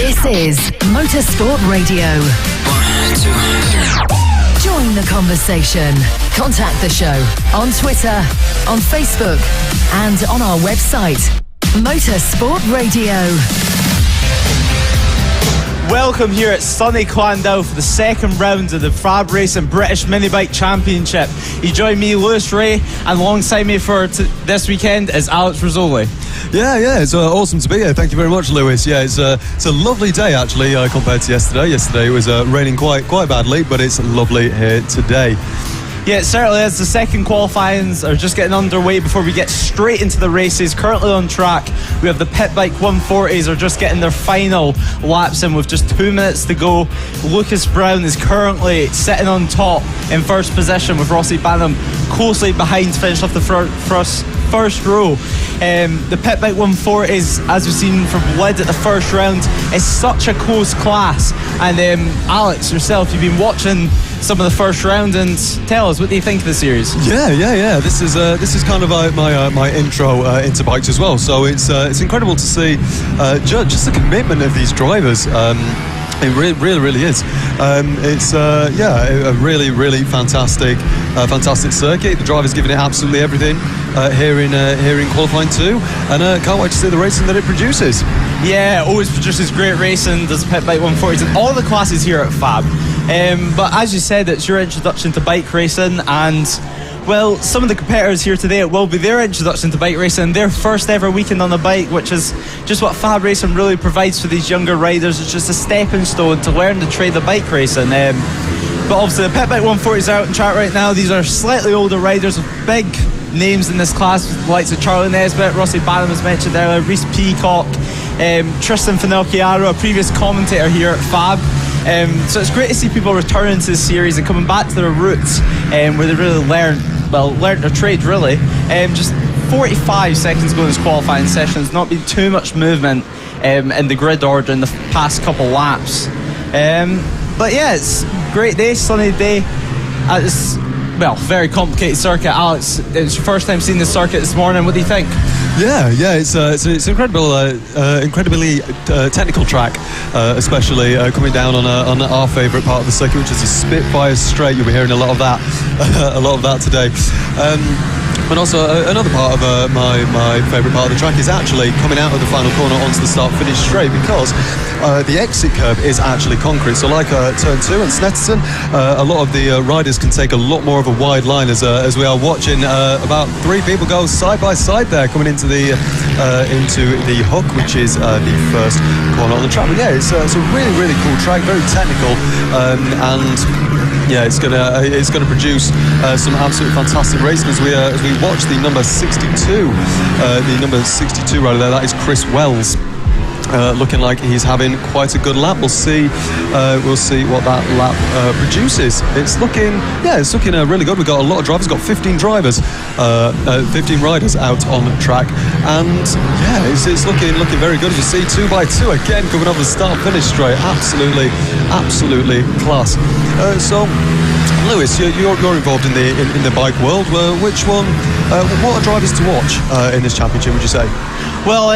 This is Motorsport Radio. 1, 2. Join the conversation. Contact the show on Twitter, on Facebook, and on our website, Motorsport Radio. Welcome here at sunny Llandow for the second round of the FAB-Racing British Minibike Championship. You join me, Lewis Ray, and alongside me for this weekend is Alex Rizzoli. Yeah, it's awesome to be here. Thank you very much, Lewis. Yeah, it's a lovely day actually compared to yesterday. Yesterday it was raining quite badly, but it's lovely here today. Yeah, it certainly is. The second qualifyings are just getting underway before we get straight into the races. Currently on track, we have the Pit Bike 140s are just getting their final laps in with just 2 minutes to go. Lucas Brown is currently sitting on top in first position with Rossi Banham closely behind to finish off the first row. The Pit Bike 140s, as we've seen from Lid at the first round, is such a close class. And Alex, yourself, you've been watching some of the first round, and tell us, what do you think of the series? Yeah. This is kind of my intro into bikes as well. So it's incredible to see just the commitment of these drivers. It really is. It's a really fantastic circuit. The drivers giving it absolutely everything here in qualifying 2, and can't wait to see the racing that it produces. Yeah, it always produces great racing. Does Pit Bike 140s and all the classes here at FAB. But as you said, it's your introduction to bike racing, and well, some of the competitors here today, it will be their introduction to bike racing, their first ever weekend on the bike, which is just what FAB Racing really provides for these younger riders. It's just a stepping stone to learn the trade of bike racing. But obviously the Pit Bike 140s are out in track right now. These are slightly older riders with big names in this class, the likes of Charlie Nesbitt, Rossi Banham as mentioned earlier, Reese Peacock, Tristan Fenocchiaro, a previous commentator here at FAB. So it's great to see people returning to the series and coming back to their roots, where they really learned their trade really. Just 45 seconds ago in this qualifying session, there's not been too much movement in the grid order in the past couple laps. But yeah, it's a great day, sunny day. It's very complicated circuit. Alex, it's your first time seeing this circuit this morning. What do you think? Yeah, it's incredibly technical track, especially coming down on our favourite part of the circuit, which is the Spitfire Straight. You'll be hearing a lot of that today. And also another part of my favourite part of the track is actually coming out of the final corner onto the start-finish straight, because the exit curb is actually concrete. So like turn 2 and Snetterton, a lot of the riders can take a lot more of a wide line as we are watching about 3 people go side by side there coming into the hook, which is the first corner on the track. But yeah, it's a really cool track, very technical, and yeah, it's gonna produce some absolutely fantastic racing as we watch the number 62 rider there. That is Chris Wells. Looking like he's having quite a good lap. We'll see what that lap produces. It's looking really good. We've got a lot of drivers. We've got 15 drivers, 15 riders out on track, and yeah, it's looking very good. As you see, 2 by 2 again coming off the start finish straight. Absolutely class. So, Lewis, you're involved in the bike world. What are drivers to watch in this championship, would you say? Well,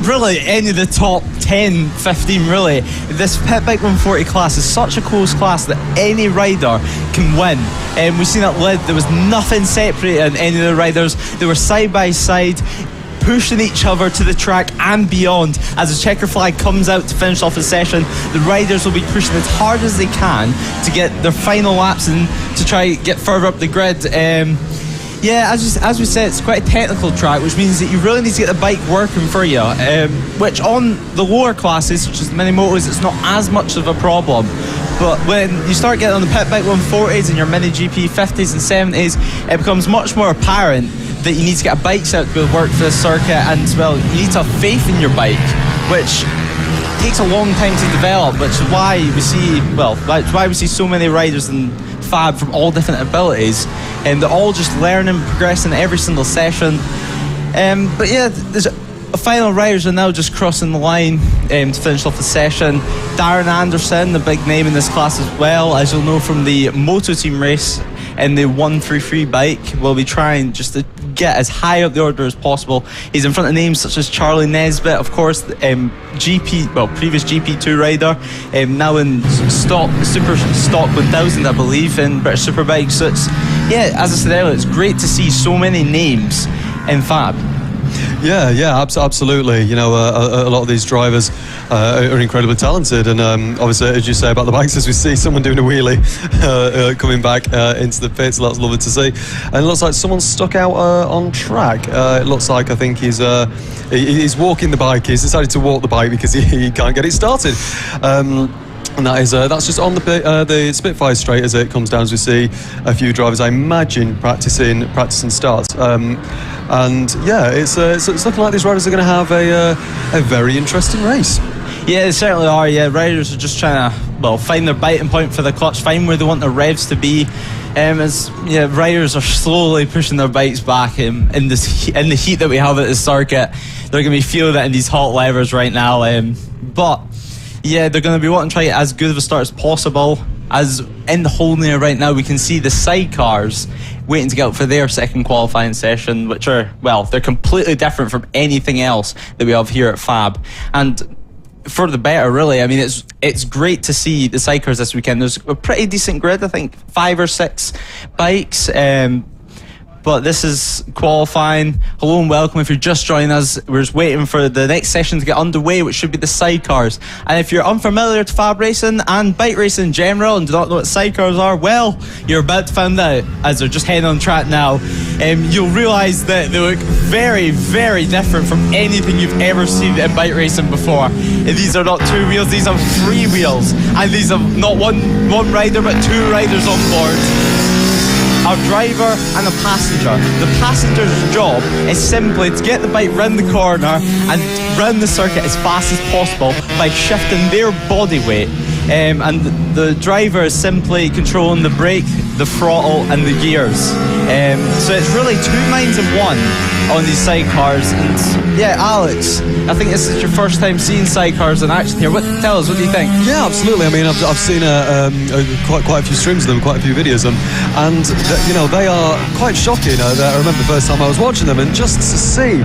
really any of the top 10, 15 really. This Pit Bike 140 class is such a close class that any rider can win. We've seen at Lid, there was nothing separating any of the riders. They were side by side, pushing each other to the track and beyond. As the checker flag comes out to finish off the session, the riders will be pushing as hard as they can to get their final laps and to try get further up the grid. Yeah, as we said, it's quite a technical track, which means that you really need to get the bike working for you, which on the lower classes, such as the mini motos, it's not as much of a problem. But when you start getting on the Pit Bike 140s and your mini GP 50s and 70s, it becomes much more apparent that you need to get bikes out to be able to work for this circuit, and well, you need to have faith in your bike, which takes a long time to develop, which is why we see so many riders in FAB from all different abilities, and they're all just learning and progressing every single session. But yeah, there's a final riders are now just crossing the line to finish off the session. Darren Anderson, the big name in this class as well, as you'll know from the Moto Team race in the 133 bike will be trying just to get as high up the order as possible. He's in front of names such as Charlie Nesbitt, of course, previous GP2 rider, now in Super Stock 1000, I believe, in British Superbike. So it's, yeah, as I said earlier, it's great to see so many names in FAB. Yeah, absolutely. You know, a lot of these drivers are incredibly talented, and obviously, as you say about the bikes, as we see someone doing a wheelie coming back into the pits, that's lovely to see. And it looks like someone's stuck out on track. It looks like, I think he's walking the bike. He's decided to walk the bike because he can't get it started. And that's just on the Spitfire straight as it comes down, as we see a few drivers, I imagine, practicing starts. And yeah, it's looking like these riders are going to have a very interesting race. Yeah, they certainly are. Yeah, riders are just trying to find their biting point for the clutch, find where they want their revs to be. Riders are slowly pushing their bikes back in the heat that we have at the circuit. They're going to be feeling it in these hot levers right now. But yeah, they're going to be wanting to try to get as good of a start as possible. As in the hole near right now, we can see the sidecars waiting to get out for their second qualifying session, which are, they're completely different from anything else that we have here at FAB. And for the better, really. I mean, it's great to see the sidecars this weekend. There's a pretty decent grid, I think 5 or 6 bikes. But this is qualifying. Hello and welcome if you're just joining us. We're just waiting for the next session to get underway, which should be the sidecars. And if you're unfamiliar to FAB Racing and bike racing in general and do not know what sidecars are, well, you're about to find out as they're just heading on track now. You'll realise that they look very, very different from anything you've ever seen in bike racing before. These are not 2 wheels, these are 3 wheels. And these are not one rider, but 2 riders on board. A driver and a passenger. The passenger's job is simply to get the bike round the corner and round the circuit as fast as possible by shifting their body weight. And the driver is simply controlling the brake, the throttle and the gears. So it's really 2 minds in one on these sidecars. And yeah, Alex, I think this is your first time seeing sidecars in action here. Tell us, what do you think? Yeah, absolutely. I mean, I've seen quite a few streams of them, quite a few videos of them, and they are quite shocking. I remember the first time I was watching them, and just to see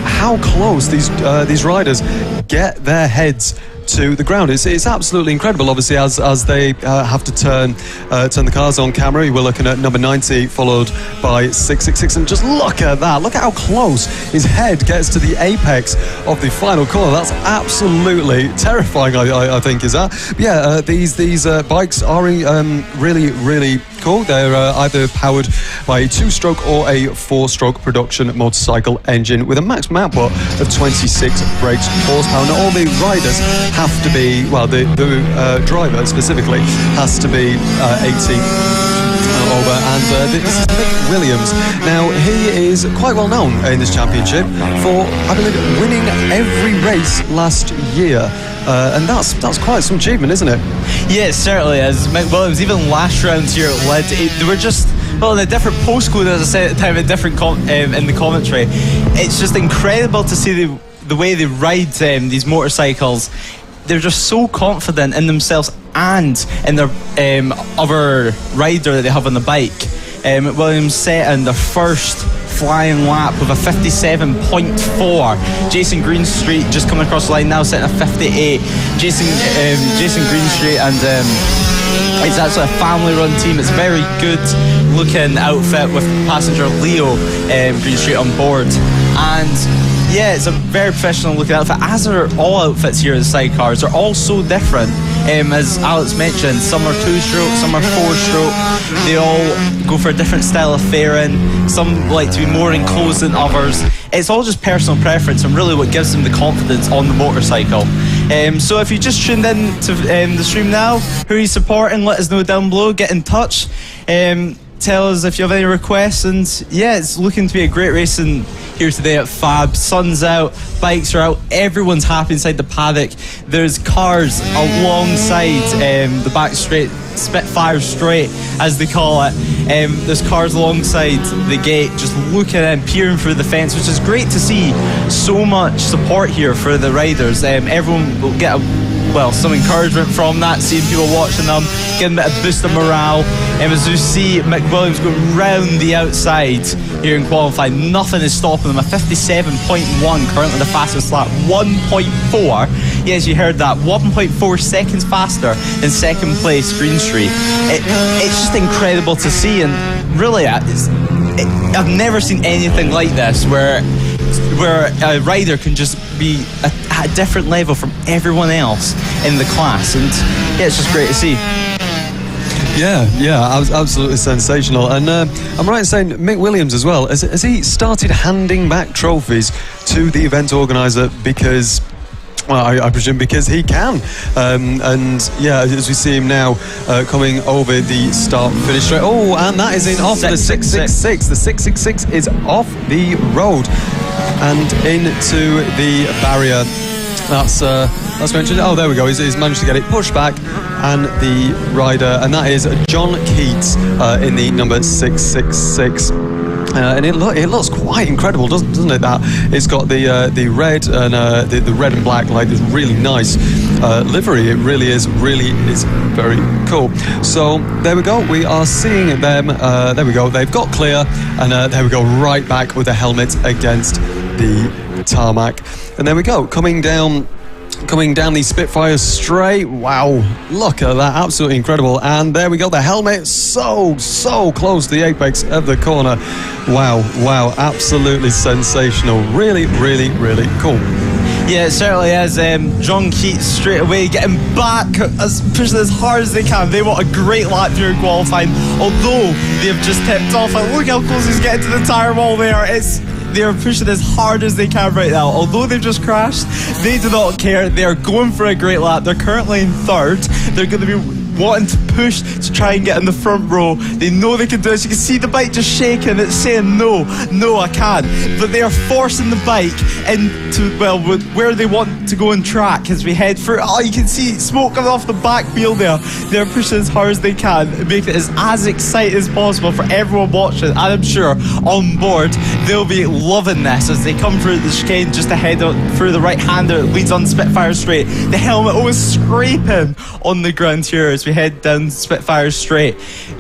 how close these riders get their heads to the ground. It's absolutely incredible. Obviously, as they have to turn the cars on camera, we're looking at number 90 followed by 666, and just look at that. Look at how close his head gets to the apex of the final corner. That's absolutely terrifying, I think, is that. But yeah, these bikes are really, really cool. They're either powered by a 2-stroke or a 4-stroke production motorcycle engine with a maximum output of 26 brakes horsepower. Now, all the riders have to be, the driver specifically has to be 18 over, and this is Mick Williams. Now, he is quite well known in this championship for, I believe, winning every race last year. And that's quite some achievement, isn't it? Yeah, it certainly is. Mick Williams, even last round here at Led, they were just, in a different postcode, as I said at the time, a different in the commentary. It's just incredible to see the way they ride these motorcycles. They're just so confident in themselves and in their other rider that they have on the bike. Williams set in their first flying lap with a 57.4. Jason Greenstreet just coming across the line now, setting a 58. Jason Greenstreet, and it's actually a family-run team. It's a very good-looking outfit with passenger Leo Greenstreet on board. And yeah, it's a very professional looking outfit, as are all outfits here at the sidecars. They're all so different. As Alex mentioned, some are 2-stroke, some are 4-stroke. They all go for a different style of fairing. Some like to be more enclosed than others. It's all just personal preference and really what gives them the confidence on the motorcycle. So if you just tuned in to the stream now, who are you supporting? Let us know down below. Get in touch. Tell us if you have any requests, and yeah, it's looking to be a great race here today at FAB. Sun's out, bikes are out, everyone's happy inside the paddock. There's cars alongside the back straight, Spitfire straight as they call it. There's cars alongside the gate just looking and peering through the fence, which is great to see. So much support here for the riders. Everyone will get a some encouragement from that, seeing people watching them, getting a bit of boost of morale. And as you see McWilliams going round the outside here in qualifying, nothing is stopping them. A 57.1, currently the fastest lap. 1.4, yes, you heard that, 1.4 seconds faster in second place Green Street. It's just incredible to see, and really I've never seen anything like this where a rider can just be at a different level from everyone else in the class, and yeah, it's just great to see. Yeah, absolutely sensational. And I'm right in saying Mick Williams as well, has he started handing back trophies to the event organiser because, well, I presume because he can. And yeah, as we see him now coming over the start-finish straight. Oh, and that is in off the 666. The 666 is off the road and into the barrier. That's mentioned. Oh, there we go. He's managed to get it pushed back, and the rider, and that is John Keats in the number 666. And it looks quite incredible, doesn't it? That it's got the red and the red and black, like this really nice livery. It really is very cool. So there we go. We are seeing them. There we go. They've got clear, and there we go. Right back with the helmet against the tarmac, and there we go. Coming down the Spitfire straight. Wow, look at that, absolutely incredible. And there we go, the helmet so close to the apex of the corner. Wow, absolutely sensational. Really cool. Yeah, it certainly is. John Keats straight away getting back, pushing as hard as they can. They want a great lap during qualifying, although they've just tipped off. And look how close he's getting to the tyre wall there. They're pushing as hard as they can right now. Although they've just crashed, they do not care. They are going for a great lap. They're currently in third. They're going to be wanting to push to try and get in the front row. They know they can do this. You can see the bike just shaking. It's saying no, I can't. But they are forcing the bike into, well, where they want to go on track as we head through. Oh, you can see smoke coming off the back wheel there. They're pushing as hard as they can, make it as exciting as possible for everyone watching. And I'm sure on board they'll be loving this as they come through the chicane just ahead through the right-hander that leads on Spitfire Straight. The helmet always scraping on the ground here as we head down Spitfire Straight,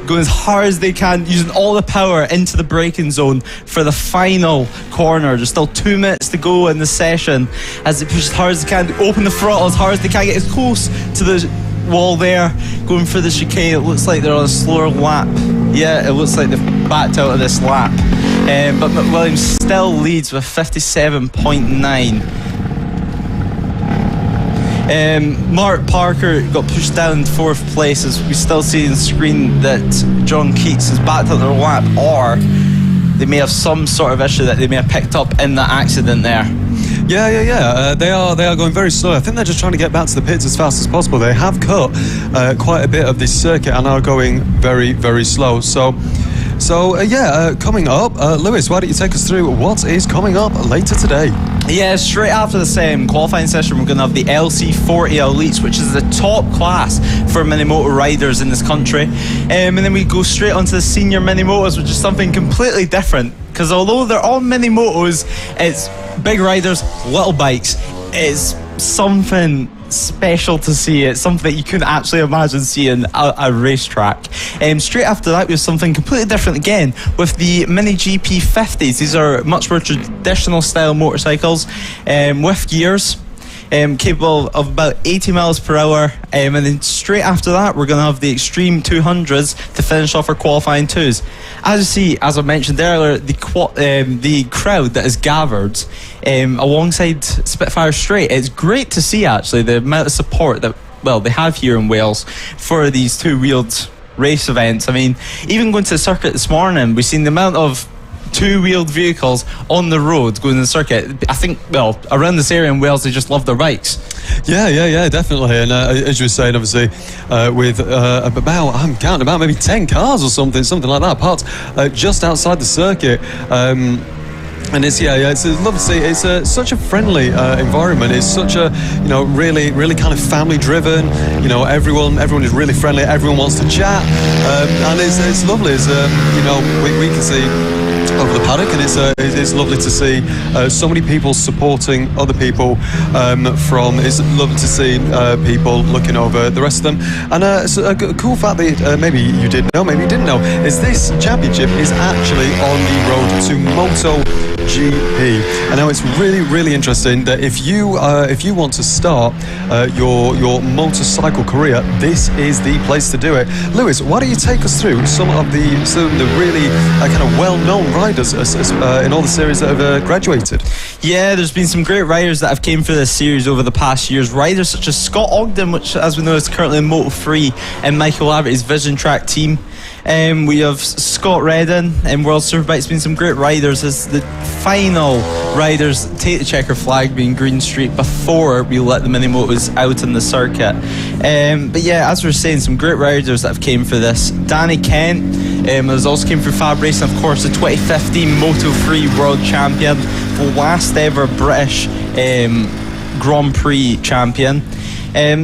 going as hard as they can, using all the power into the braking zone for the final corner. There's still 2 minutes to go in the session as they push as hard as they can, open the throttle as hard as they can, get as close to the wall there, going for the chicane. It looks like they're on a slower lap. Yeah, it looks like they've backed out of this lap. But McWilliams still leads with 57.9. Mark Parker got pushed down 4th place as we still see on the screen that John Keats has backed out their lap, or they may have some sort of issue that they may have picked up in that accident there. Yeah. They are going very slow. I think they're just trying to get back to the pits as fast as possible. They have cut quite a bit of this circuit and are going very, very slow. So coming up, Lewis, why don't you take us through what is coming up later today? Yeah, straight after the same qualifying session, we're going to have the LC40 Elites, which is the top class for mini motor riders in this country. And then we go straight onto the senior mini motors, which is something completely different. Because although they're all mini motos, it's big riders, little bikes. It's something special to see. It's something that you couldn't actually imagine seeing a racetrack. Straight after that we have something completely different again with the Mini GP 50s. These are much more traditional style motorcycles with gears, capable of about 80 miles per hour, and then straight after that we're going to have the Extreme 200s to finish off our qualifying twos. As you see, as I mentioned earlier, the crowd that is gathered alongside Spitfire Straight, it's great to see actually the amount of support that they have here in Wales for these two-wheeled race events. I mean, even going to the circuit this morning, we've seen the amount of two-wheeled vehicles on the road going to the circuit. I think, around this area in Wales, they just love their bikes. Yeah, definitely. And as you were saying, obviously, with about, I'm counting about maybe 10 cars or something like that, parked just outside the circuit. And it's lovely to see. It's such a friendly environment. It's such a really kind of family driven. Everyone is really friendly. Everyone wants to chat, and it's lovely. As we can see of the paddock, and it's lovely to see so many people supporting other people. It's lovely to see people looking over the rest of them. And so a cool fact that maybe you did know, maybe you didn't know, is this championship is actually on the road to MotoGP. And now it's really, really interesting that if you want to start your motorcycle career, this is the place to do it. Lewis, why don't you take us through some of the really kind of well-known riders in all the series that have graduated? Yeah, there's been some great riders that have came through this series over the past years. Riders such as Scott Ogden, which, as we know, is currently in Moto3, and Michael Laverty's Vision Track team. We have Scott Redden and World Superbike's been some great riders as the final riders take the checker flag, being Green Street, before we let the mini motos out in the circuit. But yeah, as we were saying, some great riders that have came for this. Danny Kent has also came through FAB-Racing, of course, the 2015 Moto3 World Champion, the last ever British Grand Prix champion.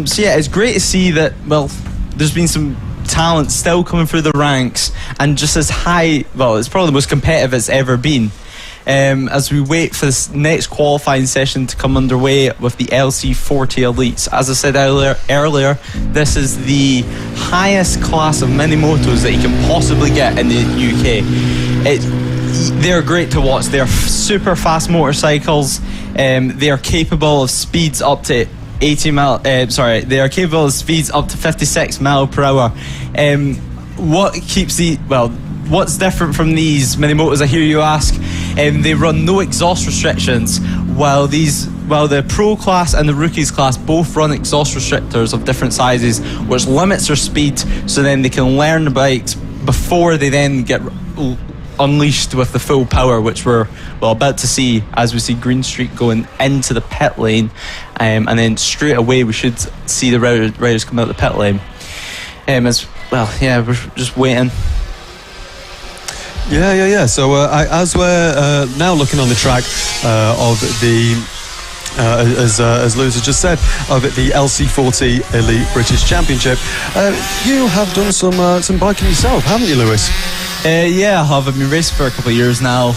So yeah, it's great to see that, well, there's been some talent still coming through the ranks, and just as high, well, it's probably the most competitive it's ever been. As we wait for this next qualifying session to come underway with the LC40 Elites. As I said earlier, this is the highest class of mini motos that you can possibly get in the UK. They're great to watch. They're super fast motorcycles. They are capable of speeds up to 80 mile. They are capable of speeds up to 56 mile per hour. What's different from these mini motos, I hear you ask? They run no exhaust restrictions, while the pro class and the rookies class both run exhaust restrictors of different sizes, which limits their speed, so then they can learn the bikes before they then get unleashed with the full power, which we're about to see as we see Green Street going into the pit lane, and then straight away we should see the riders come out the pit lane. We're just waiting. Yeah. So as we're now looking on the track of the as Lewis has just said, of the LC40 Elite British Championship, you have done some biking yourself, haven't you, Lewis? Yeah, I have. I've been racing for a couple of years now.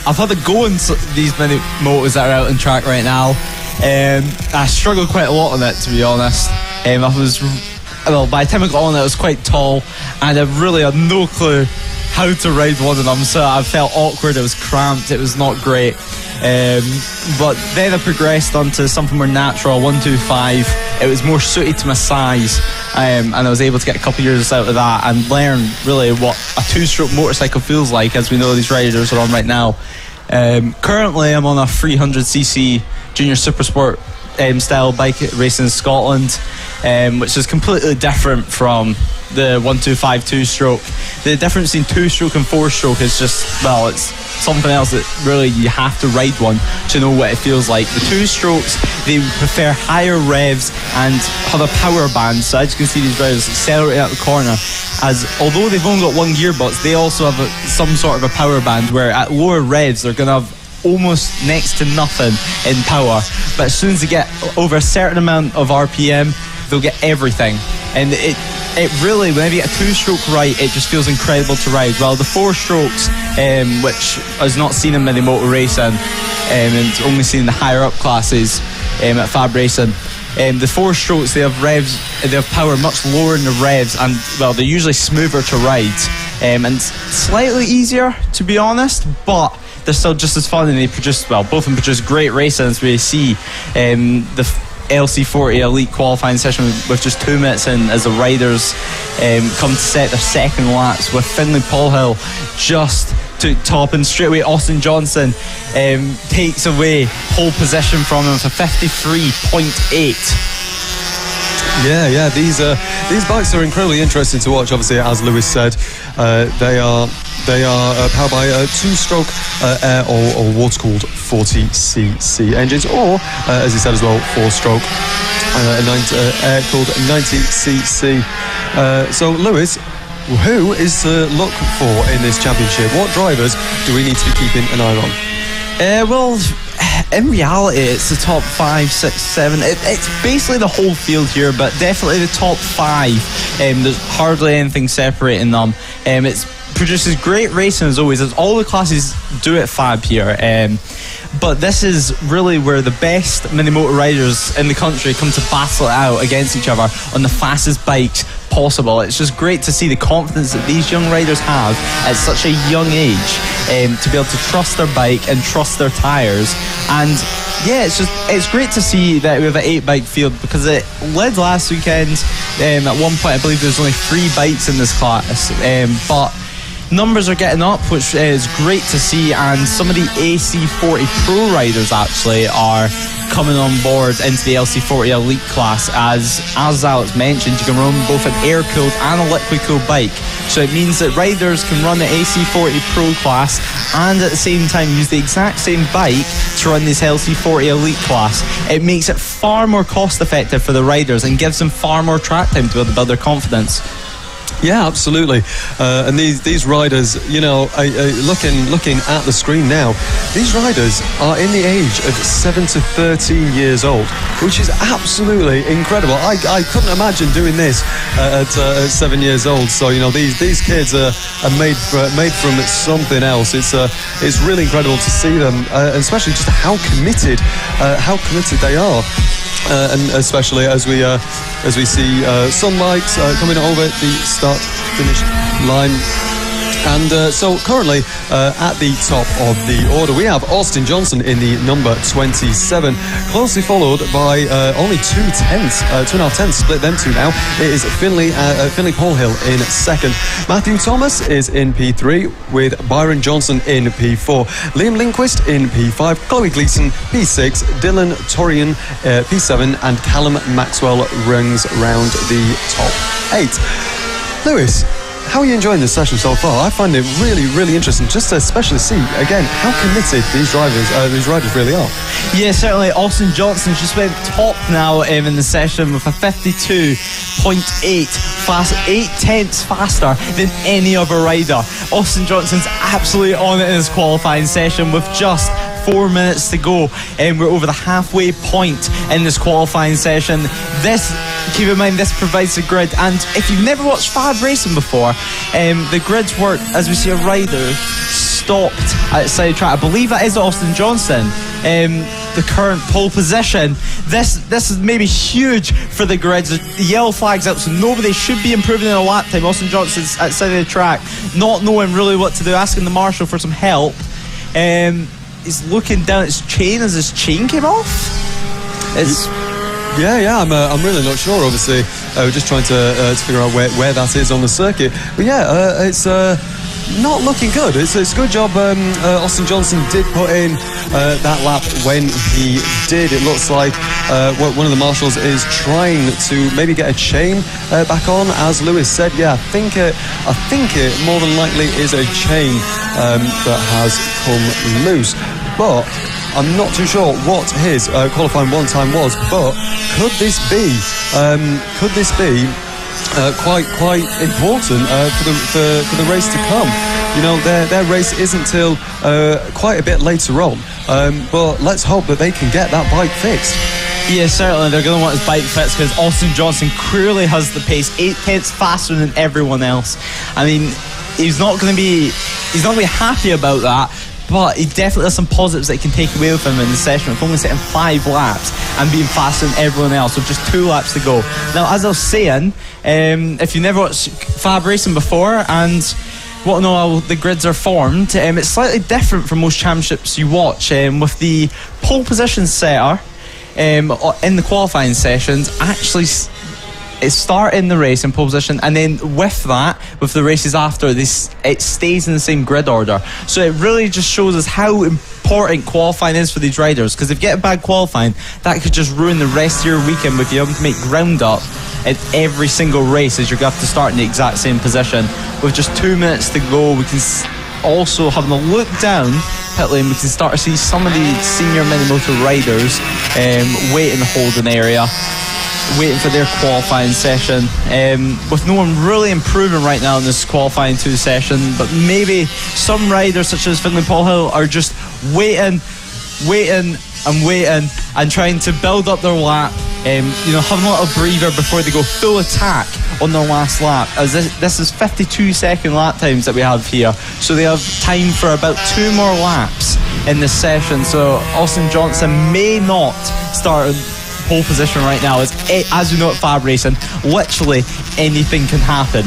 I've had a go in these mini motos that are out on track right now. I struggled quite a lot on it, to be honest. By the time I got on it, I was quite tall, and I really had no clue how to ride one of them, so I felt awkward, it was cramped, it was not great. But then I progressed onto something more natural, 125. It was more suited to my size, and I was able to get a couple of years out of that and learn really what a two-stroke motorcycle feels like, as we know these riders are on right now. Currently I'm on a 300cc junior supersport style bike racing in Scotland, which is completely different from the 125 two-stroke. The difference between two-stroke and four-stroke is just, it's something else that really you have to ride one to know what it feels like. The two-strokes, they prefer higher revs and have a power band, so as you can see these riders accelerate out the corner, as although they've only got one gearbox, they also have some sort of a power band where at lower revs they're going to have almost next to nothing in power, but as soon as they get over a certain amount of RPM, they'll get everything. And it really, whenever you get a two-stroke right, it just feels incredible to ride. While the four strokes, which is not seen in mini motor racing, and it's only seen in the higher up classes at FAB-Racing, the four strokes, they have revs, they have power much lower in the revs, and they're usually smoother to ride, and slightly easier, to be honest, but they're still just as fun, and they produce, both of them produce great racing, as we see the LC40 Elite qualifying session with just 2 minutes in, as the riders come to set their second laps, with Finlay Paulhill just to top, and straight away Austin Johnson takes away pole position from him for 53.8. Yeah, these bikes are incredibly interesting to watch. Obviously, as Lewis said, they are powered by two-stroke air or water-cooled 40cc engines, or as he said as well, four-stroke air-cooled 90cc. So, Lewis, who is to look for in this championship? What drivers do we need to be keeping an eye on? In reality, it's the top 5, 6, 7. It's basically the whole field here, but definitely the top 5. There's hardly anything separating them. It's produces great racing as always, as all the classes do at FAB here. But this is really where the best mini motor riders in the country come to battle it out against each other on the fastest bikes possible. It's just great to see the confidence that these young riders have at such a young age, to be able to trust their bike and trust their tyres. And yeah, it's great to see that we have an 8-bike field, because it led last weekend. At one point I believe there's only 3 bikes in this class, but numbers are getting up, which is great to see, and some of the AC40 Pro riders actually are coming on board into the LC40 Elite class. As Alex mentioned, you can run both an air-cooled and a liquid-cooled bike, so it means that riders can run the AC40 Pro class and at the same time use the exact same bike to run this LC40 Elite class. It makes it far more cost-effective for the riders and gives them far more track time to be able to build their confidence. Yeah, absolutely. And these riders, you know, looking at the screen now, these riders are in the age of 7 to 13 years old, which is absolutely incredible. I couldn't imagine doing this at 7 years old. So, you know, these kids are made from something else. It's really incredible to see them, especially just how committed they are. And especially as we see some bikes coming over the start-finish line. And so currently at the top of the order we have Austin Johnson in the number 27, closely followed by only 2.5 tenths split them two now. It is Finley Paulhill in second. Matthew Thomas is in P3 with Byron Johnson in P4, Liam Lindquist in P5, Chloe Gleason P6, Dylan Torian P7, and Callum Maxwell rings round the top 8. Lewis, how are you enjoying this session so far? I find it really, really interesting, just to especially see, again, how committed these riders really are. Yeah, certainly. Austin Johnson just went top now in the session with a 52.8 fast, 8 tenths faster than any other rider. Austin Johnson's absolutely on it in his qualifying session with just 4 minutes to go, and we're over the halfway point in this qualifying session. Keep in mind, this provides the grid, and if you've never watched FAB-Racing before, the grids work as we see a rider stopped at sidetrack. I believe that is Austin Johnson, the current pole position. This is maybe huge for the grids. The yellow flag's out, so nobody should be improving in a lap time. Austin Johnson's at the side of the track, not knowing really what to do, asking the marshal for some help. He's looking down at his chain as his chain came off. Yeah, I'm really not sure. Obviously, we're just trying to figure out where that is on the circuit. But yeah, it's not looking good. It's a good job. Austin Johnson did put in that lap when he did. It looks like one of the marshals is trying to maybe get a chain back on. As Lewis said, yeah, I think it more than likely is a chain that has come loose. But I'm not too sure what his qualifying one time was. But could this be quite important for the race to come? You know, their race isn't till quite a bit later on. But let's hope that they can get that bike fixed. Yeah, certainly they're going to want his bike fixed, because Austin Johnson clearly has the pace, 8 tenths faster than everyone else. I mean, he's not going to be happy about that. But he definitely has some positives that he can take away with him in the session, with only setting 5 laps and being faster than everyone else with just 2 laps to go. Now, as I was saying, if you never watched FAB-Racing before and want to know how the grids are formed, it's slightly different from most championships you watch, with the pole position setter in the qualifying sessions actually start in the race in pole position, and then with the races after, it stays in the same grid order. So it really just shows us how important qualifying is for these riders, because if you get a bad qualifying, that could just ruin the rest of your weekend with you having to make ground up at every single race, as you're going to have to start in the exact same position. With just 2 minutes to go, we can also, having a look down pit lane, we can start to see some of the senior mini motor riders wait in the holding area, waiting for their qualifying session, with no one really improving right now in this qualifying 2 session. But maybe some riders such as Finley Paulhill are just waiting and trying to build up their lap, having a little breather before they go full attack on their last lap, as this is 52-second lap times that we have here, so they have time for about 2 more laps in this session. So Austin Johnson may not start in pole position right now, as you know at FAB-Racing, literally anything can happen.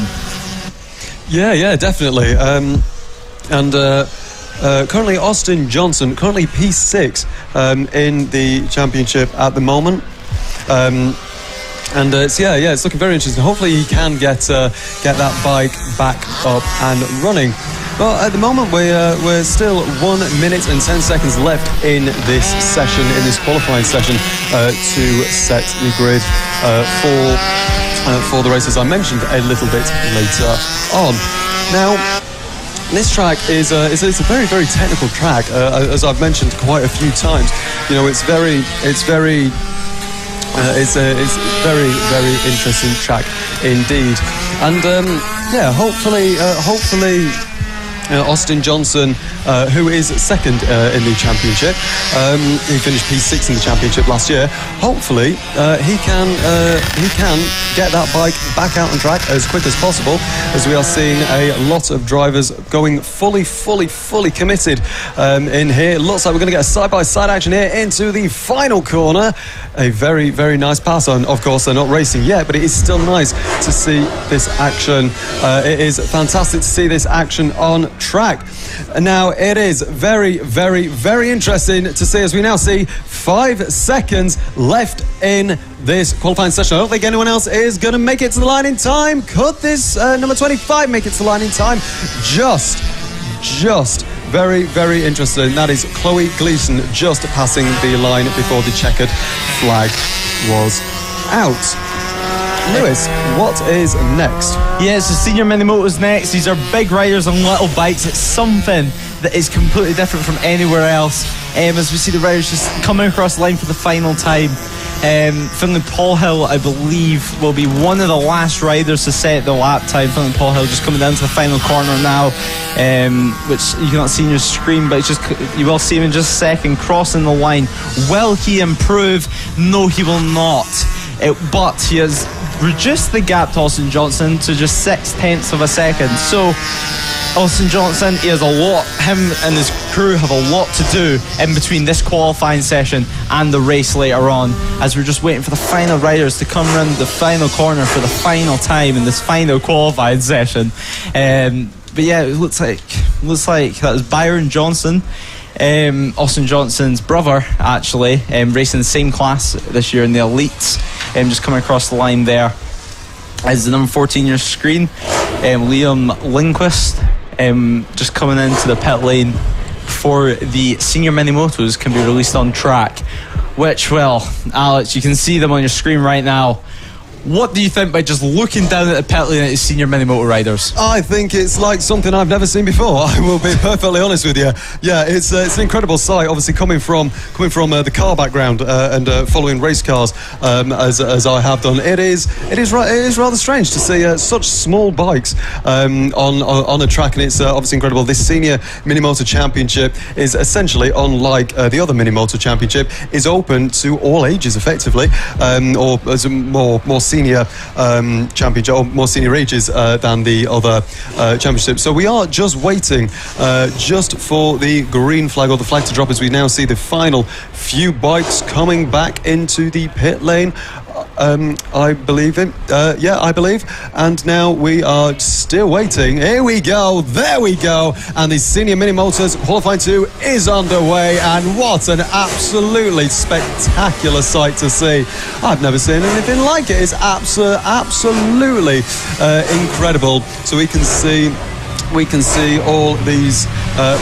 Yeah, definitely. Currently Austin Johnson, currently P6 in the championship at the moment. It's looking very interesting. Hopefully he can get that bike back up and running. Well, at the moment we're still 1 minute and 10 seconds left in this session, in this qualifying session, to set the grid for the races I mentioned a little bit later on. Now, this track is a very, very technical track, as I've mentioned quite a few times. You know, it's very very interesting track indeed. And hopefully Austin Johnson, who is second in the championship, he finished P6 in the championship last year. Hopefully he can get that bike back out on track as quick as possible, as we are seeing a lot of drivers going fully committed in here. Looks like we're going to get a side-by-side action here into the final corner. A very, very nice pass on. Of course, they're not racing yet, but it is still nice to see this action. It is fantastic to see this action on track. And now it is very, very, very interesting to see, as we now see 5 seconds left in this qualifying session. I don't think anyone else is going to make it to the line in time. Could this number 25 make it to the line in time? Just very, very interesting. That is Chloe Gleason just passing the line before the checkered flag was out. Lewis, what is next? Yeah, so Senior Mini Motos next. These are big riders on little bikes. It's something that is completely different from anywhere else. As we see the riders just coming across the line for the final time. Finlay Paul Hill, I believe, will be one of the last riders to set the lap time. Finlay Paul Hill just coming down to the final corner now, which you cannot see on your screen, but it's just, you will see him in just a second crossing the line. Will he improve? No, he will not. But he has reduced the gap to Austin Johnson to just 0.6 of a second. So Austin Johnson, him and his crew have a lot to do in between this qualifying session and the race later on, as we're just waiting for the final riders to come around the final corner for the final time in this final qualifying session. But yeah, it looks like that was Byron Johnson, Austin Johnson's brother, actually, racing the same class this year in the elites, just coming across the line there as the number 14 on your screen. Liam Lindquist just coming into the pit lane for the Senior Mini Motos can be released on track, which, well, Alex, you can see them on your screen right now. What do you think by just looking down at the pit lane at the Senior Mini Moto riders? I think it's like something I've never seen before. I will be perfectly honest with you. Yeah, it's an incredible sight. Obviously, coming from the car background and following race cars as I have done, it is rather strange to see such small bikes on a track, and it's obviously incredible. This Senior Mini Moto Championship is essentially, unlike the other Mini Moto Championship, is open to all ages effectively, or as a more senior championship, or more senior ages than the other championships. So we are just waiting just for the green flag, or the flag to drop, as we now see the final few bikes coming back into the pit lane. I believe it. I believe. And now we are still waiting. Here we go. There we go. And the Senior Mini Motors Qualifying 2 is underway. And what an absolutely spectacular sight to see. I've never seen anything like it. It's absolutely incredible. So we can see all these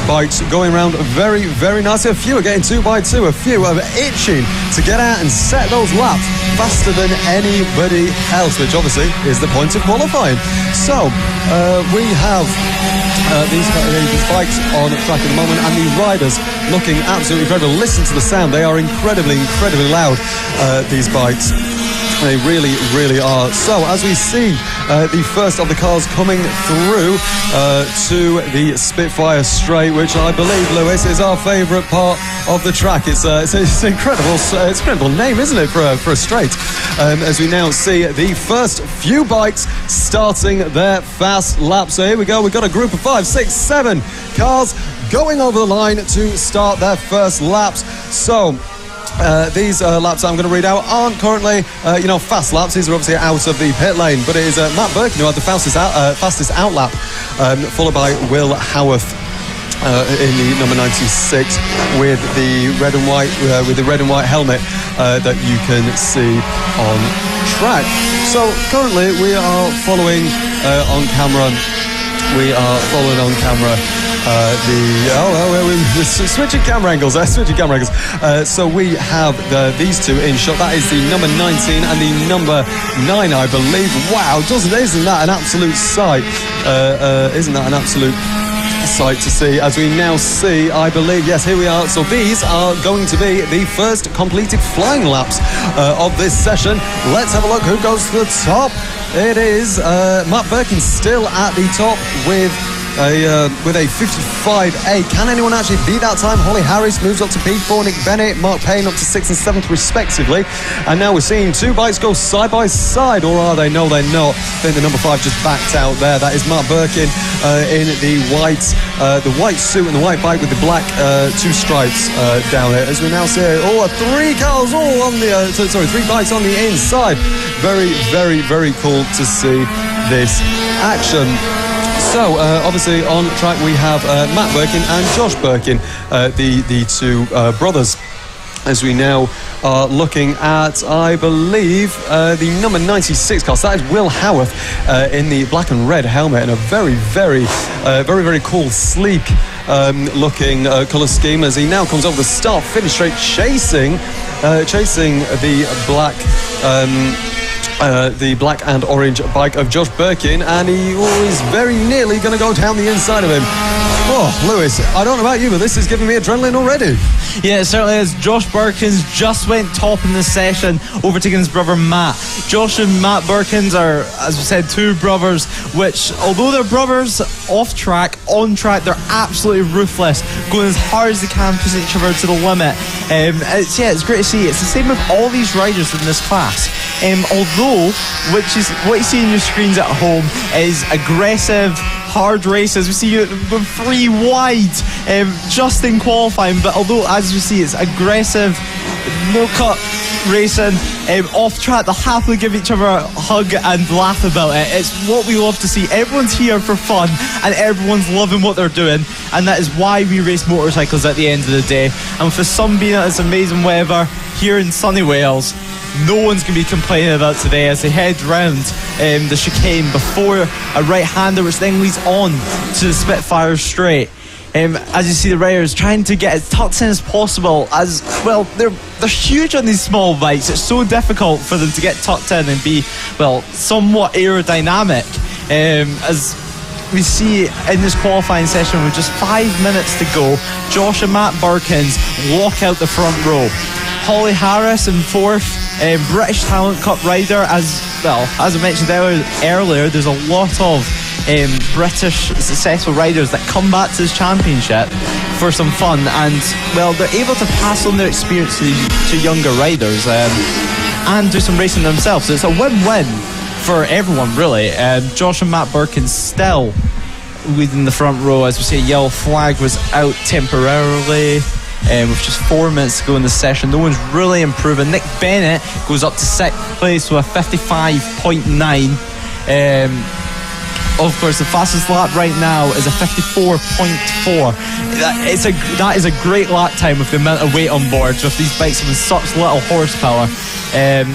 bikes going around very, very nicely. A few are getting 2x2. A few are itching to get out and set those laps faster than anybody else, which obviously is the point of qualifying. So we have these bikes on track at the moment, and the riders looking absolutely incredible. Listen to the sound. They are incredibly loud, these bikes. They really, really are. So, as we see the first of the cars coming through to the Spitfire Straight, which I believe, Lewis, is our favourite part of the track. It's incredible. It's an incredible name, isn't it, for a straight? As we now see the first few bikes starting their fast lap. So here we go. We've got a group of 5, 6, 7 cars going over the line to start their first laps. So these laps I'm going to read out aren't currently, fast laps. These are obviously out of the pit lane, but it is Matt Burkin who had the fastest out lap, followed by Will Howarth in the number 96 with the red and white helmet that you can see on track. So currently we are following on camera. We're switching camera angles. So we have these two in shot. That is the number 19 and the number 9, I believe. Wow, isn't that an absolute sight? Isn't that an absolute sight to see? As we now see, I believe, yes, here we are. So these are going to be the first completed flying laps of this session. Let's have a look who goes to the top. It is Matt Burkin still at the top with a 55.8. Can anyone actually beat that time? Holly Harris moves up to P4, Nick Bennett, Mark Payne up to 6th and 7th respectively. And now we're seeing two bikes go side by side, or are they? No, they're not. I think the number 5 just backed out there. That is Matt Burkin in the white suit and the white bike with the black 2 stripes down there. As we now see, 3 cars all on the 3 bikes on the inside. Very, very, very cool to see this action. So, obviously on track we have Matt Burkin and Josh Burkin, the two brothers. As we now are looking at, I believe, the number 96 car. So that is Will Howarth in the black and red helmet and a very, very, very cool, sleek looking colour scheme as he now comes over the start-finish straight, chasing the black and orange bike of Josh Burkin, and he is very nearly going to go down the inside of him. Oh, Lewis, I don't know about you, but this is giving me adrenaline already. Yeah, it certainly is. Josh Burkins just went top in this session, overtaking his brother Matt. Josh and Matt Burkins are, as we said, two brothers, which, although they're brothers off track, on track, they're absolutely ruthless, going as hard as they can, pushing each other to the limit. It's great to see. It's the same with all these riders in this class. Although, which is what you see on your screens at home, is aggressive, hard races. We see you with 3 wide just in qualifying, but although, as you see, it's aggressive, no cut racing, off track, they'll happily give each other a hug and laugh about it. It's what we love to see. Everyone's here for fun and everyone's loving what they're doing, and that is why we race motorcycles at the end of the day. And with the sun being at this amazing weather here in sunny Wales, no one's going to be complaining about today as they head round the chicane before a right-hander, which then leads on to the Spitfire Straight. As you see, the riders trying to get as tucked in as possible, as well, they're huge on these small bikes. It's so difficult for them to get tucked in and be, well, somewhat aerodynamic. As we see in this qualifying session with just 5 minutes to go, Josh and Matt Burkins walk out the front row. Holly Harris in 4th, British Talent Cup rider. As I mentioned earlier, there's a lot of British successful riders that come back to this championship for some fun, and well, they're able to pass on their experience to younger riders and do some racing themselves. So it's a win-win for everyone, really. Josh and Matt Burkin still leading the front row. As we say, yellow flag was out temporarily. With just 4 minutes to go in the session, no one's really improving. Nick Bennett goes up to 6th place with a 55.9. Of course, the fastest lap right now is a 54.4. That is a great lap time with the amount of weight on board, with these bikes having such little horsepower. And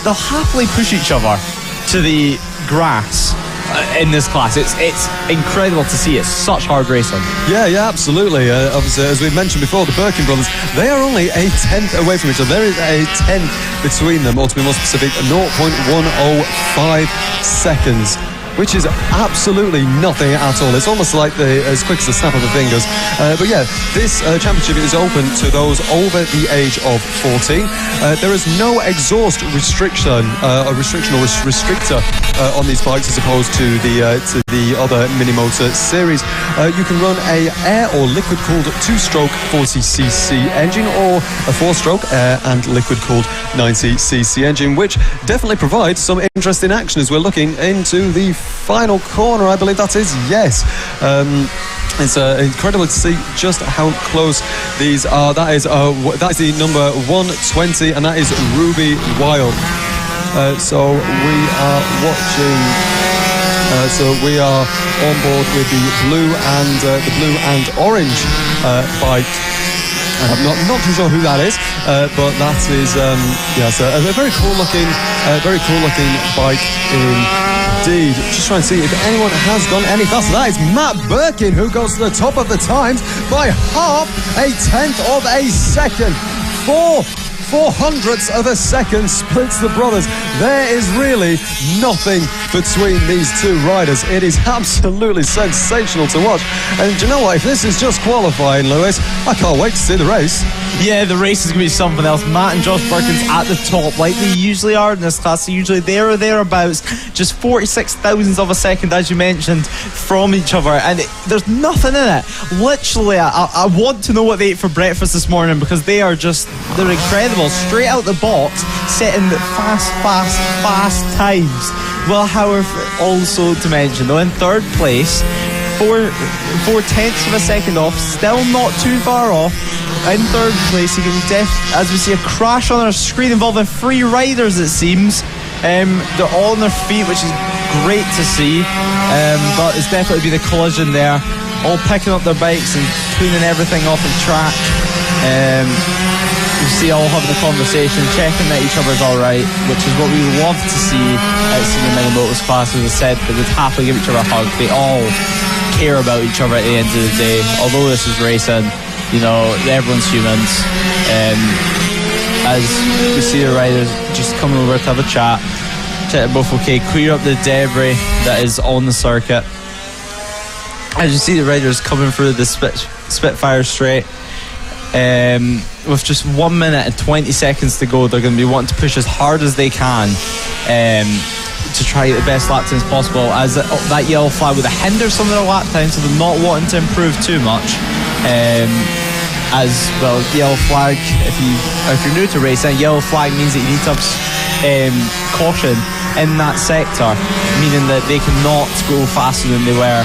they'll happily push each other to the grass in this class. It's incredible to see. It's such hard racing. Yeah, absolutely. Obviously, as we mentioned before, the Burkin brothers, they are only a 10th away from each other. There is a 10th between them, or to be more specific, 0.105 seconds which is absolutely nothing at all. It's almost like as quick as the snap of the fingers. But yeah, this championship is open to those over the age of 14. There is no exhaust restrictor on these bikes as opposed to the other mini motor series. You can run a air or liquid cooled 2-stroke 40cc engine or a 4-stroke air and liquid cooled 90cc engine, which definitely provides some interesting action as we're looking into the final corner. I believe that is, yes. It's incredible to see just how close these are. That is the number 120, and that is Ruby Wild. So we are watching. So we are on board with the blue and orange bike. I'm not too sure who that is, but that is a very cool looking bike indeed. Just trying to see if anyone has gone any faster. That is Matt Burkin, who goes to the top of the times by half a tenth of a second. 4/400ths of a second splits the brothers. There is really nothing between these two riders. It is absolutely sensational to watch. And do you know what? If this is just qualifying, Lewis, I can't wait to see the race. Yeah, the race is going to be something else. Matt and Josh Burkin's at the top, like they usually are in this class. They're usually there or thereabouts, just 46 thousandths of a second, as you mentioned, from each other. And there's nothing in it. Literally, I want to know what they ate for breakfast this morning, because they're incredible. Straight out the box, setting fast times. Well, however, also to mention, though, in third place, 4/10ths of a second off, still not too far off. In third place, you can as we see a crash on our screen involving 3 riders, it seems. They're all on their feet, which is great to see. But it's definitely been a collision there. All picking up their bikes and cleaning everything off the track. You see all having a conversation, checking that each other's alright, which is what we love to see at senior mini motors class. As I said, they would happily give each other a hug. They all care about each other at the end of the day. Although this is racing, you know, everyone's humans. As we see the riders just coming over to have a chat, check they're both okay, clear up the debris that is on the circuit. As you see the riders coming through the Spitfire straight, with just 1 minute and 20 seconds to go, they're going to be wanting to push as hard as they can to try to get the best lap times possible, as that yellow flag would hinder some of their lap times, so they're not wanting to improve too much. As well, yellow flag, if you're new to racing, yellow flag means that you need to have caution in that sector, meaning that they cannot go faster than they were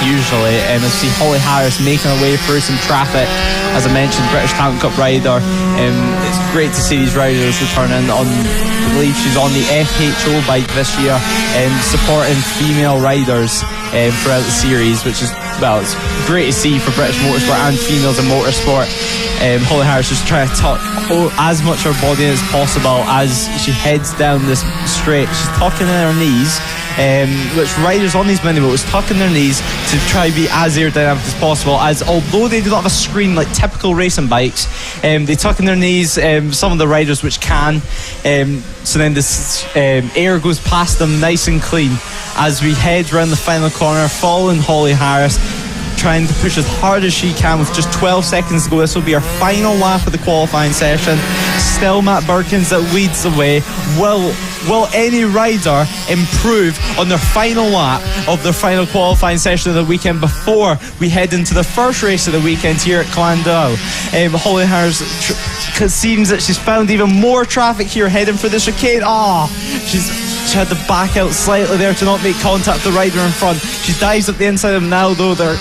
usually. I see Holly Harris making her way through some traffic, as I mentioned, British Talent Cup rider. It's great to see these riders returning on, I believe she's on the FHO bike this year, supporting female riders throughout the series, which is, well, it's great to see for British motorsport and females in motorsport. Holly Harris is trying to tuck as much of her body as possible as she heads down this straight. She's tucking in her knees, which riders on these mini motors tucking their knees to try to be as aerodynamic as possible, as although they do not have a screen like typical racing bikes, they tuck in their knees, some of the riders which can, so then this air goes past them nice and clean as we head around the final corner, following Holly Harris, trying to push as hard as she can with just 12 seconds to go. This will be our final lap of the qualifying session. Still Matt Burkins that leads the way. Will any rider improve on their final lap of their final qualifying session of the weekend before we head into the first race of the weekend here at Llandow? Holly Harris seems that she's found even more traffic here heading for the chicane. She had to back out slightly there to not make contact with the rider in front. She dives up the inside of them now, though.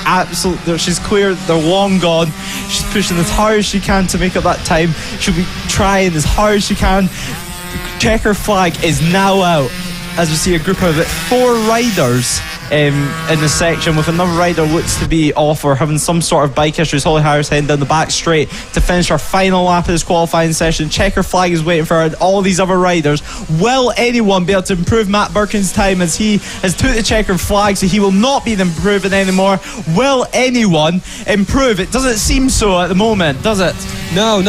She's clear, they're long gone. She's pushing as hard as she can to make up that time. She'll be trying as hard as she can. Checker flag is now out, as we see a group of 4 riders in the section, with another rider looks to be off or having some sort of bike issues. Holly Harris heading down the back straight to finish our final lap of this qualifying session. Checker flag is waiting for all these other riders. Will anyone be able to improve Matt Burkin's time, as he has took the checkered flag, so he will not be improving anymore? Will anyone improve? It doesn't seem so at the moment, does it? No, it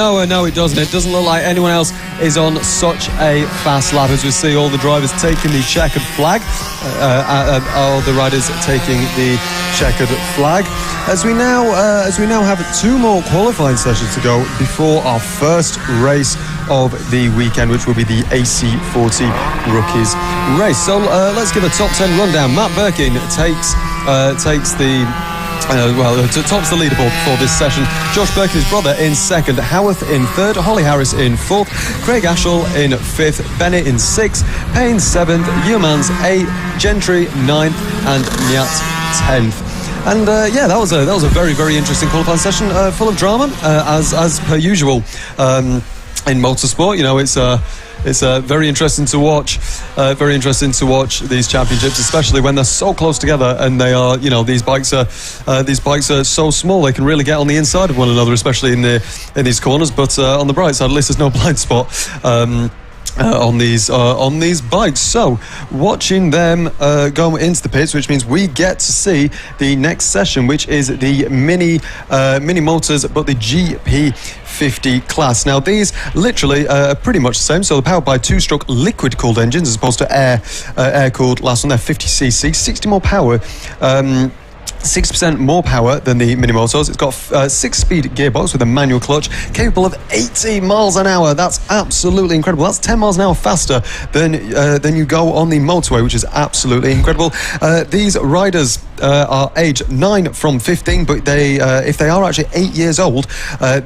doesn't. It doesn't look like anyone else is on such a fast lap, as we see all the drivers taking the checkered flag, all the riders taking the checkered flag. As we now have 2 more qualifying sessions to go before our first race of the weekend, which will be the AC40 Rookies race. So let's give a top 10 rundown. Matt Burkin takes the tops the leaderboard for this session. Josh Burkin, his brother, in second. Howarth in third. Holly Harris in fourth. Craig Ashall in fifth. Bennett in sixth. Payne seventh. Yeomans 8th. Gentry 9th. And Nyat 10th. And that was a very, very interesting qualifying session, full of drama, as per usual. In motorsport, it's very interesting to watch. Very interesting to watch these championships, especially when they're so close together, and they are, these bikes are so small they can really get on the inside of one another, especially in these corners. But on the bright side, at least there's no blind spot on these bikes. So watching them go into the pits, which means we get to see the next session, which is the mini motors, but the GP50 class. Now these literally are pretty much the same, so they're powered by 2-stroke liquid cooled engines as opposed to air cooled. Last one, they're 50cc, 60 more power. 6% more power than the mini motors. It's got a 6-speed gearbox with a manual clutch, capable of 80 miles an hour. That's absolutely incredible. That's 10 miles an hour faster than you go on the motorway, which is absolutely incredible. These riders are aged 9 from 15, but if they are actually 8 years old,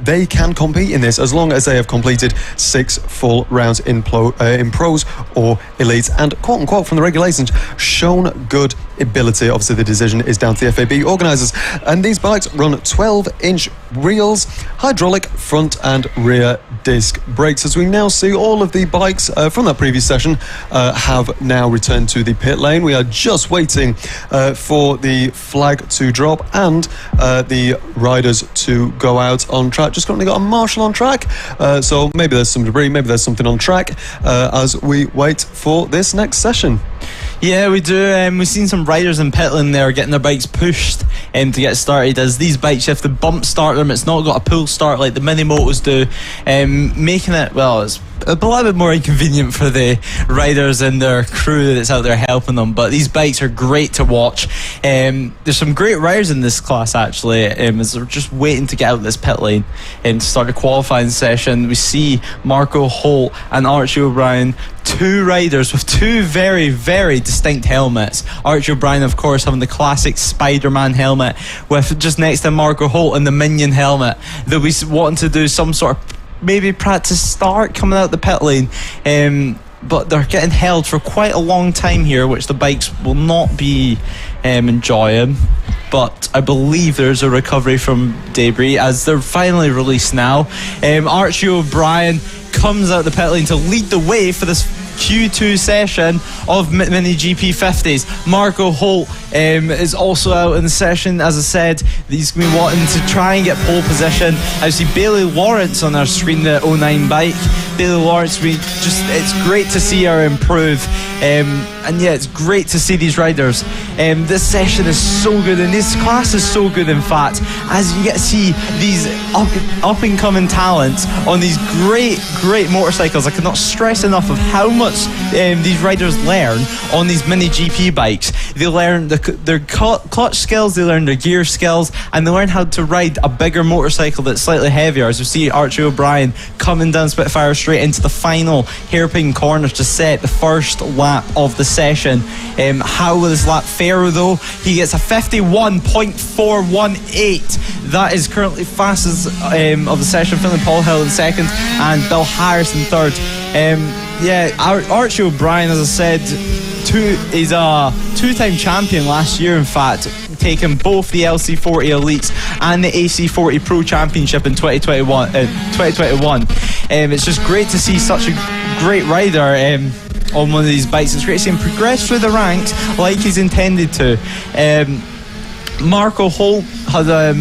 they can compete in this as long as they have completed 6 full rounds in pros or elites, and quote unquote from the regulations, shown good ability. Obviously the decision is down to the FAB organisers, and these bikes run 12-inch wheels, hydraulic front and rear disc brakes. As we now see, all of the bikes from that previous session have now returned to the pit lane. We are just waiting for the flag to drop and the riders to go out on track. Just currently got a marshal on track, so maybe there's some debris, maybe there's something on track as we wait for this next session. Yeah, we do. We've seen some riders in pit lane there getting their bikes pushed to get started, as these bikes, you have to bump start them. It's not got a pull start like the mini motos do, making it, well, it's a little bit more inconvenient for the riders and their crew that's out there helping them. But these bikes are great to watch. There's some great riders in this class actually, as they're just waiting to get out this pit lane to start the qualifying session. We see Marco Holt and Archie O'Brien, 2 riders with 2 very, very distinct helmets. Archie O'Brien, of course, having the classic Spider-Man helmet, with just next to Marco Holt and the Minion helmet. They'll be wanting to do some sort of maybe practice start coming out the pit lane, but they're getting held for quite a long time here, which the bikes will not be enjoying. But I believe there's a recovery from debris as they're finally released now. Archie O'Brien comes out the pit lane to lead the way for this Q2 session of mini GP50s. Marco Holt is also out in the session. As I said, he's going to be wanting to try and get pole position. I see Bailey Lawrence on our screen, the 09 bike. Bailey Lawrence, it's great to see her improve. And yeah, it's great to see these riders. This session is so good, and this class is so good, in fact, as you get to see these up and coming talents on these great motorcycles. I cannot stress enough of how much these riders learn on these mini GP bikes. They learn their clutch skills, they learn their gear skills, and they learn how to ride a bigger motorcycle that's slightly heavier. As we see Archie O'Brien coming down Spitfire straight into the final hairpin corners to set the first lap of the session. How will this lap fare though? He gets a 51.418. That is currently fastest of the session. Finley Paul Hill in second and Bill Harris in third. Archie O'Brien, as I said, he's a 2-time champion last year, in fact, taking both the LC40 Elites and the AC40 Pro Championship in 2021. It's just great to see such a great rider on one of these bikes. It's great to see him progress through the ranks like he's intended to. Marco Holt had a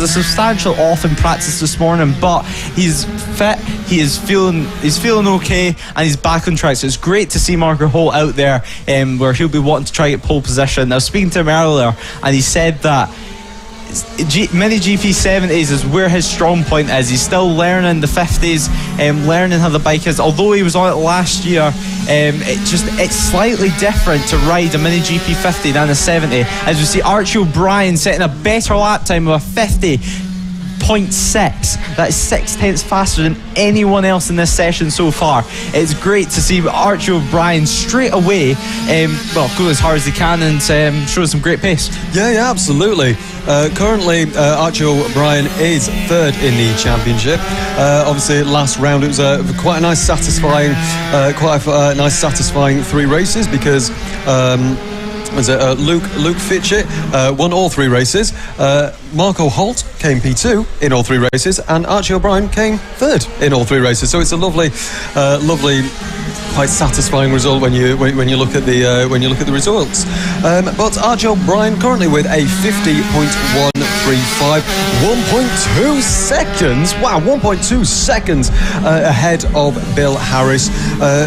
substantial off in practice this morning, but he's fit, he's feeling okay, and he's back on track. So it's great to see Marco Holt out there, where he'll be wanting to try to get pole position. I was speaking to him earlier, and he said that mini GP70s is where his strong point is. He's still learning the 50s, learning how the bike is. Although he was on it last year, it's slightly different to ride a mini GP50 than a 70. As we see Archie O'Brien setting a better lap time of a 50.6. That is 6/10 faster than anyone else in this session so far. It's great to see Archie O'Brien straight away go as hard as he can and show some great pace. Yeah, absolutely. Currently, Archie O'Brien is third in the championship. Obviously, last round it was quite a nice, satisfying, three races because. Luke Fitchett won all three races. Marco Holt came P2 in all three races, and Archie O'Brien came third in all three races. So it's a lovely, quite satisfying result when you look at the results. But Archie O'Brien currently with a 50.135, 1.2 seconds. Wow, 1.2 seconds ahead of Bill Harris.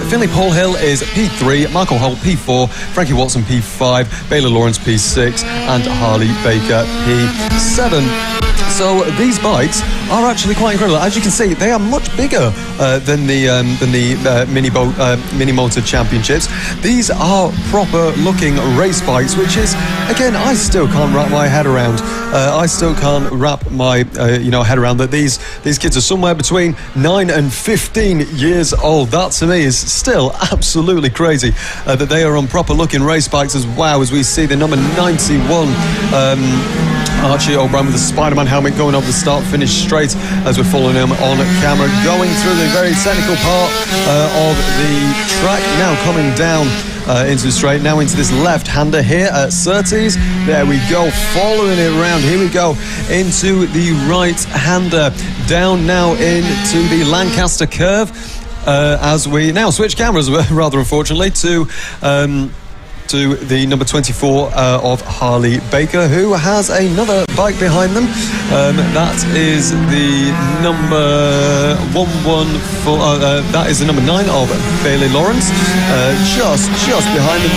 Finley Paul-Hill is P3, Michael Holt P4, Frankie Watson P5, Bailey Lawrence P6, and Harley Baker P7. So these bikes are actually quite incredible. As you can see, they are much bigger than the mini motor championships. These are proper looking race bikes, which is, again, I still can't wrap my head around. Head around that these kids are somewhere between 9 and 15 years old. That to me is still absolutely crazy that they are on proper looking race bikes as well. As we see the number 91 Archie O'Brien with the Spider-Man helmet going over the start-finish straight as we're following him on camera, going through the very technical part of the track, now coming down into the straight, now into this left-hander here at Surtees. There we go, following it around. Here we go into the right-hander, down now into the Lancaster curve as we now switch cameras, rather unfortunately, to the number 24 of Harley Baker, who has another bike behind them. That is the number 114. That is the number 9 of Bailey Lawrence, just behind them.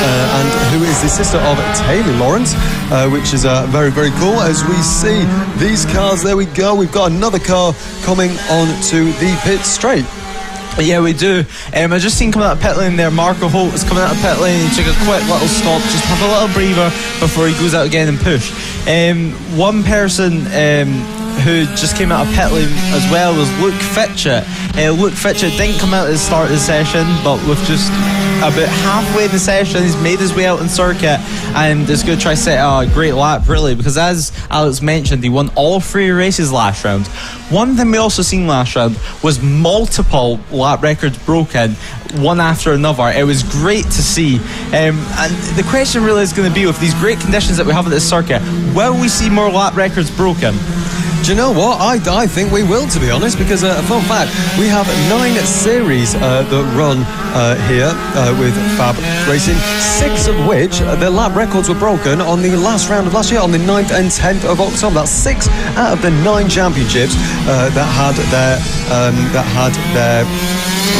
And who is the sister of Taylor Lawrence, which is very, very cool. As we see these cars, there we go. We've got another car coming on to the pit straight. Yeah, we do. I just seen coming out of pit lane there, Marco Holt is coming out of pit lane. He took a quick little stop, just have a little breather before he goes out again and push. One person who just came out of pit lane as well was Luke Fitchett. Luke Fitchett didn't come out at the start of the session, but with just about halfway in the session, he's made his way out in circuit and is going to try to set a great lap, really, because as Alex mentioned, he won all three races last round. One thing we also seen last round was multiple lap records broken, one after another. It was great to see. And the question really is going to be, with these great conditions that we have at this circuit, will we see more lap records broken? Do you know what? I think we will, to be honest, because a fun fact, we have 9 series that run here with FAB-Racing, 6 of which their lap records were broken on the last round of last year, on the 9th and 10th of October. That's 6 out of the 9 championships that had their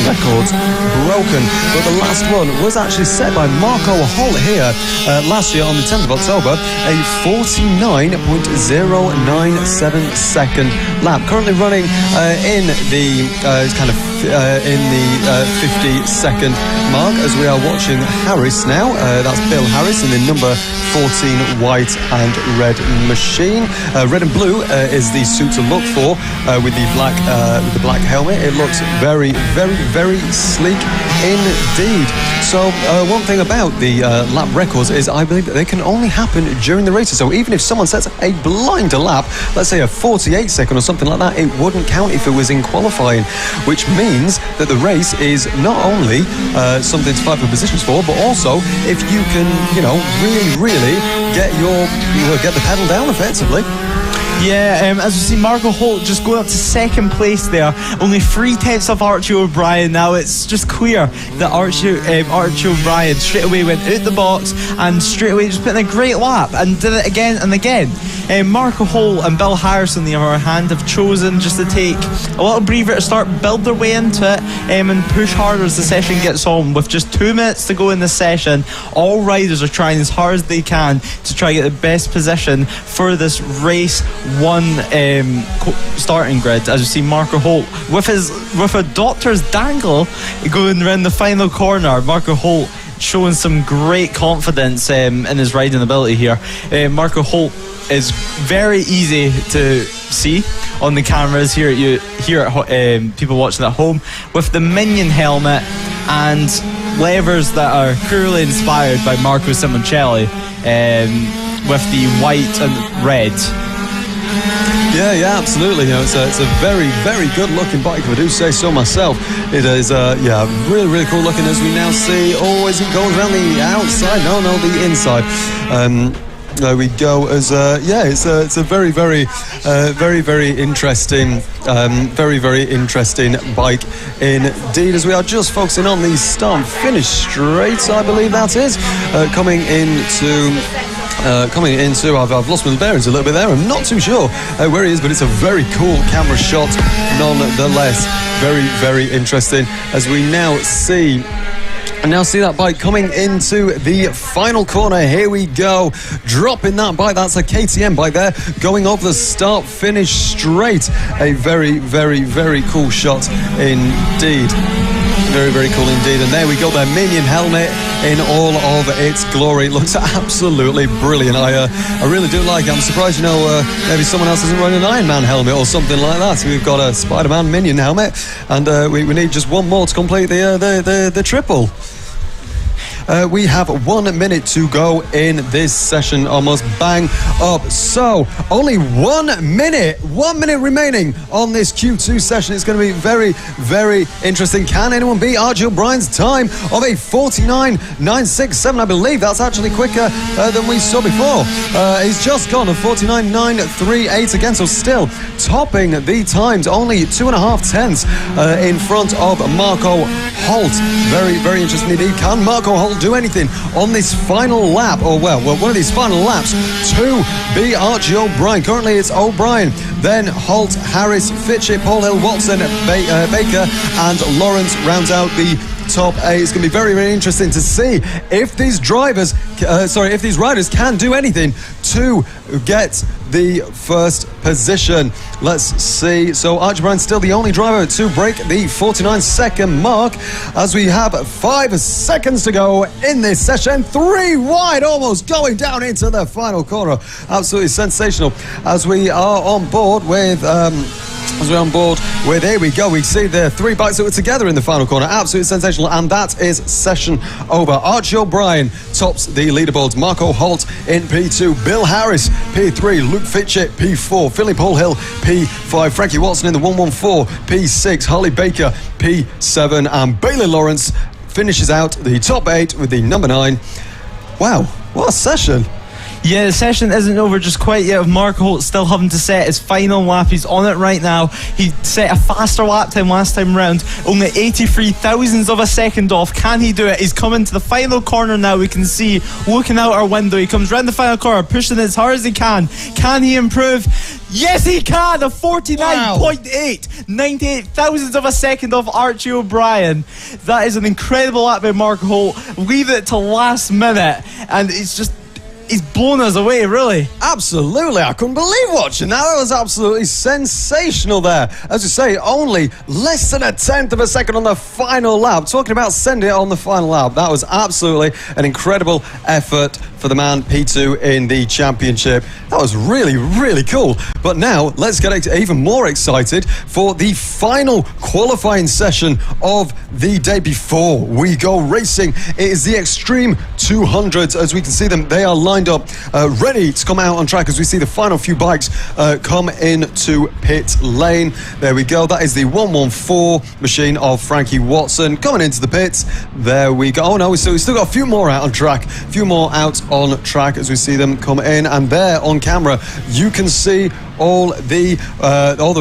records broken. But the last one was actually set by Marco Holt here last year on the 10th of October, a 49.097 second lap. Currently running in the 50-second mark as we are watching Harris now. That's Bill Harris in the number 14 white and red machine. Red and blue is the suit to look for with the black helmet. It looks very, very, very sleek indeed. So one thing about the lap records is I believe that they can only happen during the races. So even if someone sets a blind lap, let's say a 48 second or something like that, it wouldn't count if it was in qualifying, which means that the race is not only something to fight for positions for, but also if you can, really get the pedal down effectively. Yeah, as we see Marco Holt just going up to second place there, only 3/10 of Archie O'Brien. Now it's just clear that Archie O'Brien straight away went out the box and straight away just put in a great lap and did it again and again. Marco Holt and Bill Harris on the other hand have chosen just to take a little breather to start, build their way into it, and push harder as the session gets on. With just 2 minutes to go in the session, all riders are trying as hard as they can to try to get the best position for this race one starting grid. As you see Marco Holt with a doctor's dangle going around the final corner. Marco Holt showing some great confidence in his riding ability here. Marco Holt is very easy to see on the cameras here at people watching at home, with the minion helmet and levers that are clearly inspired by Marco Simoncelli, with the white and red. Yeah, absolutely. It's a very, very good looking bike, if I do say so myself. It is, really, really cool looking, as we now see. As it goes around the outside, the inside. There we go. It's a very, very, very interesting, very interesting bike indeed. As we are just focusing on the start and finish straight, I believe that is coming into. I've lost my bearings a little bit there. I'm not too sure where he is, but it's a very cool camera shot nonetheless. Very, very interesting. As we now see that bike coming into the final corner. Here we go, dropping that bike. That's a KTM bike there, going over the start finish straight. A very, very, very cool shot indeed. Very, very cool indeed. And there we go, their minion helmet in all of its glory. It looks absolutely brilliant. I really do like it. I'm surprised, maybe someone else isn't running an Iron Man helmet or something like that. We've got a Spider-Man minion helmet, and we need just one more to complete the triple. We have 1 minute to go in this session, almost bang up. So only 1 minute remaining on this Q2 session. It's going to be very, very interesting. Can anyone beat Archie O'Brien's time of a 49.967? I believe that's actually quicker than we saw before. He's just gone a 49.938 again, so still topping the times, only 2.5 tenths in front of Marco Holt. Very, very interesting indeed. Can Marco Holt do anything on this final lap, or one of these final laps to beat Archie O'Brien? Currently it's O'Brien, then Holt, Harris, Fitchett, Paul Hill, Watson, Baker and Lawrence rounds out the top 8. It's going to be very, very interesting to see if these riders can do anything to get the first position. Let's see. So Archie O'Brien's still the only driver to break the 49-second mark, as we have 5 seconds to go in this session. 3 wide, almost going down into the final corner. Absolutely sensational. As we are on board with here we go, we see the 3 bikes that were together in the final corner. Absolutely sensational, and that is session over. Archie O'Brien tops the leaderboards. Marco Holt in P2, Bill Harris P3, Luke Fitchett P4, Philip Paul Hill P5, Frankie Watson in the 114 P6, Harley Baker P7, and Bailey Lawrence finishes out the top 8 with the number 9. Wow, what a session. Yeah, the session isn't over just quite yet, with Marco Holt still having to set his final lap. He's on it right now. He set a faster lap time last time round, only 83 thousandths of a second off. Can he do it? He's coming to the final corner now. We can see, looking out our window, he comes round the final corner, pushing it as hard as he can. Can he improve? Yes, he can! A 49.8, 98 thousandths of a second off Archie O'Brien. That is an incredible lap by Marco Holt. Leave it to last minute, and he's blown us away, really. Absolutely, I couldn't believe watching that. That was absolutely sensational there. As you say, only less than 1/10 of a second on the final lap. Talking about sending it on the final lap, that was absolutely an incredible effort for the man P2 in the championship. That was really, really cool. But now let's get even more excited for the final qualifying session of the day before we go racing. It is the Extreme 200s. As we can see them, they are lined up, ready to come out on track as we see the final few bikes come into pit lane. There we go. That is the 114 machine of Frankie Watson coming into the pits. There we go. Oh no, we've still got a few more out on track. A few more out on track as we see them come in, and there on camera you can see all the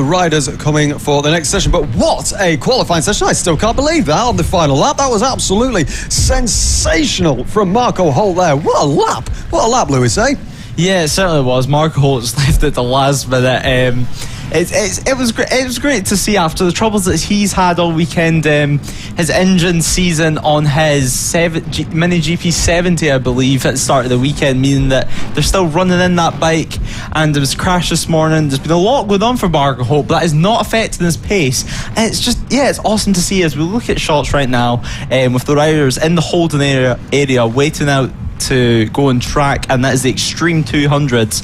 riders coming for the next session. But what a qualifying session. I still can't believe that on the final lap. That was absolutely sensational from Marco Holt there. What a lap, Lewis, eh? Yeah, it certainly was. Marco Holt just left at the last minute. It was great. It was great to see after the troubles that he's had all weekend. His engine season on his Mini GP 70, I believe, at the start of the weekend, meaning that they're still running in that bike. And there was a crash this morning. There's been a lot going on for Marco Holt, but that is not affecting his pace. And it's just, it's awesome to see as we look at shots right now, with the riders in the holding area waiting out to go on track, and that is the Extreme 200s.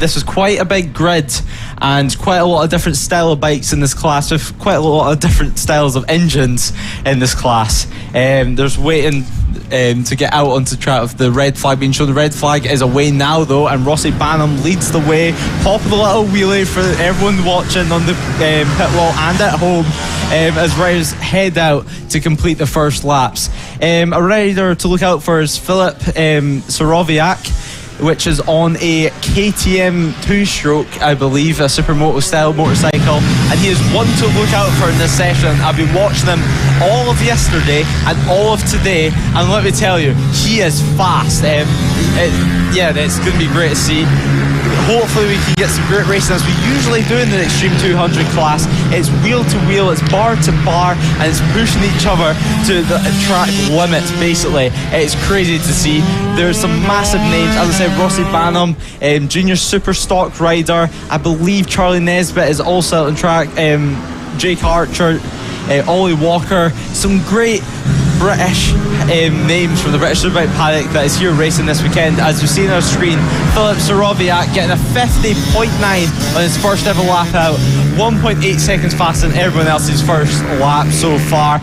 This is quite a big grid and quite a lot of different style of bikes in this class, with quite a lot of different styles of engines in this class. There's waiting to get out onto track with the red flag being shown. The red flag is away now though, and Rossi Banham leads the way, popping a little wheelie for everyone watching on the pit wall and at home, as riders head out to complete the first laps. A rider to look out for is Filip Soroviak, which is on a KTM 2-stroke, I believe, a supermoto style motorcycle, and he is one to look out for in this session. I've been watching him all of yesterday and all of today, and let me tell you, he is fast. It's going to be great to see. Hopefully we can get some great racing as we usually do in the Extreme 200 class. It's wheel to wheel, it's bar to bar, and it's pushing each other to the track limits, basically. It's crazy to see. There's some massive names, as I said, Rossi Banham, junior super stock rider. I believe Charlie Nesbitt is also out on track. Jake Archer, Ollie Walker, some great British names from the British Superbike paddock that is here racing this weekend. As you see on our screen, Filip Soroviak getting a 50.9 on his first ever lap out, 1.8 seconds faster than everyone else's first lap so far.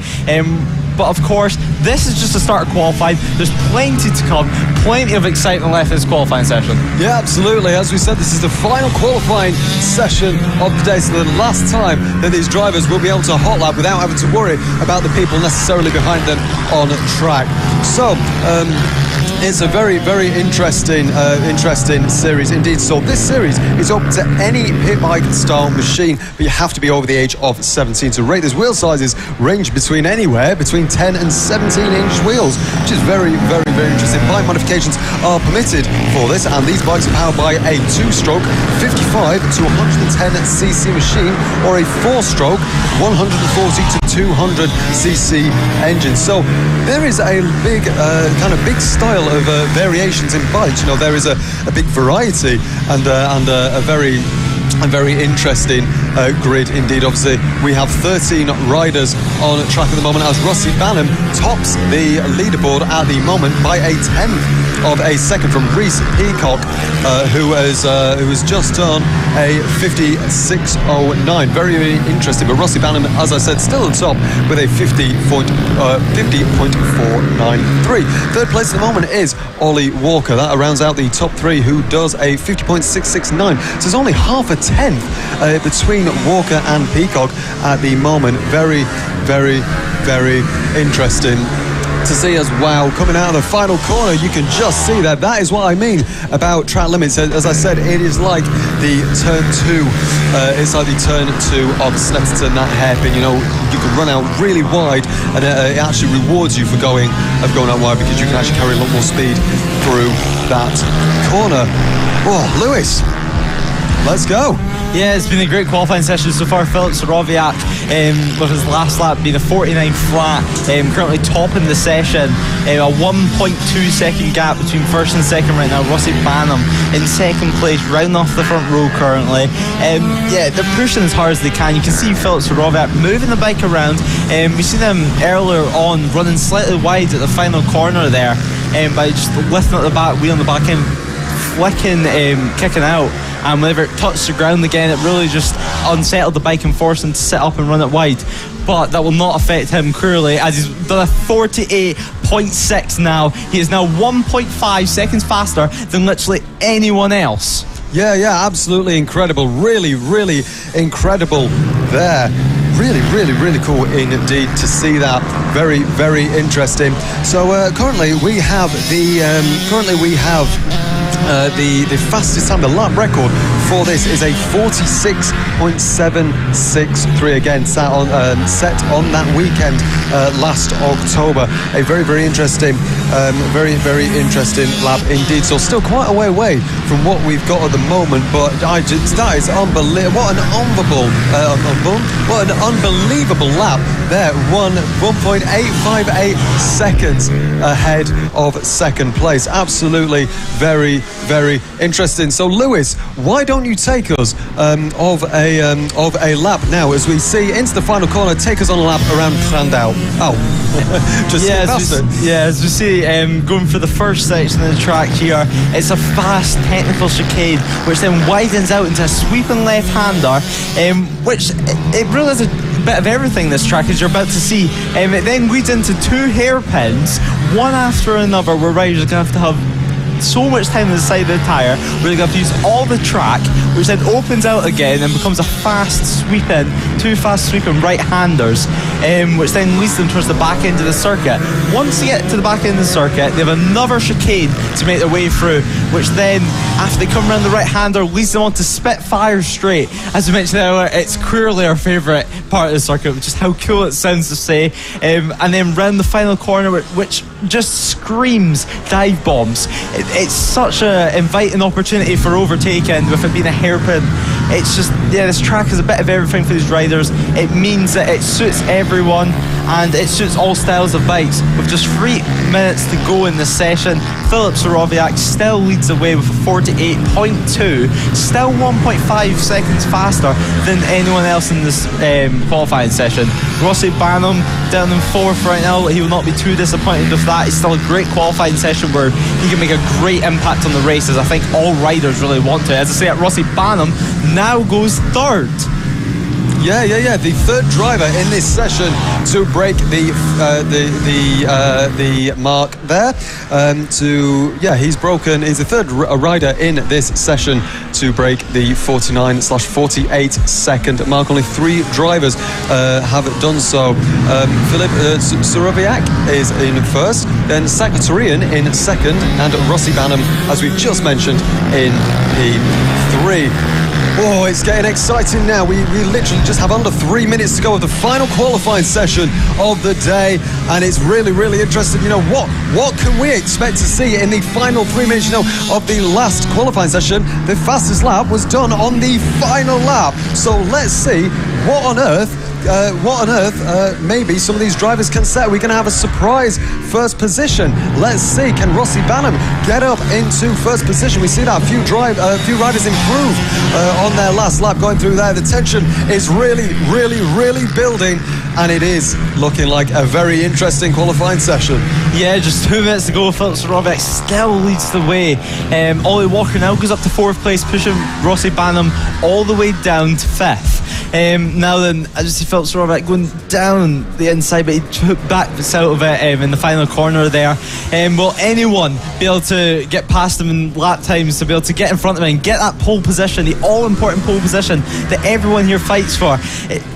But of course, this is just the start of qualifying. There's plenty to come, plenty of excitement left in this qualifying session. Yeah, absolutely. As we said, this is the final qualifying session of the day, so the last time that these drivers will be able to hot lap without having to worry about the people necessarily behind them on track. So, it's a very, very interesting series indeed. So this series is open to any pit bike style machine, but you have to be over the age of 17 to rate. These wheel sizes range between anywhere between 10 and 17-inch wheels, which is very, very, very interesting. Bike modifications are permitted for this, and these bikes are powered by a 2-stroke 55 to 110cc machine or a 4-stroke 140 to 200cc engine. So there is a big big style of variations in bikes. You know, there is a big variety and a very interesting grid indeed. Obviously, we have 13 riders on track at the moment, as Rossi Banham tops the leaderboard at the moment by a 10th of a second from Reese Peacock, who has just done a 56.09. Very, very interesting. But Rossi Banham, as I said, still on top with a 50.493. Third place at the moment is Ollie Walker. That rounds out the top three, who does a 50.669. So there's only half a tenth between Walker and Peacock at the moment. Very, very, very interesting to see as well. Coming out of the final corner, you can just see that. That is what I mean about track limits. As I said, it is like the turn two. It's like the turn two of Snetterton, that hairpin. You know, you can run out really wide, and it actually rewards you for going out wide, because you can actually carry a lot more speed through that corner. Oh, Lewis, let's go. Yeah, it's been a great qualifying session so far. Filip Soroviak, with his last lap being a 49 flat, currently topping the session. A 1.2 second gap between first and second right now. Rossi Banham in second place, rounding off the front row currently. They're pushing as hard as they can. You can see Filip Soroviak moving the bike around. We see them earlier on running slightly wide at the final corner there, by just lifting up the back wheel on the back end, flicking, kicking out. And whenever it touched the ground again, it really just unsettled the bike and forced him to sit up and run it wide. But that will not affect him cruelly, as he's done a 48.6 now. He is now 1.5 seconds faster than literally anyone else. Yeah, absolutely incredible. Really, really incredible there. Really, really, really cool indeed to see that. Very, very interesting. So currently we have the fastest time, the lap record for this is a 46.763. Again, set on that weekend last October. A very, very interesting lap indeed. So still quite a way away from what we've got at the moment, but that is unbelievable. What an unbelievable lap there. 1.858 seconds ahead of second place. Absolutely very, very interesting. So Lewis, why don't you take us of a lap now as we see into the final corner? Take us on a lap around Llandow. As we see, going for the first section of the track here, it's a fast technical chicane which then widens out into a sweeping left-hander, which it really is a bit of everything, this track, as you're about to see. It then leads into two hairpins, one after another, where riders are going to have so much time on the side of the tyre where they're going to use all the track, which then opens out again and becomes two fast sweeping right-handers, which then leads them towards the back end of the circuit. Once they get to the back end of the circuit, they have another chicane to make their way through, which then, after they come around the right-hander, leads them on to Spitfire Straight. As we mentioned earlier, it's clearly our favourite part of the circuit, which is how cool it sounds to say. And then round the final corner, which just screams dive bombs. It's such an inviting opportunity for overtaking, with it being a hairpin. It's just, this track is a bit of everything for these riders. It means that it suits everyone and it suits all styles of bikes. With just 3 minutes to go in the session, Filip Sorowiak still leads the way with a 48.2, still 1.5 seconds faster than anyone else in this qualifying session. Rossi Banham down in 4th right now. He will not be too disappointed with that. It's still a great qualifying session where he can make a great impact on the races. I think all riders really want to. As I say, Rossi Banham now goes 3rd. Yeah. The third driver in this session to break the mark there. He's broken. He's the third rider in this session to break the 49/48 second mark. Only 3 drivers have done so. Filip Sorowiak is in first, then Sakatarian in second, and Rossi Banham, as we've just mentioned, in P3. Oh, it's getting exciting now. We literally just have under 3 minutes to go of the final qualifying session of the day, and it's really, really interesting. What can we expect to see in the final 3 minutes? Of the last qualifying session, the fastest lap was done on the final lap. So let's see what on earth maybe some of these drivers can set. We're going to have a surprise first position. Let's see, can Rossi Banham get up into first position? We see that a few riders improve on their last lap going through there. The tension is really, really, really building, and it is looking like a very interesting qualifying session. Yeah, just 2 minutes to go. Filip Sorowiak still leads the way. Ollie Walker now goes up to 4th place, pushing Rossi Banham all the way down to 5th. Now then, I just see Filip Sorowiak going down the inside, but he took back out of it in the final corner there. Will anyone be able to get past him in lap times to be able to get in front of him and get that pole position, the all-important pole position that everyone here fights for?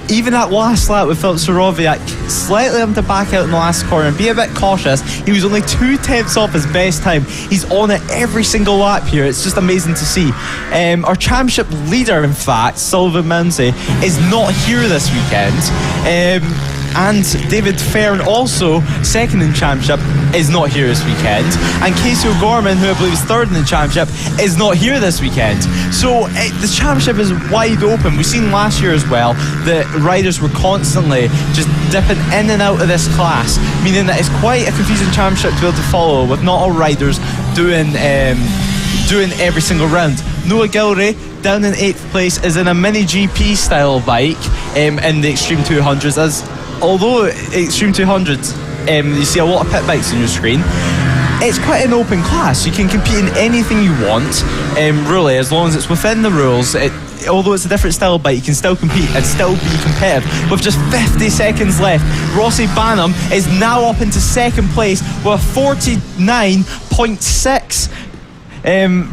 Even that last lap with Filip Sorowiak, slightly having to back out in the last corner and be a bit cautious. He was only 2 tenths off his best time. He's on it every single lap here. It's just amazing to see. Our championship leader, in fact, Sullivan Mounsey, is not here this weekend. And David Fern, also second in championship, is not here this weekend. And Casey O'Gorman, who I believe is 3rd in the championship, is not here this weekend. So the championship is wide open. We've seen last year as well that riders were constantly just dipping in and out of this class, meaning that it's quite a confusing championship to be able to follow, with not all riders doing every single round. Noah Gilray, down in 8th place, is in a mini GP style bike in the Extreme 200s. Although Extreme 200s, you see a lot of pit bikes on your screen, it's quite an open class. You can compete in anything you want, really, as long as it's within the rules. Although it's a different style bike, you can still compete and still be competitive. With just 50 seconds left, Rossi Banham is now up into 2nd place with 49.6.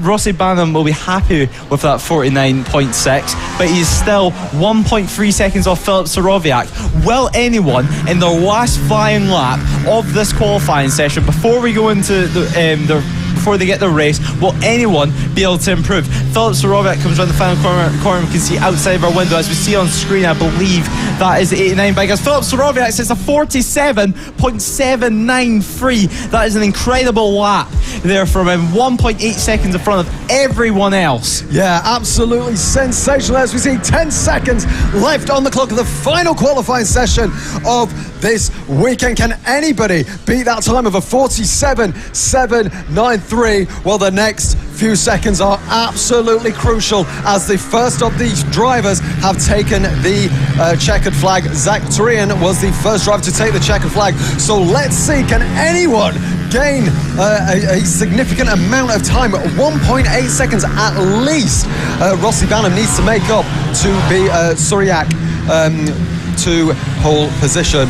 Rossi Banham will be happy with that 49.6, but he's still 1.3 seconds off Filip Sorowiak. Will anyone in their last flying lap of this qualifying session, before we go into before they get the race. Will anyone be able to improve? Philip Sorovic comes around the final corner. We can see outside of our window, as we see on screen, I believe that is 89 bike. As Philip Sorovic says a 47.793. That is an incredible lap there from 1.8 seconds in front of everyone else. Yeah, absolutely sensational. As we see 10 seconds left on the clock of the final qualifying session of this weekend. Can anybody beat that time of a 47.793? Well, the next few seconds are absolutely crucial, as the first of these drivers have taken the checkered flag. Zach Trian was the first driver to take the checkered flag. So let's see, can anyone gain a significant amount of time? 1.8 seconds at least. Rossi Banham needs to make up to be Suriak to pole position.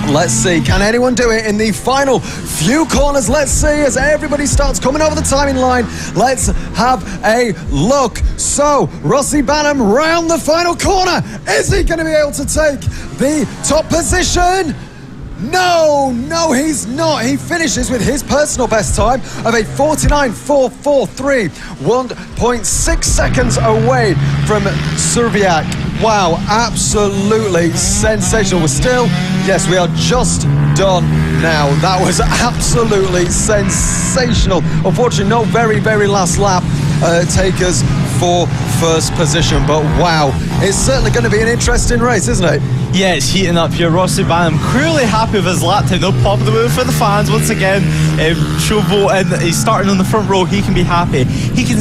Let's see, can anyone do it in the final few corners? Let's see, as everybody starts coming over the timing line. Let's have a look. So, Rossi Banham round the final corner. Is he going to be able to take the top position? No, he's not. He finishes with his personal best time of a 49.443, 1.6 seconds away from Surbiak. Wow, absolutely sensational. Yes, we are just done now. That was absolutely sensational. Unfortunately, no very last lap take us for first position, but wow, it's certainly going to be an interesting race, isn't it? Yeah, it's heating up here. Rossi Banham clearly happy with his lap time. They'll pop the wheel for the fans once again. Chauveau, and he's starting on the front row. He can be happy. He can,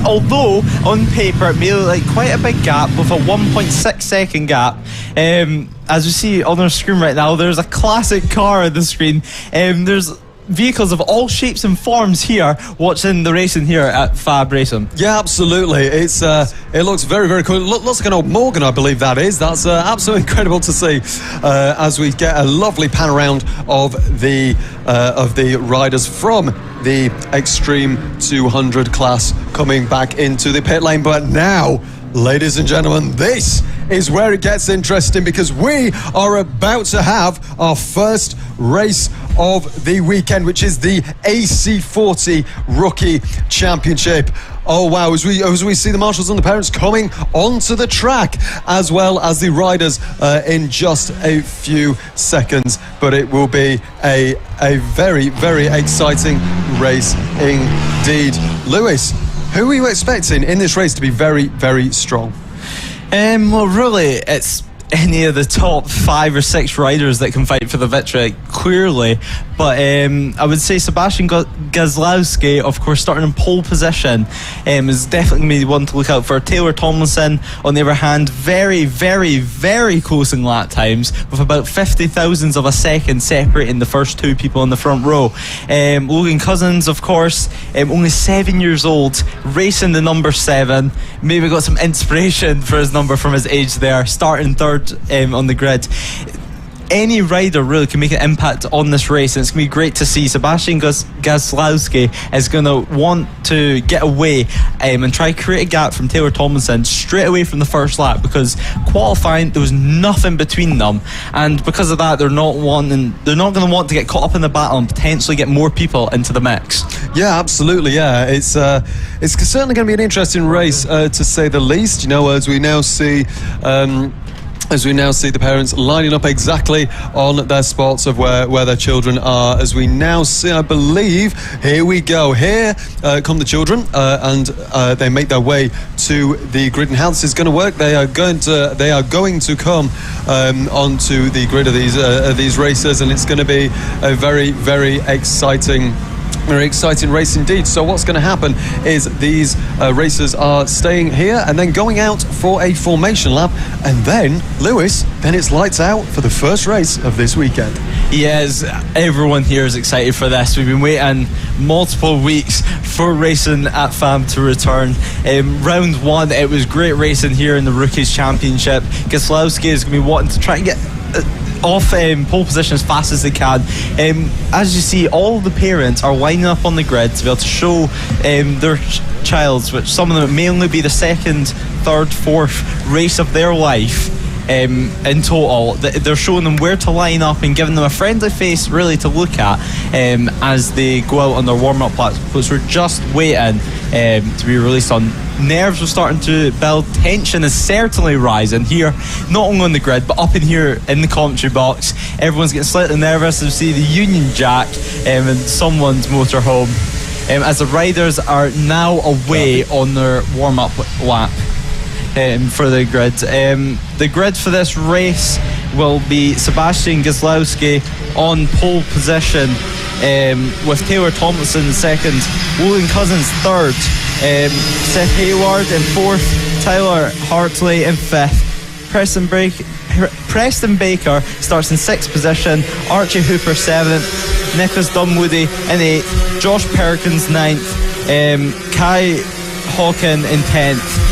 although on paper it may look like quite a big gap with a 1.6 second gap. As we see on our screen right now, there's a classic car on the screen. There's vehicles of all shapes and forms here watching the racing here at FAB-Racing. Yeah, absolutely. It looks very cool. Looks like an old Morgan, I believe that is. That's absolutely incredible to see as we get a lovely pan around of the riders from the Extreme 200 class coming back into the pit lane. But now, ladies and gentlemen, this is where it gets interesting, because we are about to have our first race of the weekend, which is the AC40 Rookie Championship. Oh wow, as we see the marshals and the parents coming onto the track, as well as the riders in just a few seconds. But it will be a very exciting race indeed. Lewis, who are you expecting in this race to be very strong? Well, really, it's any of the top 5 or 6 riders that can fight for the victory, clearly. But I would say Sebastian Gazlowski, of course, starting in pole position, is definitely going to be one to look out for. Taylor Tomlinson, on the other hand, very close in lap times, with about 50 thousandths of a second separating the first 2 people in the front row. Logan Cousins, of course, only 7 years old, racing the number 7. Maybe got some inspiration for his number from his age there, starting third on the grid. Any rider really can make an impact on this race, and it's going to be great to see. Sebastian Gazlowski is going to want to get away and try to create a gap from Taylor Tomlinson straight away from the first lap, because qualifying there was nothing between them, and because of that they're not going to want to get caught up in the battle and potentially get more people into the mix. Yeah, absolutely. Yeah, it's certainly going to be an interesting race to say the least. You know, as we now see the parents lining up exactly on their spots of where their children are. As we now see, I believe, here we go. Here come the children, and they make their way to the grid. And how this is going to work? They are going to come onto the grid of these racers, and it's going to be a very exciting race indeed. So what's going to happen is these racers are staying here and then going out for a formation lap, and then, Lewis, then it's lights out for the first race of this weekend. Yes, everyone here is excited for this. We've been waiting multiple weeks for racing at FAB to return. Round 1, it was great racing here in the Rookies Championship. Gazlowski is going to be wanting to try and get off pole position as fast as they can. As you see, all the parents are lining up on the grid to be able to show their child, which some of them may only be the second, third, fourth race of their life, in total. They're showing them where to line up and giving them a friendly face really to look at as they go out on their warm-up laps, because we're just waiting to be released on. Nerves are starting to build, tension is certainly rising here, not only on the grid but up in here in the commentary box. Everyone's getting slightly nervous to see the Union Jack in someone's motorhome as the riders are now away on their warm-up lap for the grid. The grid for this race will be Sebastian Gieslowski on pole position, with Taylor Tomlinson second, Logan Cousins third, Seth Hayward in fourth, Tyler Hartley in fifth, Preston Baker starts in sixth position, Archie Hooper seventh, Nicholas Dunwoody in eighth, Josh Perkins ninth, Kai Hawken in 10th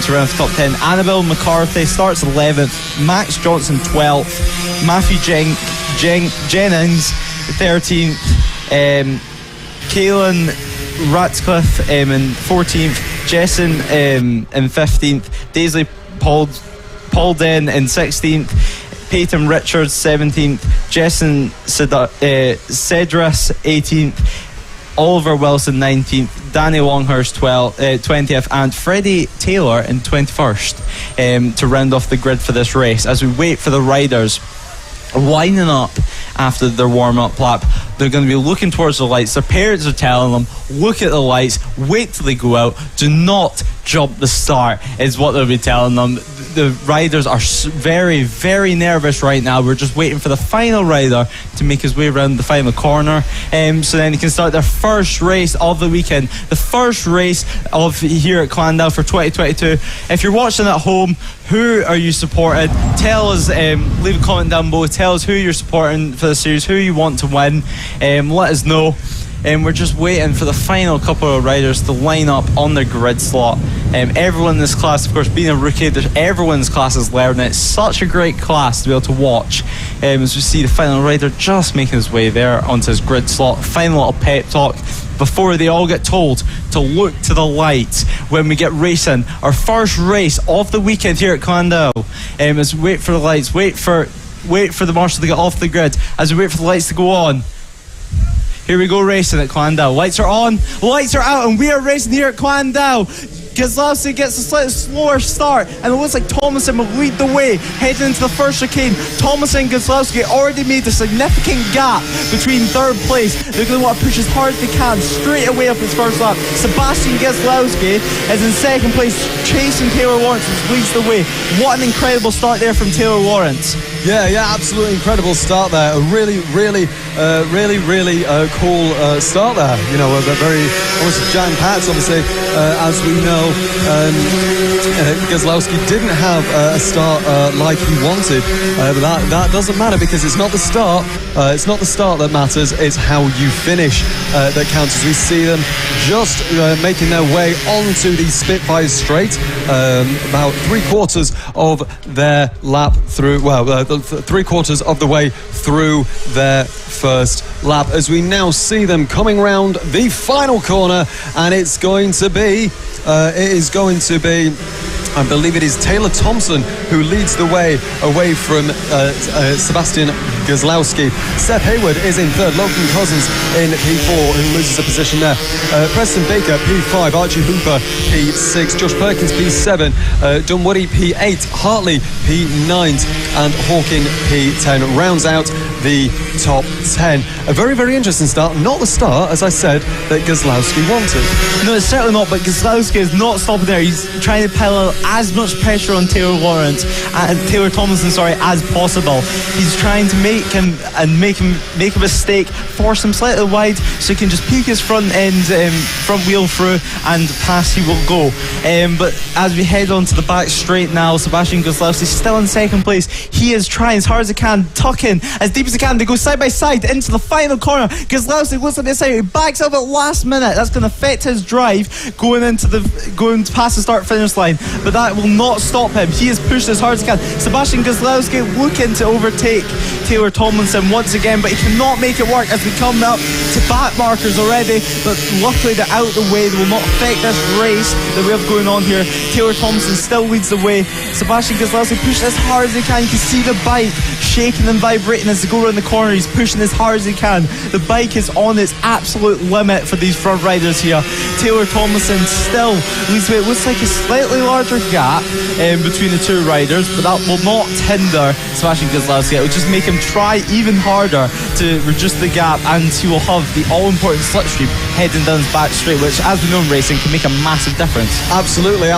to round off the top 10. Annabelle McCarthy starts 11th, Max Johnson 12th, Matthew Jennings 13th, Kaelin Ratcliffe in 14th, Jessen in 15th, Daisley Paulden in 16th, Peyton Richards 17th, Jessen Cedras 18th, Oliver Wilson 19th, Danny Longhurst 20th, and Freddie Taylor in 21st to round off the grid for this race as we wait for the riders lining up after their warm-up lap. They're going to be looking towards the lights. Their parents are telling them, look at the lights, wait till they go out, do not jump the start, is what they'll be telling them. The riders are very, very nervous right now. We're just waiting for the final rider to make his way around the final corner, so then he can start their first race of the weekend, the first race of here at Llandow for 2022. If you're watching at home, who are you supporting? Tell us, leave a comment down below, tell us who you're supporting for the series, who you want to win. Let us know. We're just waiting for the final couple of riders to line up on their grid slot. Everyone in this class, of course, being a rookie, everyone's class is learning. It's such a great class to be able to watch as we see the final rider just making his way there onto his grid slot. Final little pep talk before they all get told to look to the lights when we get racing. Our first race of the weekend here at Llandow. As we wait for the lights, wait for the marshal to get off the grid, as we wait for the lights to go on. Here we go racing at Llandow. Lights are on, lights are out, and we are racing here at Llandow. Gieslowski gets a slightly slower start, and it looks like Tomlinson will lead the way heading into the first chicane. Tomlinson and Gieslowski already made a significant gap between third place. They're going to want to push as hard as they can straight away up his first lap. Sebastian Gieslowski is in second place, chasing Taylor Lawrence, which leads the way. What an incredible start there from Taylor Lawrence. Yeah, absolutely incredible start there. A really cool start there. You know, a very almost jam-packed, obviously, as we know. Gieslowski didn't have a start like he wanted, but that doesn't matter, because it's not the start. It's not the start that matters. It's how you finish that counts. As we see them just making their way onto the Spitfire straight, about 3/4 of their lap through. Well, 3/4 of the way through their first lap, as we now see them coming round the final corner, and it's going to be I believe it is Taylor Thompson who leads the way away from Sebastian Gieslowski. Seth Hayward is in third, Logan Cousins in P4, who loses a position there. Preston Baker P5, Archie Hooper P6, Josh Perkins P7, Dunwoody P8, Hartley P9, and Hawking P10 rounds out the top 10. A very, very interesting start. Not the start, as I said, that Gieslowski wanted. No, it's certainly not, but Gieslowski is not stopping there. He's trying to pile as much pressure on Taylor Tomlinson, as possible. He's trying to make a mistake, force him slightly wide, so he can just peek his front wheel through, and past he will go. But as we head on to the back straight now, Sebastian Gieslowski still in second place. He is trying as hard as he can, tuck in as deep as he can. They go side by side into the final corner. Kozlowski looks like this out. He backs up at last minute. That's going to affect his drive going past the start finish line. But that will not stop him. He has pushed as hard as he can. Sebastian Kozlowski looking to overtake Taylor Tomlinson once again, but he cannot make it work as we come up to back markers already. But luckily they're out of the way. They will not affect this race that we have going on here. Taylor Tomlinson still leads the way. Sebastian Kozlowski pushes as hard as he can. You can see the bike shaking and vibrating as they go around the corner. He's pushing as hard as he can. The bike is on its absolute limit for these front riders here. Taylor Tomlinson still leads the way. It looks like a slightly larger gap between the two riders, but that will not hinder Sebastian Kozlowski. It will just make him try even harder to reduce the gap, and he will have the all-important slipstream heading down his back straight, which, as we know in racing, can make a massive difference. Absolutely.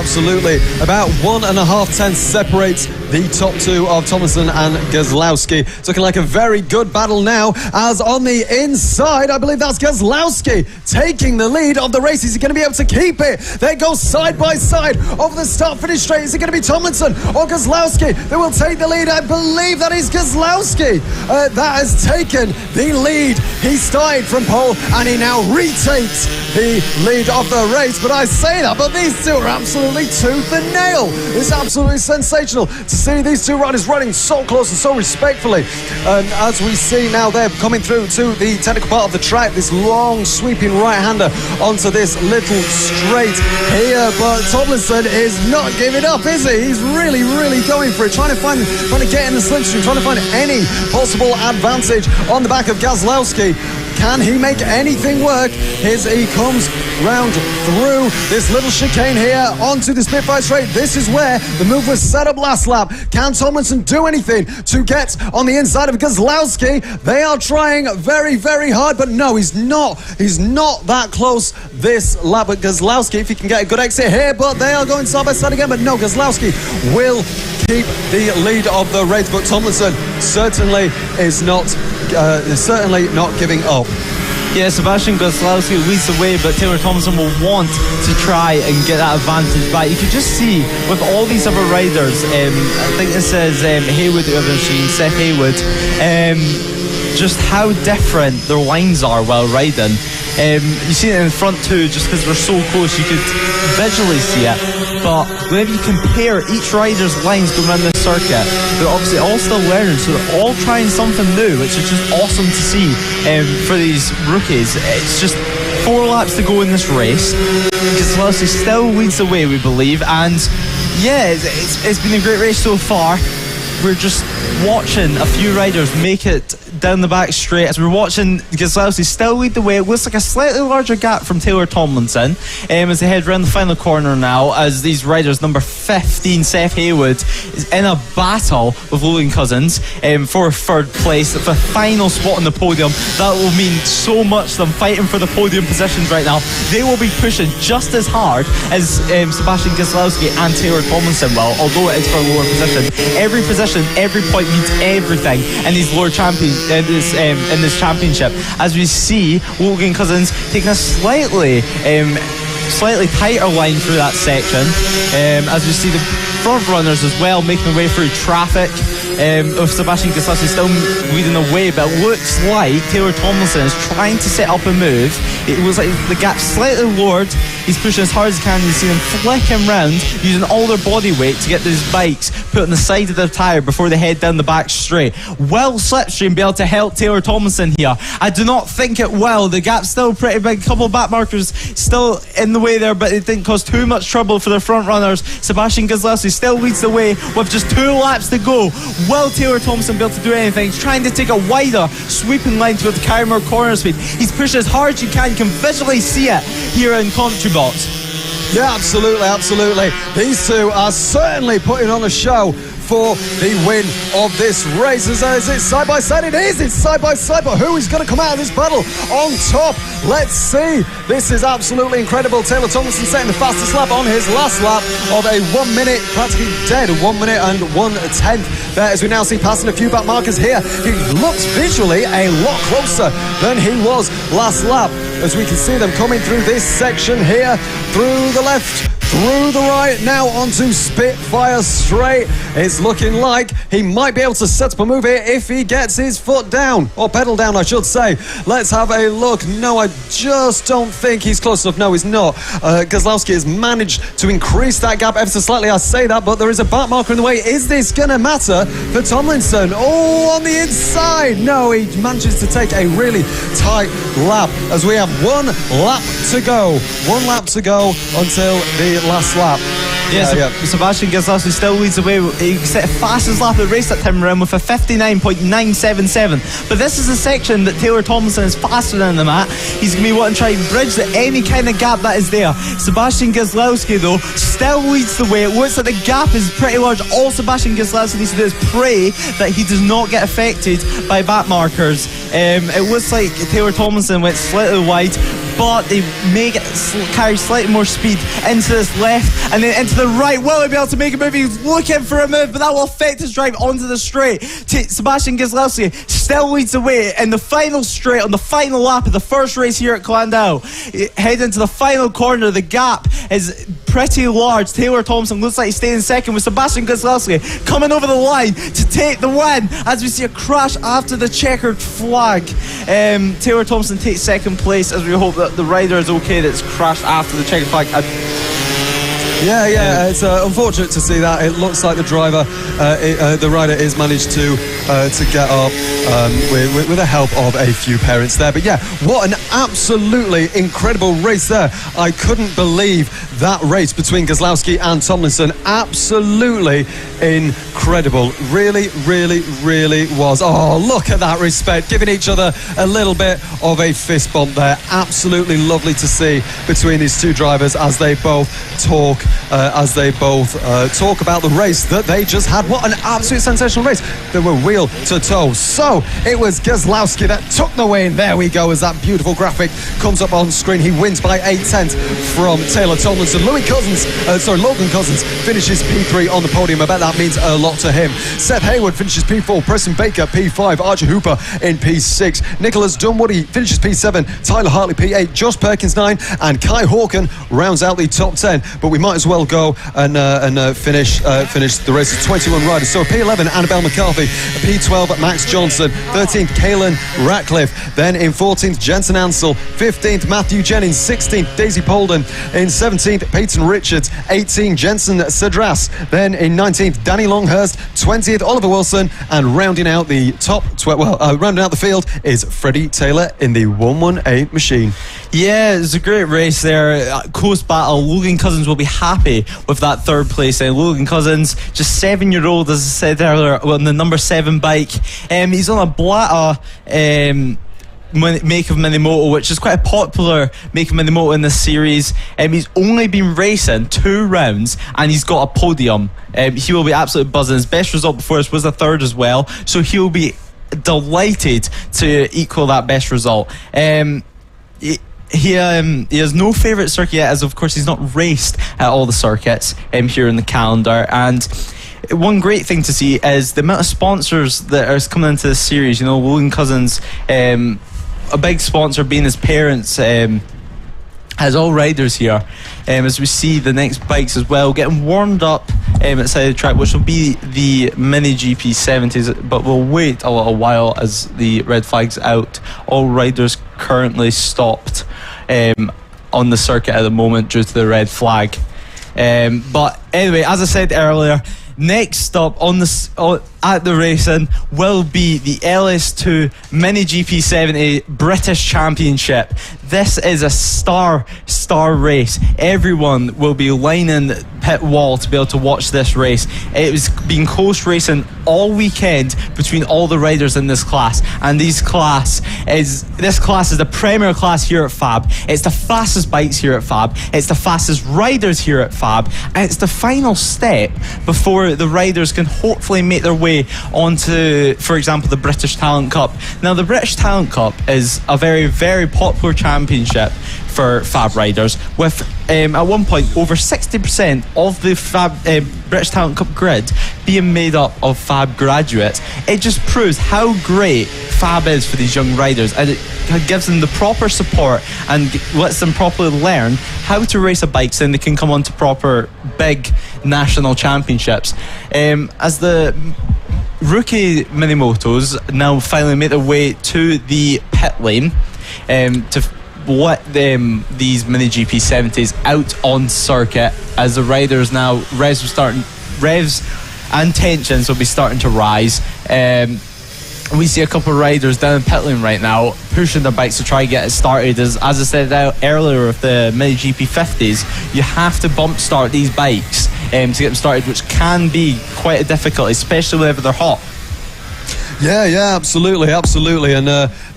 About 1.5 tenths separates the top two of Tomlinson and Kozlowski. It's looking like a very good battle now, as on the inside, I believe that's Kozlowski taking the lead of the race. Is he going to be able to keep it? They go side by side over the start-finish straight. Is it going to be Tomlinson or Kozlowski that will take the lead? I believe that is Kozlowski that has taken the lead. He started from pole and he now retakes the lead of the race. But I say that, but these two are absolutely tooth and nail. It's absolutely sensational to see these two riders running so close and so respectfully. And as we see now, they're coming through to the technical part of the track. This long sweeping right-hander onto this little straight here. But Tomlinson is not giving up, is he? He's really going for it, trying to get in the slipstream, trying to find any possible advantage on the back of Kozlowski. Can he make anything work? As he comes round through this little chicane here onto the Spitfire straight. This is where the move was set up last lap. Can Tomlinson do anything to get on the inside of Kozlowski? They are trying very hard, but no, he's not that close this lap. But Kozlowski, if he can get a good exit here, but they are going side by side again. But no, Kozlowski will keep the lead of the race. But Tomlinson certainly is not giving up. Yeah, Sebastian Kozlowski leads the way, but Taylor Tomlinson will want to try and get that advantage back. You can just see with all these other riders, I think it says Haywood, Seth Haywood, just how different their lines are while riding. You see it in the front too, just because they're so close you could visually see it. But whenever you compare each rider's lines going around this circuit, they're obviously all still learning, so they're all trying something new, which is just awesome to see for these rookies. It's just 4 laps to go in this race. Kozlowski still leads the way, we believe, and yeah, it's been a great race so far. We're just watching a few riders make it down the back straight as we're watching Kozlowski still lead the way. It looks like a slightly larger gap from Taylor Tomlinson as they head around the final corner now, as these riders, number 15 Seth Haywood is in a battle with Logan Cousins for third place, for final spot on the podium. That will mean so much to them, fighting for the podium positions right now. They will be pushing just as hard as Sebastian Kozlowski and Taylor Tomlinson will, although it is for a lower position. Every position, every point means everything in these lower champions in this championship. As we see Logan Cousins taking a slightly tighter line through that section, as we see the front runners as well making their way through traffic, with Sebastian Kozlowski still leading the way, but it looks like Taylor Tomlinson is trying to set up a move. It looks like the gap's slightly lowered. He's pushing as hard as he can. You see them flicking round, using all their body weight to get these bikes put on the side of their tyre before they head down the back straight. Will slipstream be able to help Taylor Tomlinson here? I do not think it will. The gap's still pretty big. A couple of back markers still in the way there, but it didn't cause too much trouble for the front runners. Sebastian Kozlowski still leads the way with just 2 laps to go. Will Taylor Tomlinson be able to do anything? He's trying to take a wider sweeping line to be able to carry more corner speed. He's pushing as hard as you can. You can visually see it here in Country Box. Yeah, absolutely. These two are certainly putting on a show for the win of this race. Is it side by side? It is. It's side by side. But who is going to come out of this battle on top? Let's see. This is absolutely incredible. Taylor Tomlinson setting the fastest lap on his last lap of a 1 minute, practically dead 1 minute and 1/10. There, as we now see passing a few back markers here, he looks visually a lot closer than he was last lap, as we can see them coming through this section here, through the left through the right, now onto Spitfire straight. It's looking like he might be able to set up a move here if he gets his foot down, or pedal down I should say. Let's have a look. No, I just don't think he's close enough. No, he's not. Gazlowski has managed to increase that gap ever so slightly. I say that, but there is a back marker in the way. Is this going to matter for Tomlinson? Oh, on the inside. No, he manages to take a really tight lap as we have one lap to go. One lap to go until the last lap. Sebastian Gazlowski still leads the way. He set fastest lap of the race that time around with a 59.977. But this is a section that Taylor Tomlinson is faster than him at. He's going to be wanting to try and bridge any kind of gap that is there. Sebastian Gazlowski, though, still leads the way. It looks like the gap is pretty large. All Sebastian Gazlowski needs to do is pray that he does not get affected by back markers. It looks like Taylor Tomlinson went slightly wide, but he may carry slightly more speed into this left and then into the right. Will he be able to make a move? He's looking for a move, but that will affect his drive onto the straight. Sebastian Gazlowski still leads the way in the final straight on the final lap of the first race here at Llandow. Head into the final corner. The gap is pretty large. Taylor Thompson looks like he's staying second, with Sebastian Gazlowski coming over the line to take the win as we see a crash after the checkered flag. Taylor Thompson takes second place as we hope that the rider is okay that's crashed after the checkered flag. It's unfortunate to see that. It looks like the driver, the rider is managed to get up with the help of a few parents there. But yeah, what an absolutely incredible race there. I couldn't believe that race between Gazlowski and Tomlinson. Absolutely incredible. Really, really, really was. Oh, look at that respect, giving each other a little bit of a fist bump there. Absolutely lovely to see between these two drivers as they both talk about the race that they just had. What an absolute sensational race. They were wheel to toe. So it was Gazlowski that took the win. There we go, as that beautiful graphic comes up on screen. He wins by 8/10 from Taylor Tomlinson. Logan Cousins finishes P3 on the podium. I bet that means a lot to him. Seth Hayward finishes P4, Preston Baker P5, Archer Hooper in P6, Nicholas Dunwoody finishes P7, Tyler Hartley P8, Josh Perkins 9, and Kai Hawken rounds out the top 10. But we might as well go and finish the race of 21 riders. So P11, Annabelle McCarthy, P12, Max Johnson, 13th, Kaylin Ratcliffe, then in 14th, Jensen Ansell, 15th, Matthew Jennings, 16th, Daisy Polden, in 17th, Peyton Richards, 18th, Jensen Cedras, then in 19th, Danny Longhurst, 20th, Oliver Wilson, and rounding out the rounding out the field is Freddie Taylor in the 118 machine. Yeah, it was a great race there. Close battle. Logan Cousins will be happy with that third place. Logan Cousins, just 7-year-old, as I said earlier, on the number 7 bike. He's on a Blatta make of Minimoto, which is quite a popular make of Minimoto in this series. He's only been racing 2 rounds and he's got a podium. He will be absolutely buzzing. His best result before this was a third as well, so he'll be delighted to equal that best result. He has no favourite circuit yet, as of course he's not raced at all the circuits here in the calendar. And one great thing to see is the amount of sponsors that are coming into this series. You know, Logan Cousins, a big sponsor being his parents, has all riders here, as we see the next bikes as well getting warmed up at the side of the track, which will be the Mini GP70s, but we'll wait a little while as the red flag's out. All riders currently stopped on the circuit at the moment due to the red flag. But anyway, as I said earlier, next stop at the racing will be the LS2 Mini GP70 British Championship. This is a star race. Everyone will be lining pit wall to be able to watch this race. It was been close racing all weekend between all the riders in this class, and this class is the premier class here at FAB. It's the fastest bikes here at FAB. It's the fastest riders here at FAB, and it's the final step before the riders can hopefully make their way onto, for example, the British Talent Cup. Now, the British Talent Cup is a very, very popular championship for FAB riders, with at one point over 60% of the British Talent Cup grid being made up of FAB graduates. It just proves how great FAB is for these young riders, and it gives them the proper support and lets them properly learn how to race a bike so then they can come on to proper big national championships. As the rookie mini motos now finally make their way to the pit lane to let these mini GP70s out on circuit, as the riders now revs and tensions will be starting to rise. We see a couple of riders down in pit lane right now pushing their bikes to try and get it started. As I said earlier with the mini GP50s, you have to bump start these bikes to get them started, which can be quite a difficulty, especially whenever they're hot. Yeah, absolutely. And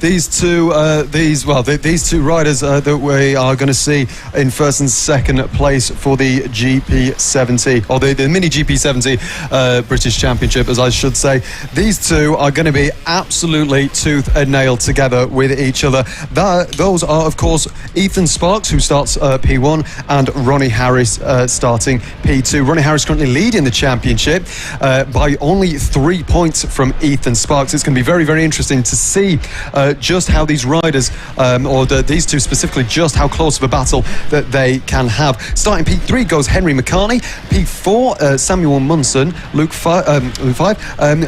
these two riders that we are going to see in first and second place for the GP70, or the mini GP70 British Championship, as I should say. These two are going to be absolutely tooth and nail together with each other. Those are, of course, Ethan Sparks, who starts P1, and Ronnie Harris starting P2. Ronnie Harris currently leading the championship by only 3 points from Ethan Sparks. It's going to be very, very interesting to see just how these riders, these two specifically, just how close of a battle that they can have. Starting P3 goes Henry McCartney. P4, Samuel Munson. Luke 5.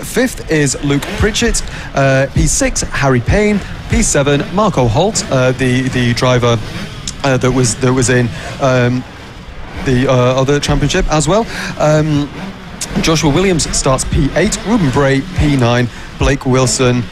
Fifth is Luke Pritchett. P6, Harry Payne. P7, Marco Holt, the driver that was in the other championship as well. Joshua Williams starts P8, Ruben Bray P9, Blake Wilson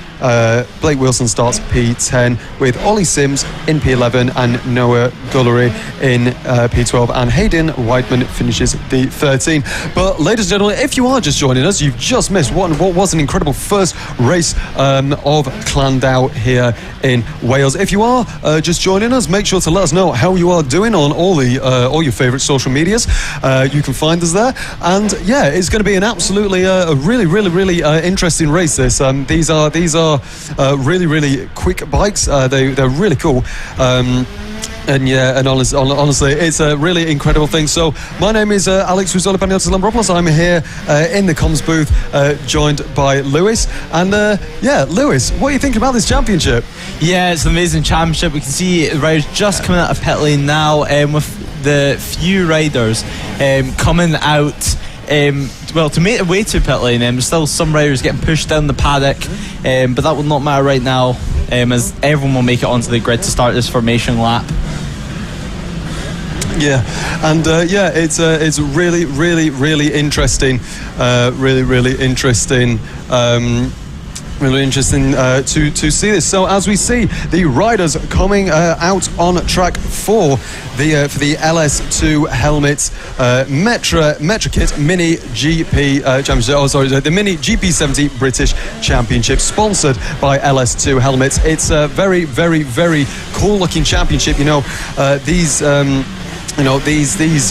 starts P10, with Ollie Sims in P11 and Noah Gullery in P12, and Hayden Whiteman finishes the 13. But ladies and gentlemen, if you are just joining us, you've just missed what was an incredible first race of Llandow here in Wales. If you are just joining us, make sure to let us know how you are doing on all your favourite social medias. You can find us there, and yeah, it's going to be an absolutely a really interesting race. These are really, really quick bikes. They're really cool. And honestly, it's a really incredible thing. So my name is Alex Ruzola Lambropoulos. I'm here in the comms booth, joined by Lewis. And Lewis, what are you thinking about this championship? Yeah, it's an amazing championship. We can see the riders just coming out of pit lane now, with the few riders coming out to make their way to pit lane. There's still some riders getting pushed down the paddock, but that will not matter right now, as everyone will make it onto the grid to start this formation lap. Yeah, and it's really interesting, really interesting to see this. So as we see the riders coming out on track for the LS2 helmets Metra Kit Mini GP Championship. The Mini GP70 British Championship, sponsored by LS2 helmets. It's a very cool looking championship. These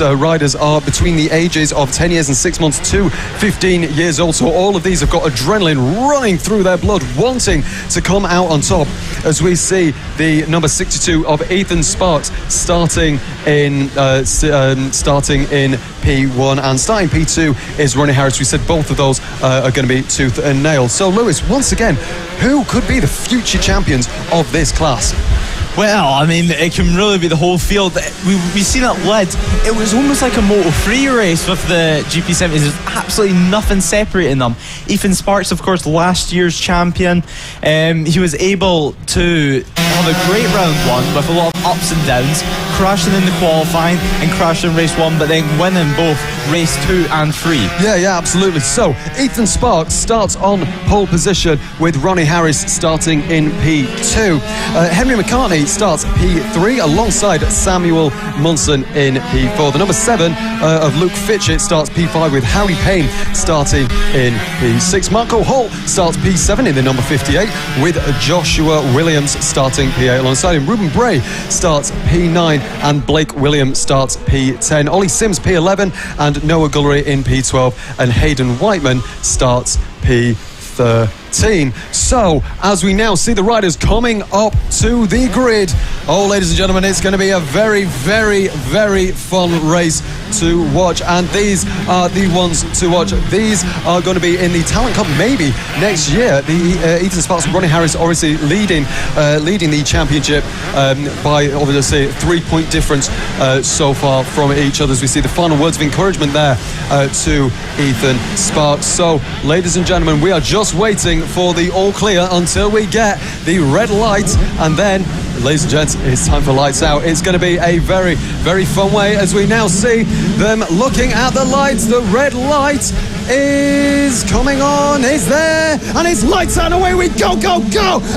riders are between the ages of 10 years and 6 months to 15 years old. So all of these have got adrenaline running through their blood, wanting to come out on top. As we see the number 62 of Ethan Sparks starting in P1, and starting P2 is Ronnie Harris. We said both of those are going to be tooth and nail. So Lewis, once again, who could be the future champions of this class? Well, I mean, it can really be the whole field. We've seen at Lid, it was almost like a Moto3 race with the GP70s. There's absolutely nothing separating them. Ethan Sparks, of course, last year's champion. He was able to have a great round one with a lot of ups and downs, crashing in the qualifying and crashing in race one, but then winning both race 2 and 3. Yeah, absolutely. So Ethan Sparks starts on pole position, with Ronnie Harris starting in P2. Henry McCartney starts P3 alongside Samuel Munson in P4. The number 7 of Luke Fitchett starts P5, with Harry Payne starting in P6. Marco Holt starts P7 in the number 58, with Joshua Williams starting P8 alongside him. Ruben Bray starts P9 and Blake Williams starts P10. Ollie Sims P11 and Noah Gullery in P12, and Hayden Whiteman starts P13. 18. So, as we now see the riders coming up to the grid, ladies and gentlemen, it's going to be a very, very, very fun race to watch, and these are the ones to watch. These are going to be in the Talent Cup maybe next year. The Ethan Sparks and Ronnie Harris obviously leading the championship by obviously 3-point difference so far from each other, as we see the final words of encouragement there to Ethan Sparks. So, ladies and gentlemen, we are just waiting for the all clear until we get the red light, and then, ladies and gents, it's time for lights out. It's going to be a very, very fun way as we now see them looking at the lights. The red light is coming on, is there, and it's lights out, and away we go,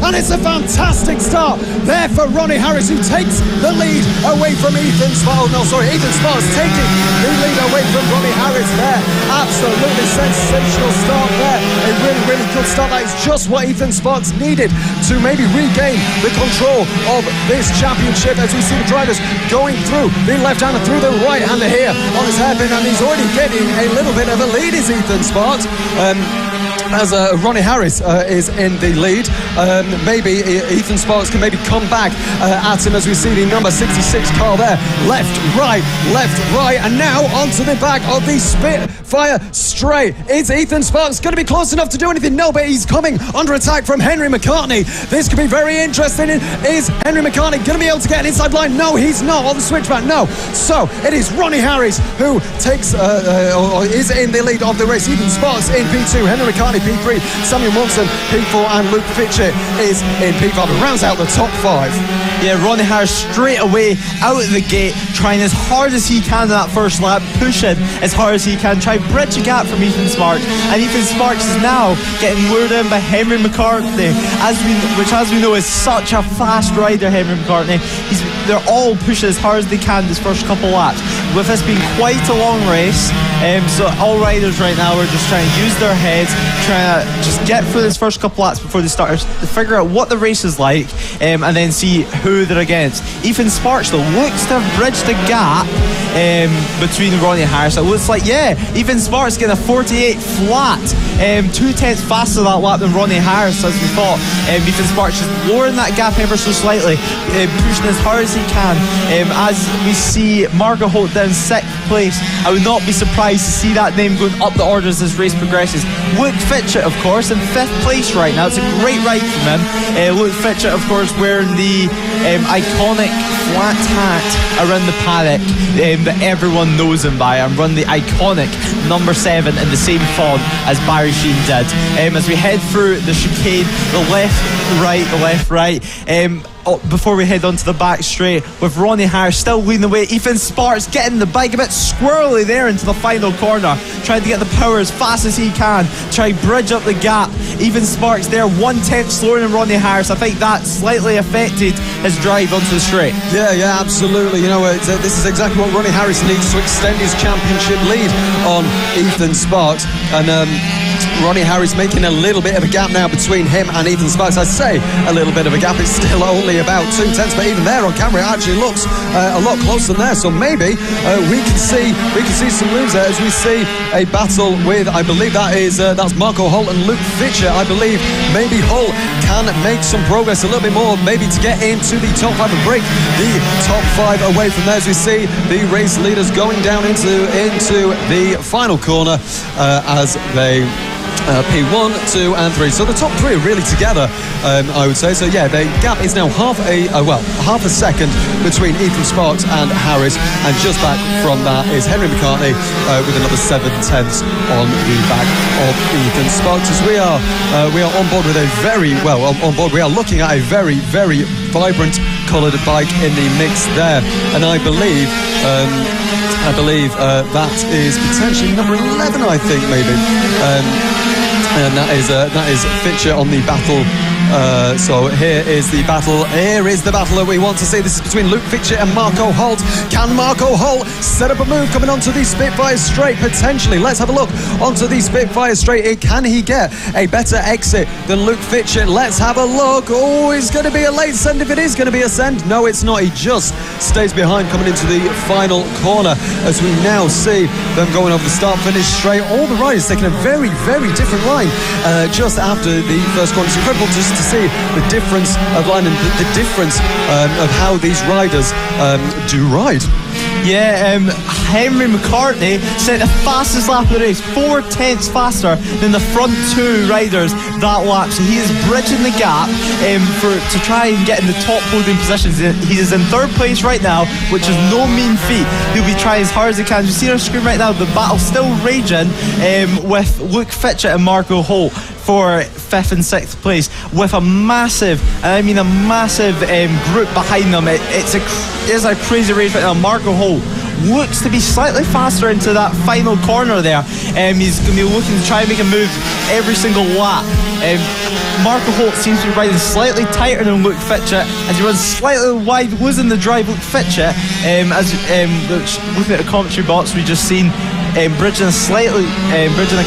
and it's a fantastic start there for Ronnie Harris, who takes the lead away from Ethan Sparks. Ethan Sparks taking the lead away from Ronnie Harris there. Absolutely sensational start there. A really, really good start. That is just what Ethan Sparks needed to maybe regain the control of this championship, as we see the drivers going through the left-hander, through the right-hander here on his hairpin, and he's already getting a little bit of a lead, is Ethan Sparks. As Ronnie Harris is in the lead, maybe Ethan Sparks can maybe come back at him, as we see the number 66 car there. Left, right, and now onto the back of the Spitfire straight. Is Ethan Sparks going to be close enough to do anything? No, but he's coming under attack from Henry McCartney. This could be very interesting. Is Henry McCartney going to be able to get an inside line? No, he's not on the switchback, no. So it is Ronnie Harris who takes is in the lead of the race. Ethan Sparks in P2, Henry McCartney P3, Samuel Munson P4, and Luke Fitchett is in P5 and rounds out the top 5. Yeah, Ronnie Harris straight away out of the gate, trying as hard as he can in that first lap, pushing as hard as he can, try bridge a gap from Ethan Sparks, and Ethan Sparks is now getting lured in by Henry McCartney, which as we know is such a fast rider. Henry McCartney, they're all pushing as hard as they can this first couple laps, with this being quite a long race. So all riders right now are just trying to use their heads, trying to just get through this first couple laps before they start to figure out what the race is like, and then see who they're against. Ethan Sparks though looks to have bridged the gap between Ronnie Harris. It looks like, Ethan Sparks getting a 48 flat, 2/10 faster that lap than Ronnie Harris, as we thought. Ethan Sparks just lowering that gap ever so slightly, pushing as hard as he can. As we see Margot Holt down 6th place, I would not be surprised to see that name going up the order as this race progresses. Luke Fitchett, of course, in 5th place right now. It's a great ride from him. Luke Fitchett, of course, wearing the iconic flat hat around the paddock that everyone knows him by, and run the iconic number 7 in the same font as Barry Sheen did. As we head through the chicane, the left, right, before we head onto the back straight, with Ronnie Harris still leading the way. Ethan Sparks getting the bike a bit squirrely there into the final corner, trying to get the power as fast as he can, try to bridge up the gap. Ethan Sparks there 1/10 slower than Ronnie Harris. I think that slightly affected his drive onto the straight. Yeah, absolutely. You know, this is exactly what Ronnie Harris needs to extend his championship lead on Ethan Sparks, and Ronnie Harris making a little bit of a gap now between him and Ethan Sparks. I say a little bit of a gap, it's still only about 2/10, but even there on camera it actually looks a lot closer than there. So maybe we can see some moves there, as we see a battle with, I believe that's Marco Holt and Luke Fitchett. I believe maybe Holt can make some progress a little bit more, maybe to get into the top 5 and break the top 5 away from there, as we see the race leaders going down into the final corner as they P1, 2 and 3. So the top 3 are really together, I would say. So yeah, the gap is now half a second between Ethan Sparks and Harris, and just back from that is Henry McCartney with another 7/10 on the back of Ethan Sparks. As we are on board with we are looking at a very, very vibrant coloured bike in the mix there, and I believe that is potentially number 11, I think, maybe. And that is Fitchett on the battle. So here is the battle that we want to see. This is between Luke Fitchett and Marco Holt. Can Marco Holt set up a move coming onto the Spitfire straight? Potentially. Let's have a look onto the Spitfire straight. Can he get a better exit than Luke Fitchett? Let's have a look. Oh, it's going to be a late send if it is going to be a send. No, it's not. He just stays behind coming into the final corner, as we now see them going over the start-finish straight. All the riders taking a very, very different line line just after the first corner. It's incredible just to see the difference of line and the difference of how these riders do ride. Yeah, Henry McCartney set the fastest lap of the race, 4/10 faster than the front two riders that lap. So he is bridging the gap to try and get in the top podium positions. He is in third place right now, which is no mean feat. He'll be trying as hard as he can. You see on our screen right now, the battle still raging with Luke Fitchett and Marco Holt for 5th and 6th place, with a massive, and I mean a massive group behind them. It's a crazy race right now. Marco Holt looks to be slightly faster into that final corner there. He's going to be looking to try and make a move every single lap. Marco Holt seems to be riding slightly tighter than Luke Fitchett as he runs slightly wide, losing the drive. Luke Fitchett, looking at the commentary box, we just seen bridging a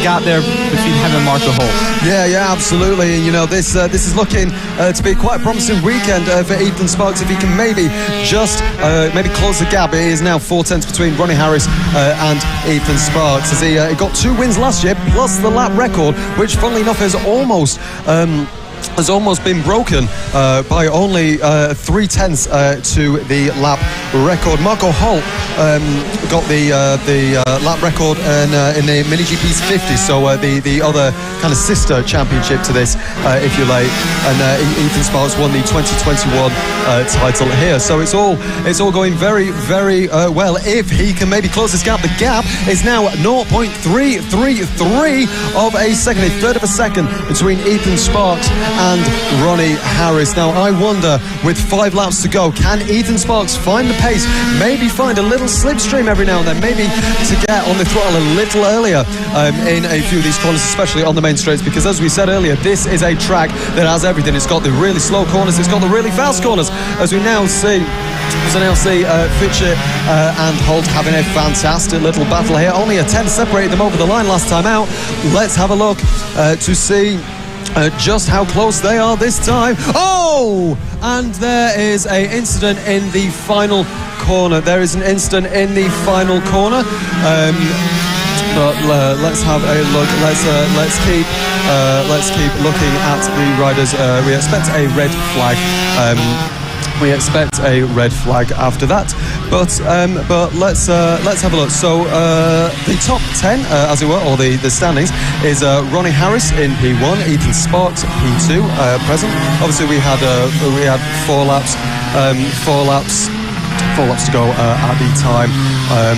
gap there between him and Marco Holt. Yeah, absolutely. You know, this is looking to be quite a promising weekend for Ethan Sparks. If he can maybe just maybe close the gap. It is now 4/10 between Ronnie Harris and Ethan Sparks, as he got 2 wins last year plus the lap record, which funnily enough has almost been broken by only 3/10 to the lap record. Marco Holt got the lap record in the Mini GP's 50, so the other kind of sister championship to this, if you like. And Ethan Sparks won the 2021 title here. So it's all going very, very well. If he can maybe close this gap, the gap is now 0.333 of a second, a third of a second between Ethan Sparks and Ronnie Harris. Now I wonder, with 5 laps to go, can Ethan Sparks find the pace, maybe find a little slipstream every now and then, maybe to get on the throttle a little earlier in a few of these corners, especially on the main straights, because as we said earlier, this is a track that has everything. It's got the really slow corners, it's got the really fast corners, as we now see Fitchett and Holt having a fantastic little battle here. Only a 10 separated them over the line last time out. Let's have a look to see just how close they are this time. Oh! And there is an incident in the final corner. But let's have a look. Let's keep looking at the riders. We expect a red flag. After that, but let's have a look. So the top 10, as it were, or the standings, is Ronnie Harris in P1, Ethan Sparks P2 present. Obviously, we had 4 laps to go at the time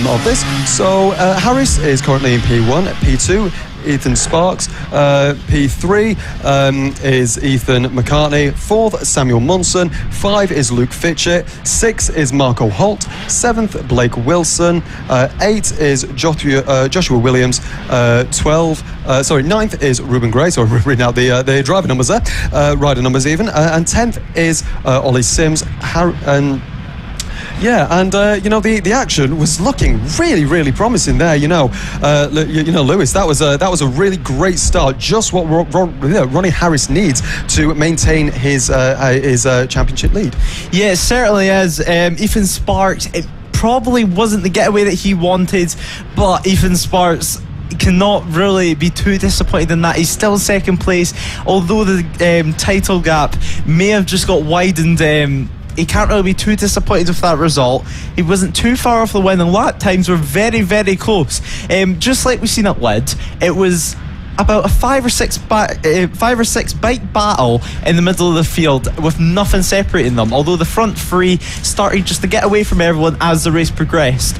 of this. So Harris is currently in P1, P2. Ethan Sparks, P3 is Ethan McCartney, 4th Samuel Munson, 5 is Luke Fitchett, 6 is Marco Holt, 7th Blake Wilson, 8 is Joshua Williams, 9th is Ruben Gray, so we're reading out the driver numbers there, rider numbers even, and 10th is Ollie Sims, the action was looking really, really promising there. Lewis, that was a really great start. Just what Ronnie Harris needs to maintain his championship lead. Yeah, it certainly is. Ethan Sparks, it probably wasn't the getaway that he wanted, but Ethan Sparks cannot really be too disappointed in that. He's still second place, although the title gap may have just got widened. He can't really be too disappointed with that result. He wasn't too far off the win, and lap times were very, very close. Just like we've seen at Lid, it was about a 5 or 6 bike battle in the middle of the field with nothing separating them, although the front 3 started just to get away from everyone as the race progressed.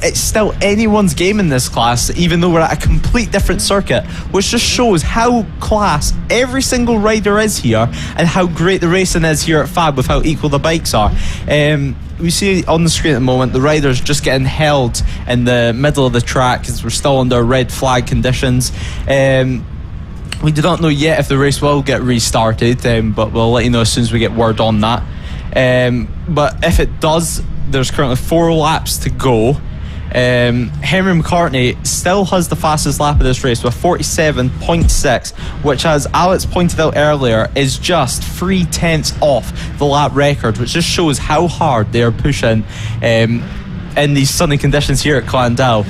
It's still anyone's game in this class, even though we're at a complete different circuit, which just shows how class every single rider is here and how great the racing is here at FAB with how equal the bikes are. We see on the screen at the moment the riders just getting held in the middle of the track because we're still under red flag conditions. We do not know yet if the race will get restarted, but we'll let you know as soon as we get word on that. But if it does, there's currently 4 laps to go. Henry McCartney still has the fastest lap of this race with 47.6, which, as Alex pointed out earlier, is just 3/10 off the lap record, which just shows how hard they are pushing in these sunny conditions here at Llandow.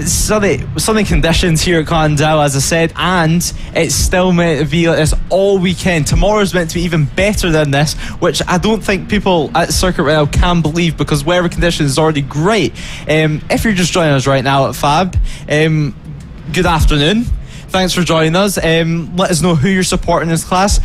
Sunny conditions here at Clandow, as I said, and it's still meant to be like this all weekend. Tomorrow's meant to be even better than this, which I don't think people at Circuit right now can believe, because weather conditions is already great. If you're just joining us right now at FAB, good afternoon. Thanks for joining us. Let us know who you're supporting in this class,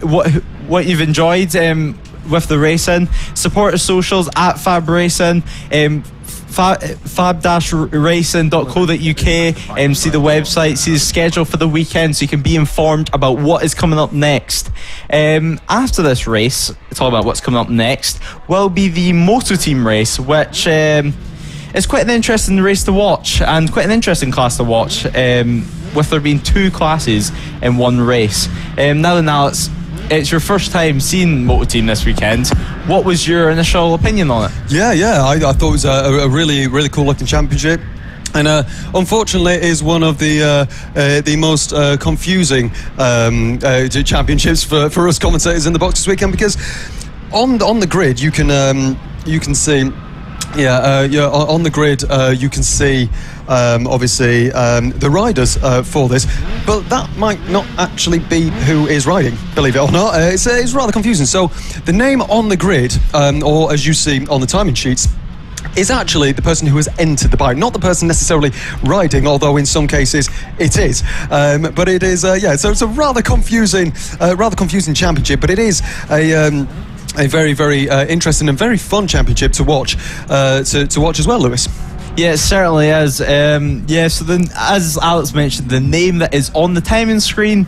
what you've enjoyed with the racing. Support our socials at FAB-Racing, FAB-Racing.co.uk. See the website, see the schedule for the weekend, so you can be informed about what is coming up next. After this race, talk about what's coming up next, will be the Moto Team race, which is quite an interesting race to watch, and quite an interesting class to watch, with there being two classes in one race. Now it's your first time seeing Moto Team this weekend. What was your initial opinion on it? Yeah, I thought it was a really, really cool looking championship. And unfortunately, it is one of the most confusing championships for us commentators in the box this weekend, because on the grid you can see. On the grid you can see obviously the riders for this, but that might not actually be who is riding, believe it or not. It's rather confusing. So the name on the grid, or as you see on the timing sheets, is actually the person who has entered the bike, not the person necessarily riding, although in some cases it is. But it is, so it's a rather confusing championship, but it is a very, very interesting and very fun championship to watch as well, Lewis. Yeah, it certainly is. So then, as Alex mentioned, the name that is on the timing screen,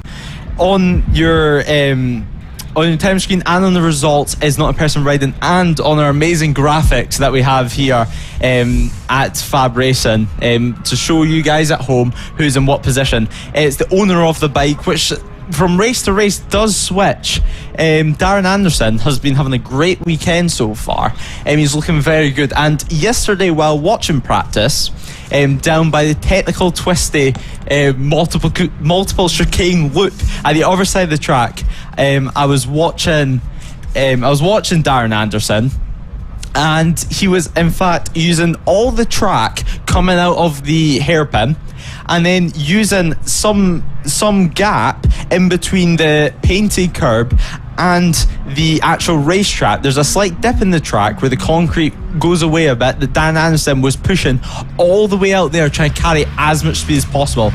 on your timing screen and on the results is not a person riding, and on our amazing graphics that we have here at FAB-Racing to show you guys at home who's in what position. It's the owner of the bike, which from race to race does switch. Darren Anderson has been having a great weekend so far. He's looking very good, and yesterday while watching practice down by the technical twisty multiple chicane loop at the other side of the track, I was watching Darren Anderson, and he was in fact using all the track coming out of the hairpin, and then using some gap in between the painted curb and the actual racetrack. There's a slight dip in the track where the concrete goes away a bit that Dan Anderson was pushing all the way out there, trying to carry as much speed as possible.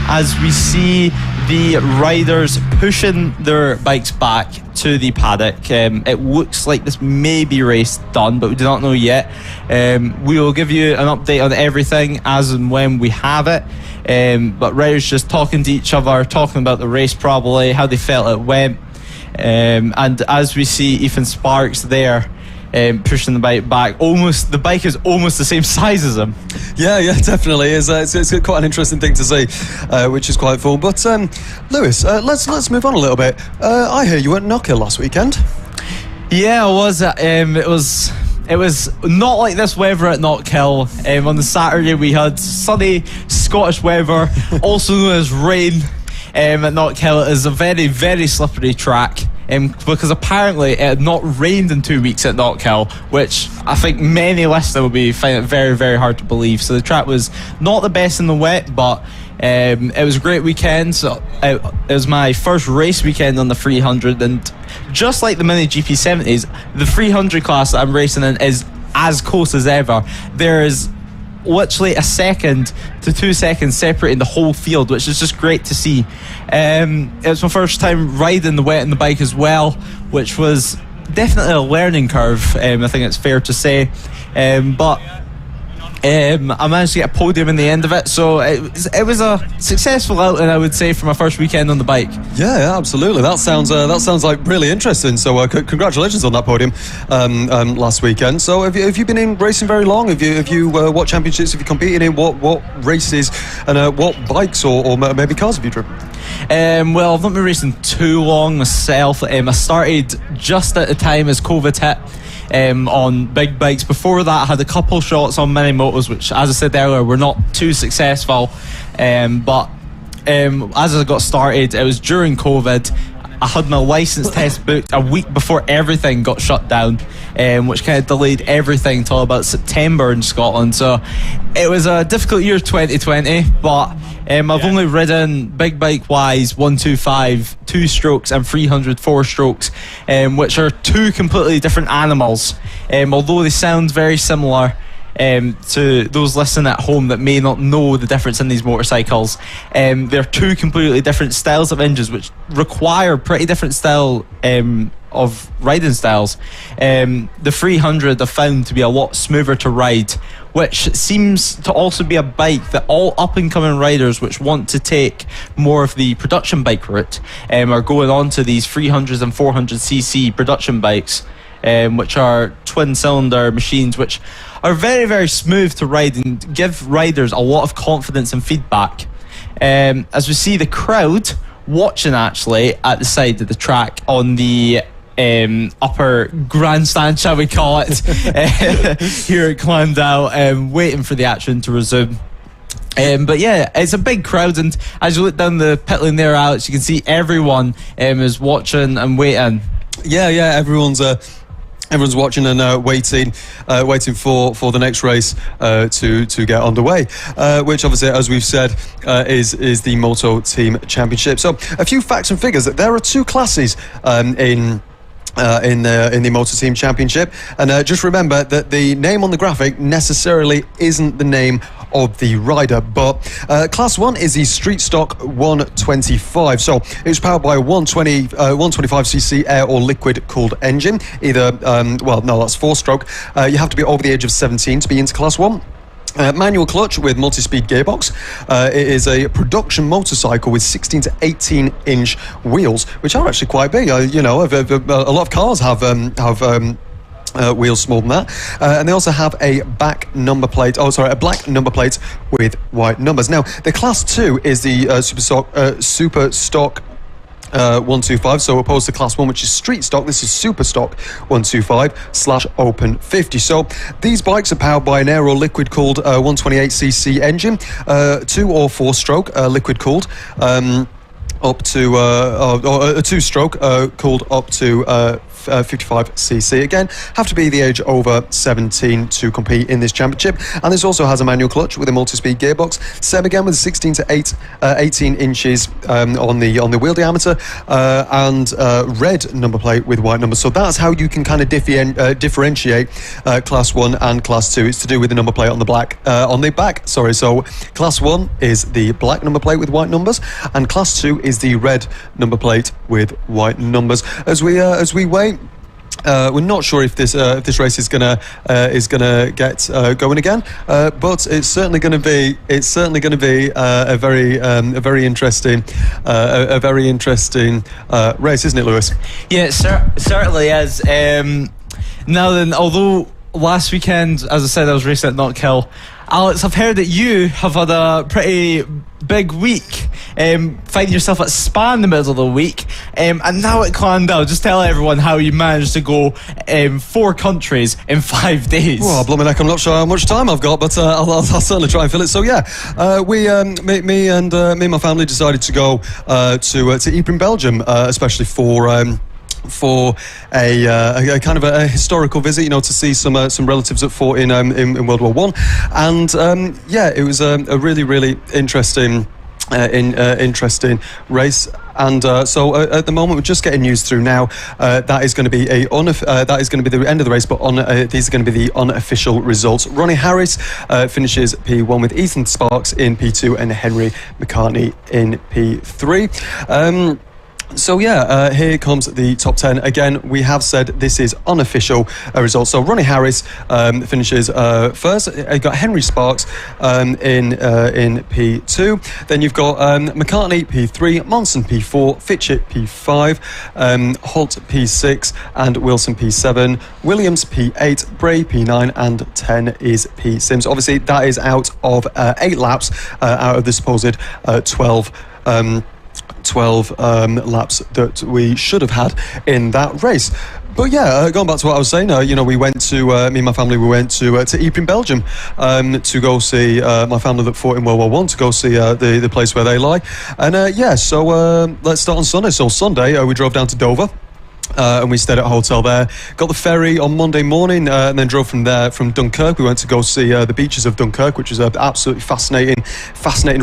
As we see the riders pushing their bikes back to the paddock, it looks like this may be race done, but we do not know yet. We will give you an update on everything as and when we have it. But riders just talking to each other, talking about the race, probably how they felt it went. And as we see Ethan Sparks there pushing the bike back, the bike is almost the same size as him. Yeah, definitely is. It's quite an interesting thing to see, which is quite fun. But Lewis, let's move on a little bit. I hear you were at Knockhill last weekend. Yeah, I was. It was not like this weather at Knockhill. On the Saturday we had sunny Scottish weather, also known as rain. At Knockhill. It is a very, very slippery track, because apparently it had not rained in 2 weeks at Knockhill, which I think many listeners will be finding it very, very hard to believe. So the track was not the best in the wet, but it was a great weekend. So it was my first race weekend on the 300, and just like the Mini GP 70s, the 300 class that I'm racing in is as close as ever. There is literally a second to 2 seconds separating the whole field, which is just great to see. It was my first time riding the wet on the bike as well, which was definitely a learning curve, I think it's fair to say. But I managed to get a podium in the end of it, so it was a successful outing, I would say, for my first weekend on the bike. Yeah, absolutely. That sounds like really interesting. So congratulations on that podium last weekend. So have you been in racing very long? Have you what championships have you competed in? What races and what bikes or maybe cars have you driven? Well, I've not been racing too long myself. I started just at the time as COVID hit. On big bikes. Before that, I had a couple shots on mini motos, which, as I said earlier, were not too successful. But as I got started, it was during COVID. I had my licence test booked a week before everything got shut down, which kind of delayed everything till about September in Scotland. So it was a difficult year 2020, but I've only ridden big bike wise 125 2-strokes and 300 4-strokes, which are two completely different animals, although they sound very similar. To those listening at home that may not know the difference in these motorcycles, they're two completely different styles of engines which require pretty different style of riding styles. The 300 I've found to be a lot smoother to ride, which seems to also be a bike that all up and coming riders which want to take more of the production bike route are going on to these 300s and 400cc production bikes, which are twin cylinder machines which are very, very smooth to ride and give riders a lot of confidence and feedback. As we see the crowd watching actually at the side of the track on the upper grandstand, shall we call it, here at Llandow, waiting for the action to resume. But yeah, it's a big crowd, and as you look down the pit lane there, Alex, you can see everyone is watching and waiting. Yeah, everyone's watching and waiting for the next race to get underway, which obviously, as we've said, is the Moto Team Championship. So a few facts and figures. There are two classes in the Motor Team Championship, and just remember that the name on the graphic necessarily isn't the name of the rider, but class 1 is the street stock 125. So it's powered by a 125cc air or liquid cooled engine, either that's 4-stroke. You have to be over the age of 17 to be into class 1. Manual clutch with multi-speed gearbox. It is a production motorcycle with 16 to 18 inch wheels, which are actually quite big. A lot of cars have wheels smaller than that, and they also have a black number plate with white numbers. Now, the class 2 is the super stock 125, so opposed to class 1, which is street stock, this is super stock 125 / open 50. So these bikes are powered by an air or liquid cooled 128cc engine, 2 or 4-stroke liquid cooled, up to or a 2-stroke cooled up to 55cc. Again, have to be the age over 17 to compete in this championship. And this also has a manual clutch with a multi-speed gearbox. Same again with 16 to 18 inches on the wheel diameter, and red number plate with white numbers. So that's how you can kind of differentiate class 1 and class 2. It's to do with the number plate on the back. So class 1 is the black number plate with white numbers, and class 2 is the red number plate with white numbers. As we wait, we're not sure if this race is gonna get going again, but it's certainly going to be a very interesting race, isn't it, Lewis? Yeah, it certainly is. Now then, although last weekend, as I said, I was racing at Knockhill, Alex, I've heard that you have had a pretty big week, finding yourself at Spa in the middle of the week, and now at Llandow. Just tell everyone how you managed to go 4 countries in 5 days. Well, blooming heck, I'm not sure how much time I've got, but I'll certainly try and fill it. So yeah, me and my family decided to go to Ypres in Belgium, especially for a kind of a historical visit, to see some relatives that fought in World War One, and it was a really interesting race. And so at the moment we're just getting news through now. That is going to be the end of the race, but these are going to be the unofficial results. Ronnie Harris finishes P1 with Ethan Sparks in P2 and Henry McCartney in P3. So yeah, here comes the top 10. Again, we have said this is unofficial results. So Ronnie Harris finishes first. You've got Henry Sparks in P2. Then you've got McCartney P3, Monson P4, Fitchett P5, Holt P6, and Wilson P7. Williams P8, Bray P9, and 10 is P Sims. Obviously, that is out of 8 laps out of the supposed 12 12 laps that we should have had in that race. But yeah, going back to what I was saying, we went to, me and my family, we went to Ypres in Belgium to go see my family that fought in World War One, to go see the place where they lie. And so let's start on Sunday. So Sunday, we drove down to Dover. And we stayed at a hotel there, got the ferry on Monday morning, and then drove from there, from Dunkirk. We went to go see the beaches of Dunkirk, which is an absolutely fascinating,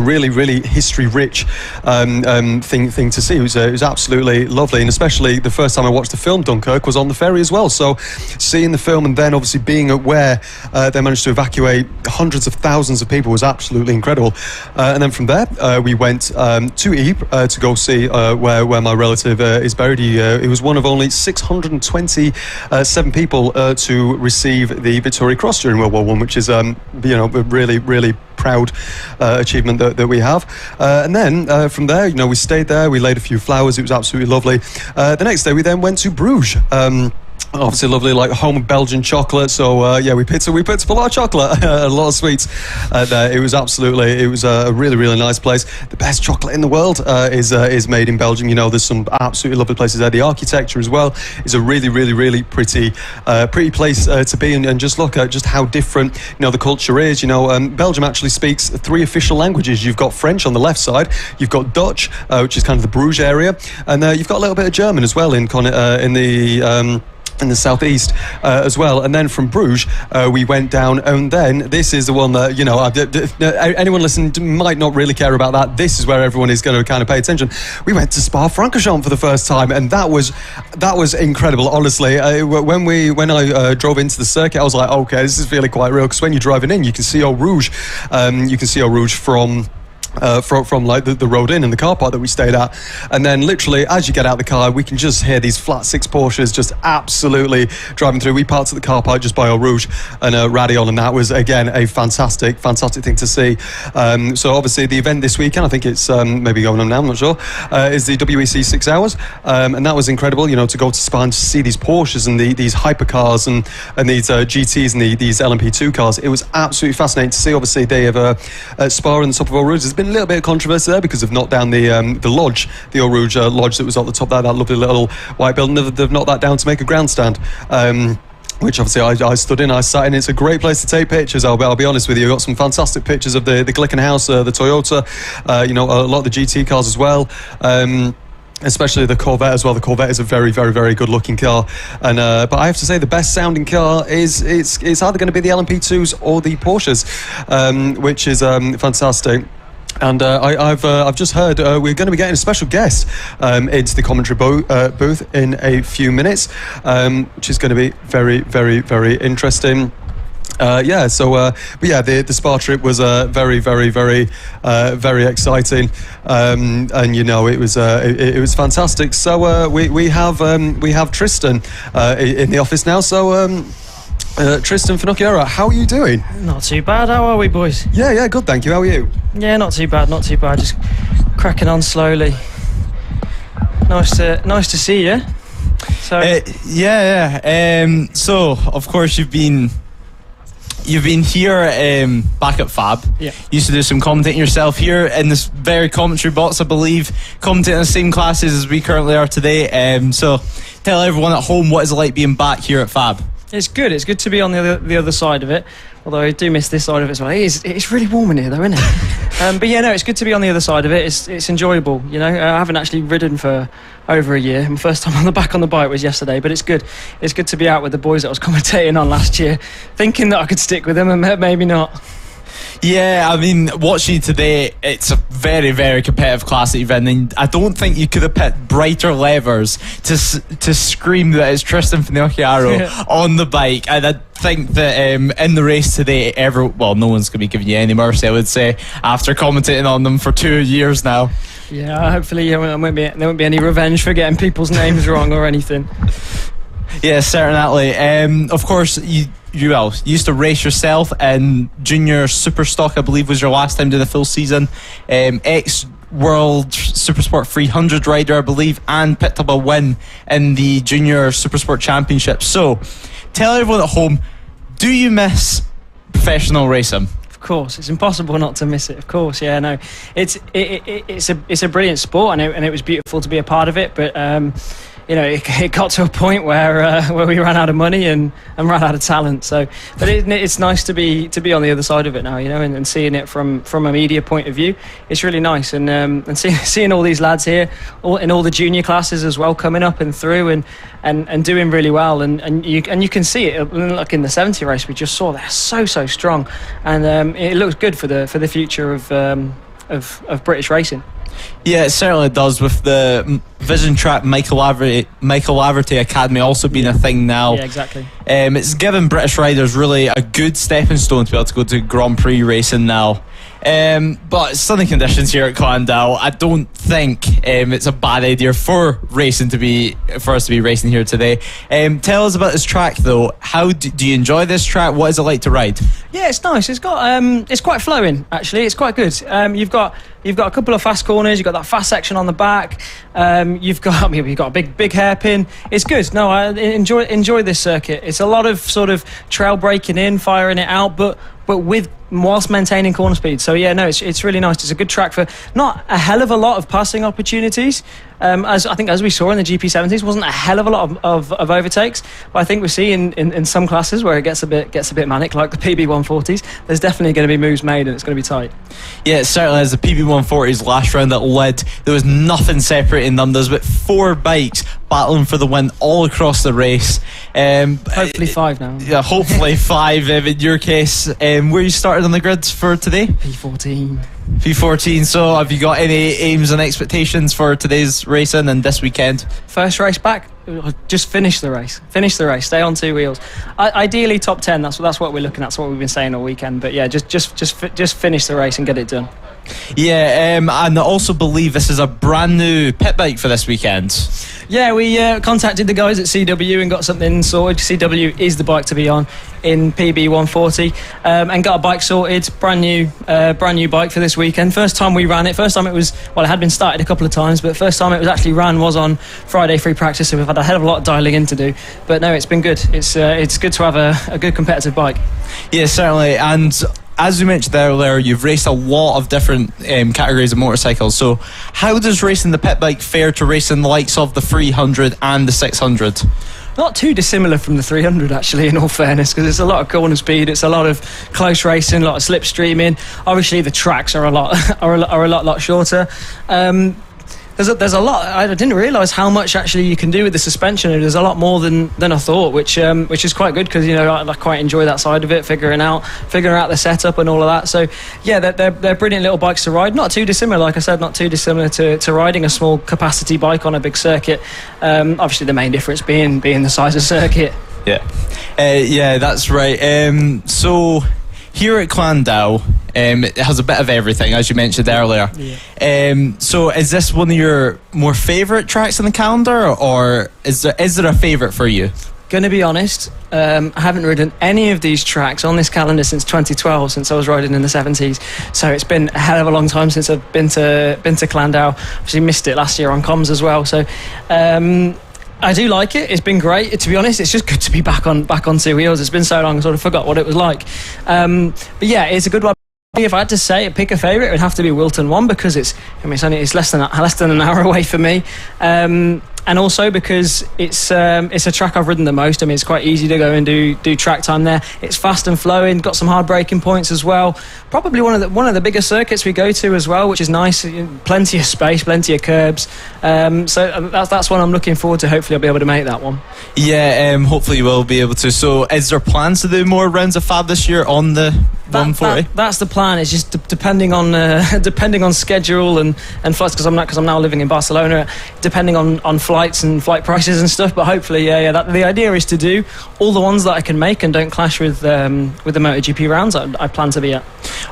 really, really history-rich thing to see. It was absolutely lovely, and especially the first time I watched the film Dunkirk was on the ferry as well. So seeing the film and then obviously being at where they managed to evacuate hundreds of thousands of people was absolutely incredible. And then from there, we went to Ypres to go see where my relative is buried. He was one of only 627 people to receive the Victoria Cross during World War One, which is a really, really proud achievement that we have. And then from there, we stayed there, we laid a few flowers, it was absolutely lovely. The next day we then went to Bruges. Obviously lovely, like home of Belgian chocolate. So we picked up a lot of chocolate, a lot of sweets. It was a really, really nice place. The best chocolate in the world is made in Belgium. There's some absolutely lovely places there. The architecture as well is a really, really, really pretty place to be, and just look at just how different the culture is. Belgium actually speaks 3 official languages. You've got French on the left side, you've got Dutch, which is kind of the Bruges area, and you've got a little bit of German as well in the southeast as well. And then from Bruges we went down, and then this is the one that anyone listening might not really care about. That this is where everyone is going to kind of pay attention. We went to Spa-Francorchamps for the first time, and that was incredible, honestly. When I drove into the circuit, I was like, okay, this is feeling quite real, because when you're driving in, you can see Eau Rouge from like the road in and the car park that we stayed at, and then literally as you get out of the car, we can just hear these flat 6 Porsches just absolutely driving through. We parked at the car park just by Eau Rouge and Radion, and that was again a fantastic thing to see. So obviously the event this weekend, I think it's maybe going on now, I'm not sure, is the WEC 6 Hours, and that was incredible, to go to Spa and to see these Porsches and these hypercars and these GTs and these LMP2 cars. It was absolutely fascinating to see. Obviously they have Spa on the top of Eau Rouge. There's been a little bit of controversy there because they've knocked down the lodge, the Eau Rouge lodge that was at the top there, that lovely little white building. They've knocked that down to make a grandstand, which obviously I stood in, I sat in. It's a great place to take pictures. I'll be honest with you. I've got some fantastic pictures of the Glicken House, the Toyota, a lot of the GT cars as well. Especially the Corvette as well. The Corvette is a very, very, very good looking car, and but I have to say the best sounding car is it's either going to be the LMP2s or the Porsches, which is fantastic. And I've just heard we're going to be getting a special guest into the commentary booth in a few minutes, which is going to be very, very, very interesting. But the Spa trip was very, very, very, very exciting, and it was fantastic. So we have Tristan in the office now. So Tristan Fenocchiaro, how are you doing? Not too bad. How are we, boys? Yeah, good, thank you. How are you? Yeah, not too bad. Just cracking on slowly. Nice to see you. So so of course you've been here back at FAB. Yeah. Used to do some commentating yourself here in this very commentary box, I believe, commentating in the same classes as we currently are today. So tell everyone at home what it's like being back here at FAB. It's good. It's good to be on the other side of it. Although I do miss this side of it as well. It's really warm in here, though, isn't it? But yeah, no, it's good to be on the other side of it. It's enjoyable. I haven't actually ridden for over a year. My first time on the bike was yesterday, but it's good. It's good to be out with the boys that I was commentating on last year, thinking that I could stick with them, and maybe not. Yeah, I mean, watching today, it's a very, very competitive class that you've in, and I don't think you could have picked brighter levers to scream that it's Tristan Fenocchiaro on the bike. And I think that in the race today, no one's going to be giving you any mercy, I would say, after commentating on them for 2 years now. Yeah, hopefully there won't be any revenge for getting people's names wrong or anything. Yeah, certainly. Of course, you used to race yourself in Junior Superstock, I believe was your last time doing the full season. Ex-World Supersport 300 rider, I believe, and picked up a win in the Junior Supersport Championship. So, tell everyone at home, do you miss professional racing? Of Of course, it's impossible not to miss it. Of course, yeah, no, it's a brilliant sport, and it was beautiful to be a part of it. But it got to a point where we ran out of money and ran out of talent. So, but it's nice to be on the other side of it now, and seeing it from a media point of view. It's really nice, and seeing all these lads here, in all the junior classes as well, coming up and through and doing really well, and you can see it. Like in the 70 race, we just saw they're so strong, and it looks good for the future of British racing. Yeah, it certainly does, with the Vision Track Michael Laverty Academy also being a thing now. Yeah, exactly. It's given British riders really a good stepping stone to be able to go to Grand Prix racing now. But sunny conditions here at Llandow, I don't think it's a bad idea for us to be racing here today. Tell us about this track though. How do you enjoy this track? What is it like to ride? Yeah, it's nice. It's got it's quite flowing actually. It's quite good. You've got a couple of fast corners. You've got that fast section on the back. You've got a big hairpin. It's good. No, I enjoy this circuit. It's a lot of sort of trail breaking in, firing it out, but whilst maintaining corner speed. So yeah, no, it's really nice. It's a good track for not a hell of a lot of passing opportunities. As we saw in the GP70s, wasn't a hell of a lot of overtakes. But I think we see in some classes where it gets a bit manic, like the PB140s. There's definitely going to be moves made, and it's going to be tight. Yeah, it certainly is. The PB140s last round that led, there was nothing separating them. There's about 4 bikes battling for the win all across the race. Hopefully 5 now. Yeah, hopefully 5 in your case. Where you started on the grids for today? P14. So have you got any aims and expectations for today's racing and this weekend? First race back, just finish the race, stay on 2 wheels. Ideally top 10, that's what we're looking at. That's what we've been saying all weekend. But yeah, just finish the race and get it done. Yeah, and I also believe this is a brand new pit bike for this weekend. Yeah, we contacted the guys at CW and got something sorted. CW is the bike to be on in PB140, and got a bike sorted, brand new bike for this weekend. First time we ran it. First time it was, well, it had been started a couple of times, but first time it was actually ran was on Friday free practice. So we've had a hell of a lot of dialing in to do. But no, it's been good. It's good to have a good competitive bike. Yeah, certainly. And as we mentioned earlier, you've raced a lot of different categories of motorcycles. So how does racing the pit bike fare to racing the likes of the 300 and the 600? Not too dissimilar from the 300 actually, in all fairness, because it's a lot of corner speed, it's a lot of close racing, a lot of slipstreaming. Obviously the tracks are a lot shorter. There's a lot. I didn't realise how much actually you can do with the suspension. There's a lot more than I thought, which is quite good, because I quite enjoy that side of it, figuring out the setup and all of that. So yeah, they're brilliant little bikes to ride. Not too dissimilar, like I said, not too dissimilar to riding a small capacity bike on a big circuit. Obviously the main difference being the size of circuit. Yeah, that's right. So here at Llandow, it has a bit of everything, as you mentioned earlier. Yeah. So is this one of your more favourite tracks in the calendar, or is there a favourite for you? Going to be honest, I haven't ridden any of these tracks on this calendar since 2012, since I was riding in the 70s. So it's been a hell of a long time since I've been to Llandow. Obviously missed it last year on comms as well. So I do like it. It's been great. To be honest, it's just good to be back on 2 wheels. It's been so long, I sort of forgot what it was like. But yeah, it's a good one. If I had to pick a favourite, it would have to be Wilton 1, because it's less than an hour away for me. And also because it's a track I've ridden the most. I mean, it's quite easy to go and do track time there. It's fast and flowing, got some hard braking points as well. Probably one of the bigger circuits we go to as well, which is nice. Plenty of space, plenty of curbs. So that's one I'm looking forward to. Hopefully I'll be able to make that one. Yeah, hopefully you will be able to. So is there plans to do more rounds of FAB this year on the 140? That's the plan. It's just depending on schedule and flights, because I'm now living in Barcelona. Depending on flights and flight prices and stuff, but hopefully, the idea is to do all the ones that I can make and don't clash with the MotoGP rounds I plan to be at.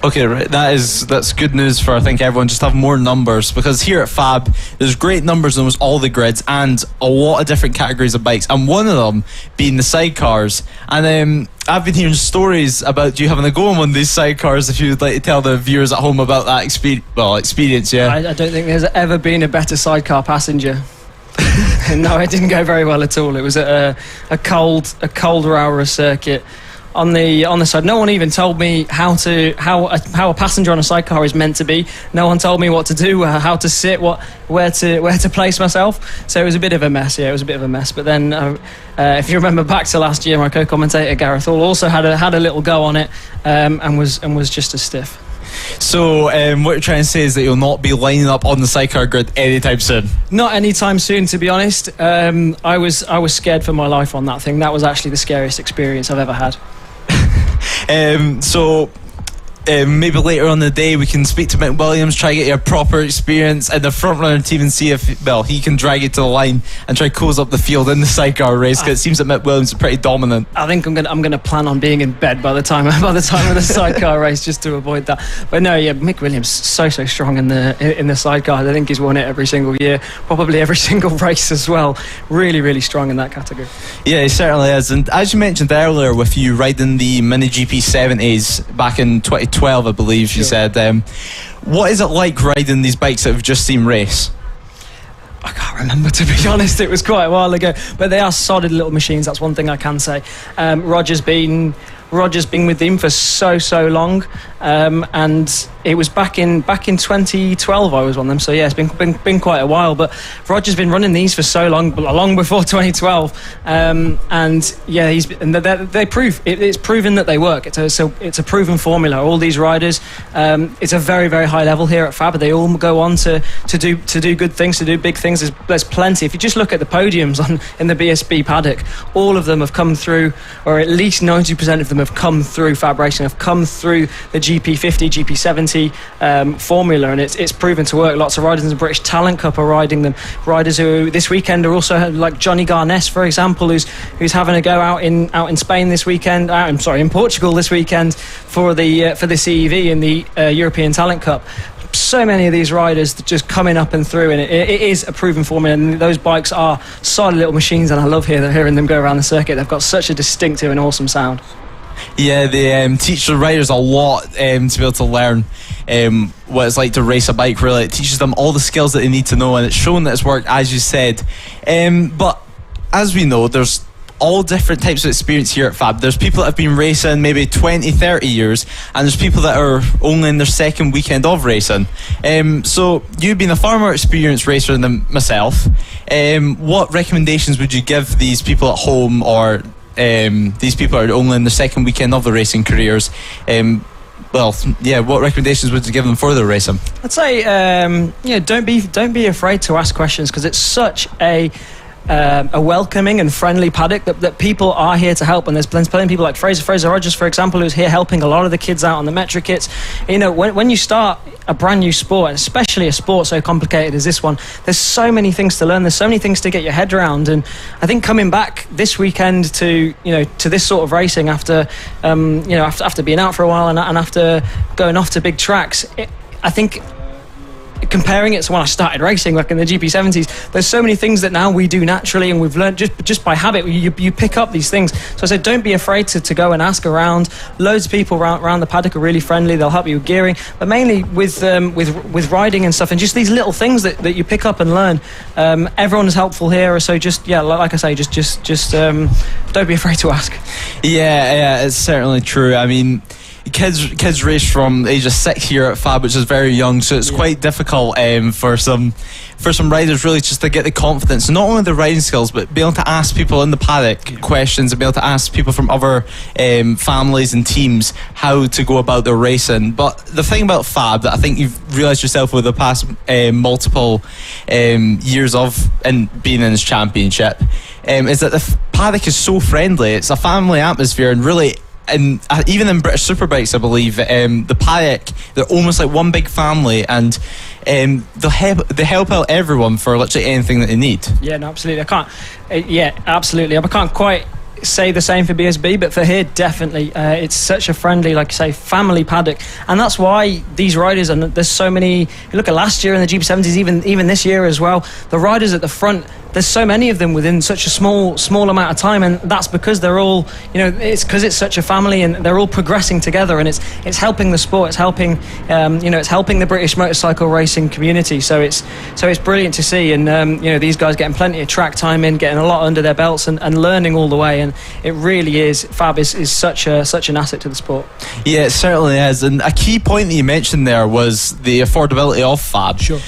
Okay, right. That's good news for, I think, everyone. Just have more numbers, because here at FAB there's great numbers on almost all the grids and a lot of different categories of bikes, and one of them being the sidecars. And I've been hearing stories about you having a go on one of these sidecars. If you'd like to tell the viewers at home about that experience, yeah. I don't think there's ever been a better sidecar passenger. No, it didn't go very well at all. It was at a colder hour of circuit on the side. No one even told me how a passenger on a sidecar is meant to be. No one told me what to do, how to sit, where to place myself. So it was a bit of a mess. Yeah, it was a bit of a mess. But then, if you remember back to last year, my co-commentator Gareth Hall also had a little go on it, and was just as stiff. So what you're trying to say is that you'll not be lining up on the sidecar grid anytime soon? Not anytime soon, to be honest. I was scared for my life on that thing. That was actually the scariest experience I've ever had. Maybe later on in the day we can speak to Mick Williams, try to get you a proper experience in the front runner team and see if he can drag you to the line and try to close up the field in the sidecar race, because it seems that Mick Williams is pretty dominant. I think I'm gonna plan on being in bed by the time of the sidecar race, just to avoid that. But no, yeah, Mick Williams so strong in the sidecar. I think he's won it every single year, probably every single race as well. Really strong in that category. Yeah, he certainly is. And as you mentioned earlier, with you riding the Mini GP 70s back in 2012, I believe you said, what is it like riding these bikes that we've just seen race? I can't remember, to be honest. It was quite a while ago, but they are solid little machines. That's one thing I can say. Roger's been with them for so long, and it was back in 2012 I was on them. So yeah, it's been quite a while. But Roger's been running these for so long before 2012, and yeah, they prove it's proven that they work. It's a proven formula. All these riders, it's a very high level here at FAB. They all go on to do good things, to do big things. There's plenty. If you just look at the podiums in the BSB paddock, all of them have come through, or at least 90% of them have come through FAB-Racing, have come through the GP50, GP70 formula, and it's proven to work. Lots of riders in the British Talent Cup are riding them. Riders who this weekend are also, like Johnny Garnes, for example, who's having a go out in Spain this weekend. In Portugal this weekend for the CEV in the European Talent Cup. So many of these riders just coming up and through, and it is a proven formula, and those bikes are solid little machines, and I love hearing them go around the circuit. They've got such a distinctive and awesome sound. Yeah, they teach the riders a lot to be able to learn what it's like to race a bike. Really, it teaches them all the skills that they need to know, and it's shown that it's worked, as you said. But as we know, there's all different types of experience here at FAB. There's people that have been racing maybe 20, 30 years, and there's people that are only in their second weekend of racing. So you've been a far more experienced racer than myself. What recommendations would you give these people at home, or these people are only in the second weekend of their racing careers? What recommendations would you give them for their racing? I'd say, don't be afraid to ask questions, because it's such a welcoming and friendly paddock that people are here to help, and there's plenty of people like Fraser Rogers, for example, who's here helping a lot of the kids out on the metric kits. You know, when you start a brand new sport, especially a sport so complicated as this one, there's so many things to learn, there's so many things to get your head around. And I think coming back this weekend to this sort of racing after being out for a while and after going off to big tracks, I think comparing it to when I started racing, like in the GP70s, there's so many things that now we do naturally, and we've learned just by habit. You pick up these things. So I said, don't be afraid to go and ask around. Loads of people around the paddock are really friendly. They'll help you with gearing, but mainly with riding and stuff, and just these little things that you pick up and learn. Everyone is helpful here, so like I say, just don't be afraid to ask. Yeah, it's certainly true. I mean, kids race from age of 6 here at FAB, which is very young, so it's quite difficult for some riders really just to get the confidence, not only the riding skills, but be able to ask people in the paddock questions, and be able to ask people from other families and teams how to go about their racing. But the thing about FAB that I think you've realised yourself with the past multiple years of being in this championship is that the paddock is so friendly. It's a family atmosphere, and really, and even in British Superbikes, I believe, the paddock, they're almost like one big family, and they help out everyone for literally anything that they need. Yeah, no, absolutely. Absolutely. I can't quite say the same for BSB, but for here, definitely. It's such a friendly, like I say, family paddock, and that's why these riders, and there's so many. You look at last year in the GP70s, even this year as well, the riders at the front, there's so many of them within such a small amount of time, and that's because they're all, it's because it's such a family, and they're all progressing together, and it's helping the sport, it's helping it's helping the British motorcycle racing community. So it's brilliant to see, and these guys getting plenty of track time in, getting a lot under their belts, and learning all the way, and it really is, Fab is such an asset to the sport. Yeah, it certainly is. And a key point that you mentioned there was the affordability of Fab. Sure.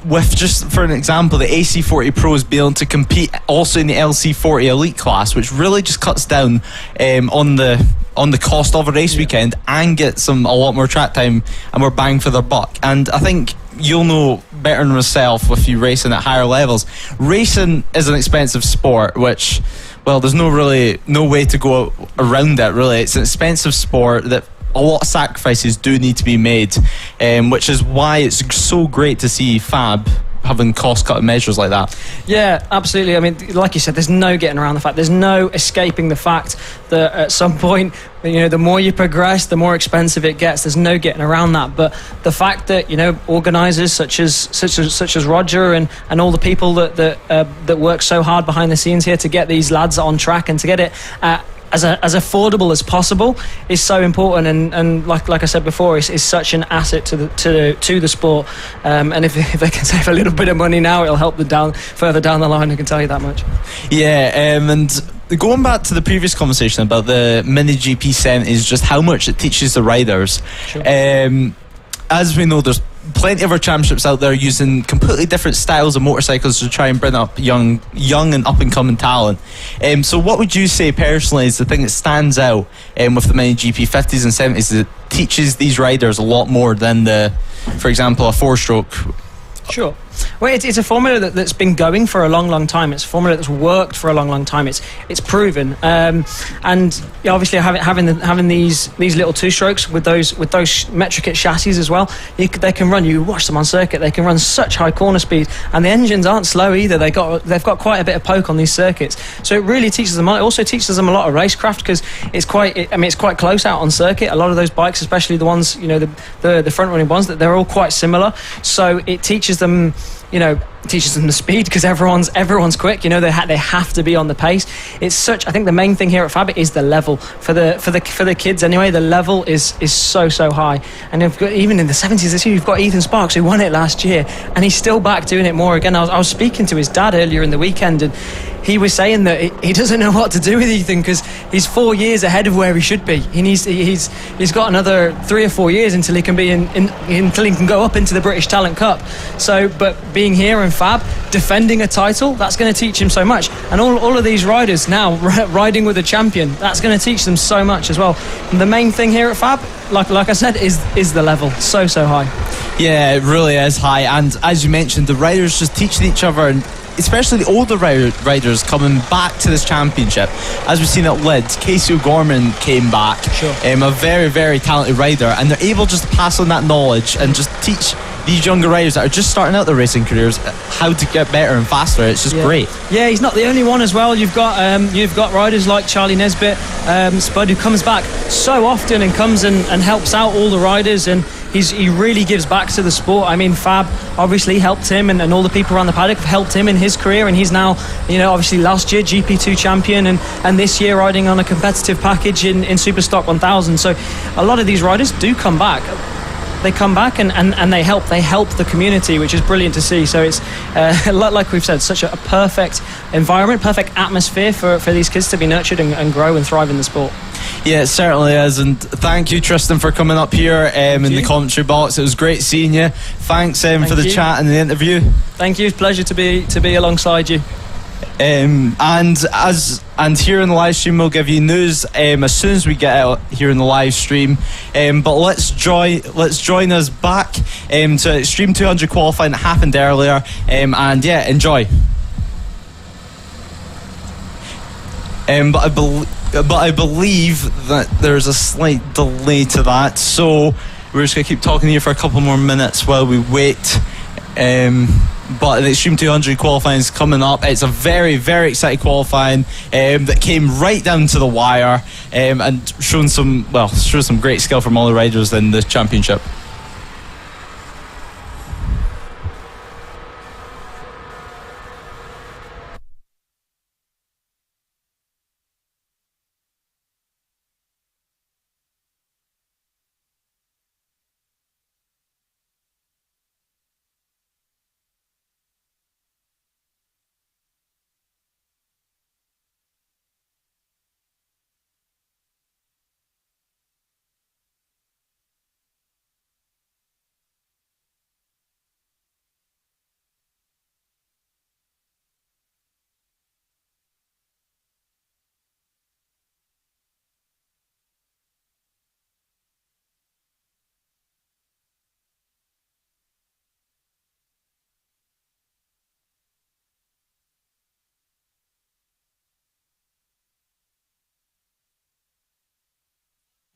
With, just for an example, the AC40 Pros being able to compete also in the LC40 Elite class, which really just cuts down on the cost of a race weekend, and gets them a lot more track time and more bang for their buck. And I think you'll know better than myself, with you racing at higher levels, racing is an expensive sport, which, well, there's no way to go around it, really. It's an expensive sport that a lot of sacrifices do need to be made, which is why it's so great to see Fab having cost-cutting measures like that. Yeah, absolutely. I mean, like you said, there's no getting around the fact. There's no escaping the fact that at some point, the more you progress, the more expensive it gets. There's no getting around that. But the fact that organisers such as Roger and all the people that work so hard behind the scenes here to get these lads on track and to get it as affordable as possible is so important, and like I said before, is such an asset to the sport, and if they can save a little bit of money now, it'll help them further down the line, I can tell you that much. Yeah, and going back to the previous conversation about the mini GP 70s, just how much it teaches the riders. Sure. As we know, there's plenty of our championships out there using completely different styles of motorcycles to try and bring up young and up-and-coming talent. So what would you say personally is the thing that stands out with the mini GP 50s and 70s that teaches these riders a lot more than, for example, a four-stroke? Sure. Well, it's a formula that's been going for a long time. It's a formula that's worked for a long time. It's proven, and obviously having these little two strokes with those metric kit chassis as well. They can run. You watch them on circuit. They can run such high corner speed, and the engines aren't slow either. They've got quite a bit of poke on these circuits. So it really teaches them. It also teaches them a lot of racecraft, because it's quite close out on circuit. A lot of those bikes, especially the ones the front running ones, that they're all quite similar. So it teaches them. Teaches them the speed, because everyone's quick. They have to be on the pace. I think the main thing here at Fab is the level for the kids anyway. The level is so high, and even in the 70s this year, you've got Ethan Sparks, who won it last year, and he's still back doing it more again. I was speaking to his dad earlier in the weekend, and he was saying that he doesn't know what to do with Ethan, because he's 4 years ahead of where he should be. He's got another 3 or 4 years until he can be until he can go up into the British Talent Cup. So, but being here in Fab, defending a title, that's going to teach him so much. And all of these riders now riding with a champion, that's going to teach them so much as well. And the main thing here at Fab, like I said, is the level so high. Yeah, it really is high. And as you mentioned, the riders just teaching each other, and especially the older riders coming back to this championship. As we've seen at Lids, Casey O'Gorman came back, sure. A very, very talented rider, and they're able just to pass on that knowledge and just teach these younger riders that are just starting out their racing careers how to get better and faster. It's just great. Yeah, he's not the only one as well. You've got riders like Charlie Nesbitt, Spud, who comes back so often and comes and helps out all the riders, and he really gives back to the sport. I mean, Fab obviously helped him, and all the people around the paddock have helped him in his career, and he's now, obviously last year GP2 champion, and this year riding on a competitive package in Superstock 1000. So a lot of these riders do come back. They come back and they help the community, which is brilliant to see. So it's like we've said, such a perfect environment, perfect atmosphere for these kids to be nurtured and grow and thrive in the sport. Yeah, it certainly is. And thank you, Tristan, for coming up here in the commentary box. It was great seeing you. Thanks for the chat and the interview. Thank you. It's a pleasure to be alongside you. And here in the live stream, we'll give you news as soon as we get out here in the live stream. But let's join us back to Extreme 200 qualifying that happened earlier. And yeah, enjoy. But I believe that there's a slight delay to that, so we're just going to keep talking here for a couple more minutes while we wait. But the Extreme 200 qualifying is coming up. It's a very, very exciting qualifying that came right down to the wire and shown some great skill from all the riders in the championship.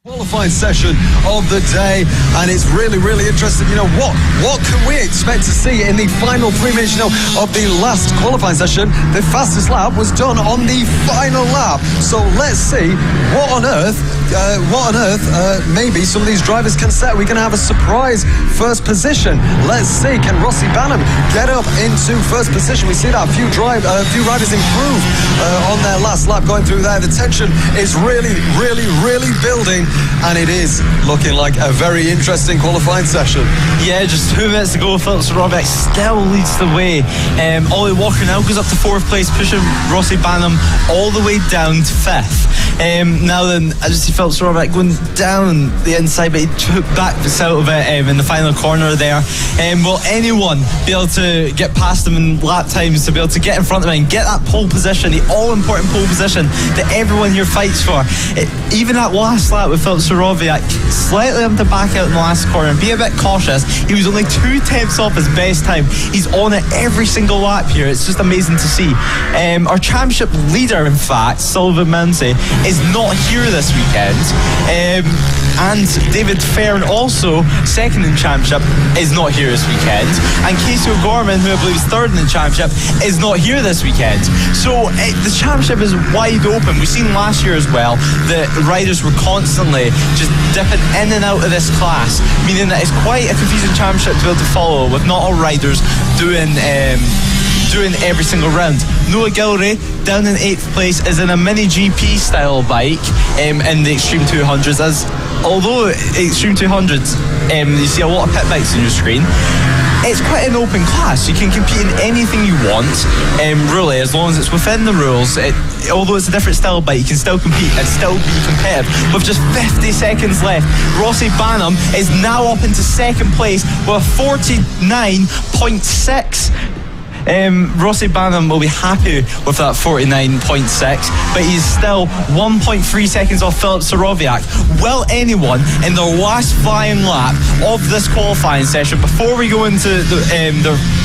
Qualifying session of the day, and it's really interesting. What can we expect to see in the final 3 minutes of the last qualifying session? The fastest lap was done on the final lap, so let's see what on earth maybe some of these drivers can set. We're going to have a surprise first position. Let's see, can Rossi Banham get up into first position? We see that a few riders improve on their last lap going through there. The tension is really building, and it is looking like a very interesting qualifying session. Yeah, just 2 minutes to go. Philip Sorovic still leads the way. Ollie Walker now goes up to 4th place, pushing Rossi Banham all the way down to 5th. Now then, I just see Philip Sorovic going down the inside, but he took back out of it in the final corner there. Will anyone be able to get past him in lap times to be able to get in front of him and get that pole position, the all-important pole position that everyone here fights for? Even that last lap with Philip Sorovic, slightly having to back out in the last corner and be a bit cautious. He was only 2 tenths off his best time. He's on it every single lap here. It's just amazing to see. Our championship leader, in fact, Sullivan Mounsey, is not here this weekend. And David Fern, also second in championship, is not here this weekend. And Casey O'Gorman, who I believe is 3rd in the championship, is not here this weekend. So the championship is wide open. We've seen last year as well that riders were constantly just dipping in and out of this class, meaning that it's quite a confusing championship to be able to follow, with not all riders doing every single round. Noah Gilray down in 8th place is in a mini GP style bike in the Extreme 200s, as although Extreme 200s you see a lot of pit bikes on your screen, it's quite an open class. You can compete in anything you want, really, as long as it's within the rules. Although it's a different style bike, you can still compete and still be competitive. With just 50 seconds left, Rossi Banham is now up into 2nd place with 49.6. Rossi Banham will be happy with that 49.6, but he's still 1.3 seconds off Philip Sorovic. Will anyone in their last flying lap of this qualifying session, before we go into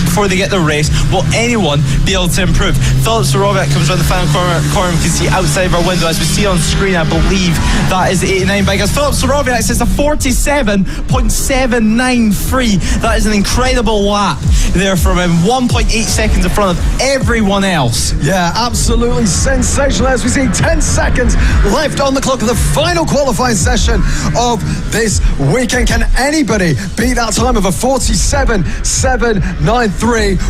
before they get the race, will anyone be able to improve? Philip Sorovic comes around the final corner. We can see outside of our window, as we see on screen, I believe that is the 89 bike, as Philip Sorovic says a 47.793. That is an incredible lap there from him, 1.8 seconds in front of everyone else. Yeah, absolutely sensational. As we see 10 seconds left on the clock of the final qualifying session of this weekend. Can anybody beat that time of a 47.793?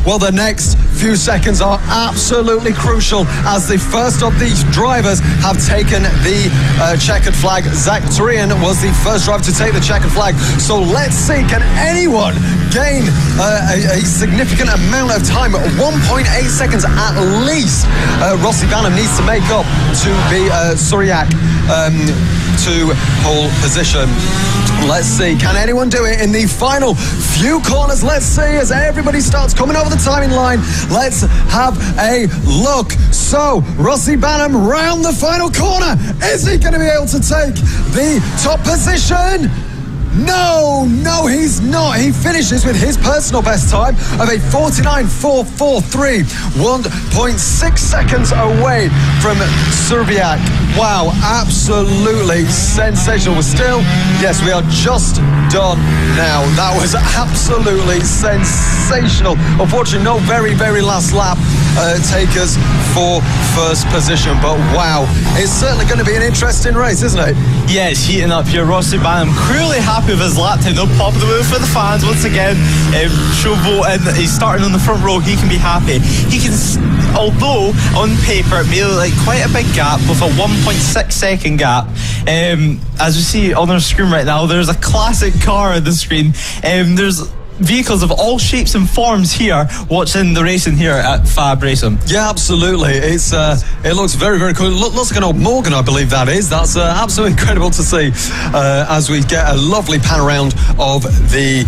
Well, the next few seconds are absolutely crucial, as the first of these drivers have taken the checkered flag. Zach Trian was the first driver to take the checkered flag. So let's see, can anyone gain a significant amount of time? 1.8 seconds at least. Rossi Banham needs to make up to the Suriak to pole position. Let's see, can anyone do it in the final few corners? Let's see, as everybody starts coming over the timing line. Let's have a look. So, Rossi Banham round the final corner. Is he going to be able to take the top position? No, he's not. He finishes with his personal best time of a 49.443, 1.6 seconds away from Suriak. Wow, absolutely sensational. We're still, yes, we are just done now. That was absolutely sensational. Unfortunately, no very last lap take us for first position, but wow, it's certainly going to be an interesting race, isn't it? Yeah, it's heating up here. Rossi Banham clearly happy with his lap time. No pop of the move for the fans once again. Show voting. He's starting on the front row. He can be happy. He can, although on paper it may look like quite a big gap, with a 1.6 second gap. As we see on our screen right now, there's a classic car on the screen. There's vehicles of all shapes and forms here watching the racing here at FAB-Racing. Yeah, absolutely. It looks very cool. Looks like an old Morgan, I believe that is. That's absolutely incredible to see as we get a lovely pan around of the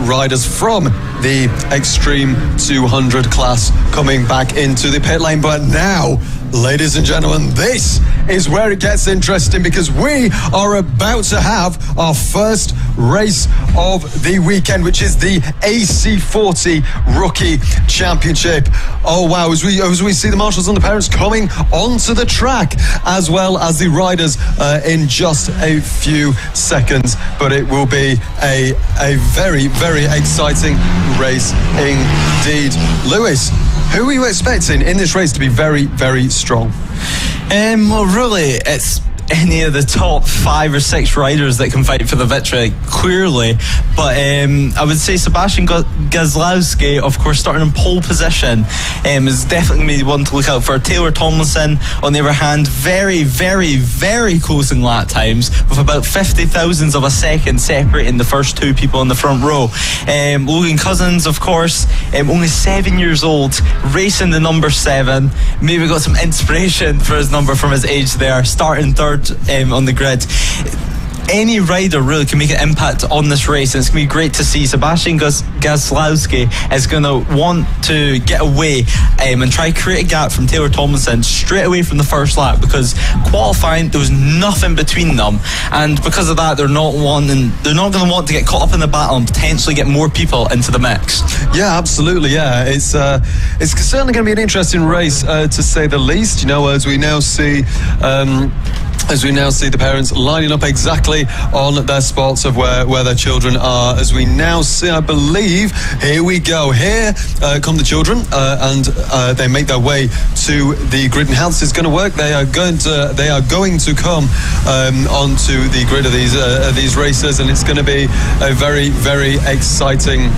riders from the Extreme 200 class coming back into the pit lane. But now, ladies and gentlemen, this is where it gets interesting, because we are about to have our first race of the weekend, which is the AC40 Rookie Championship. Oh wow, as we see the marshals and the parents coming onto the track, as well as the riders in just a few seconds. But it will be a very, very exciting race indeed. Lewis, who are you expecting in this race to be very, very strong? Well, really, it's any of the top 5 or 6 riders that can fight for the victory, clearly. But I would say Sebastian Gazlowski, of course, starting in pole position, is definitely going to be one to look out for. Taylor Tomlinson, on the other hand, very, very, very close in lap times, with about 50 thousandths of a second separating the first 2 people in the front row. Logan Cousins, of course, only 7 years old, racing the number 7. Maybe got some inspiration for his number from his age there, starting 3rd on the grid. Any rider really can make an impact on this race, and it's going to be great to see. Sebastian Gazlowski is going to want to get away and try to create a gap from Taylor Tomlinson straight away from the first lap, because qualifying there was nothing between them, and because of that they're not going to want to get caught up in the battle and potentially get more people into the mix. Yeah, absolutely. Yeah, it's certainly going to be an interesting race to say the least. You know, as we now see the parents lining up exactly on their spots of where their children are. As we now see, I believe, here we go. Here come the children, and they make their way to the grid. And how this is going to work? They are going to come onto the grid of these racers, and it's going to be a very, very exciting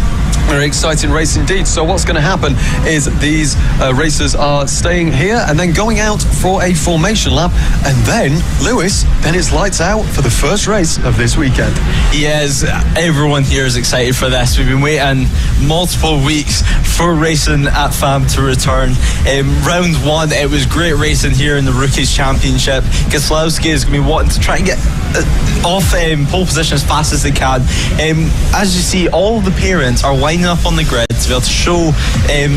race indeed. So what's going to happen is these racers are staying here and then going out for a formation lap, and then Lewis, then it's lights out for the first race of this weekend. Yes, everyone here is excited for this. We've been waiting multiple weeks for racing at FAB to return. Round 1, it was great racing here in the Rookies Championship. Gazlowski is going to be wanting to try and get off pole position as fast as they can. As you see, all the parents are lining up on the grid to be able to show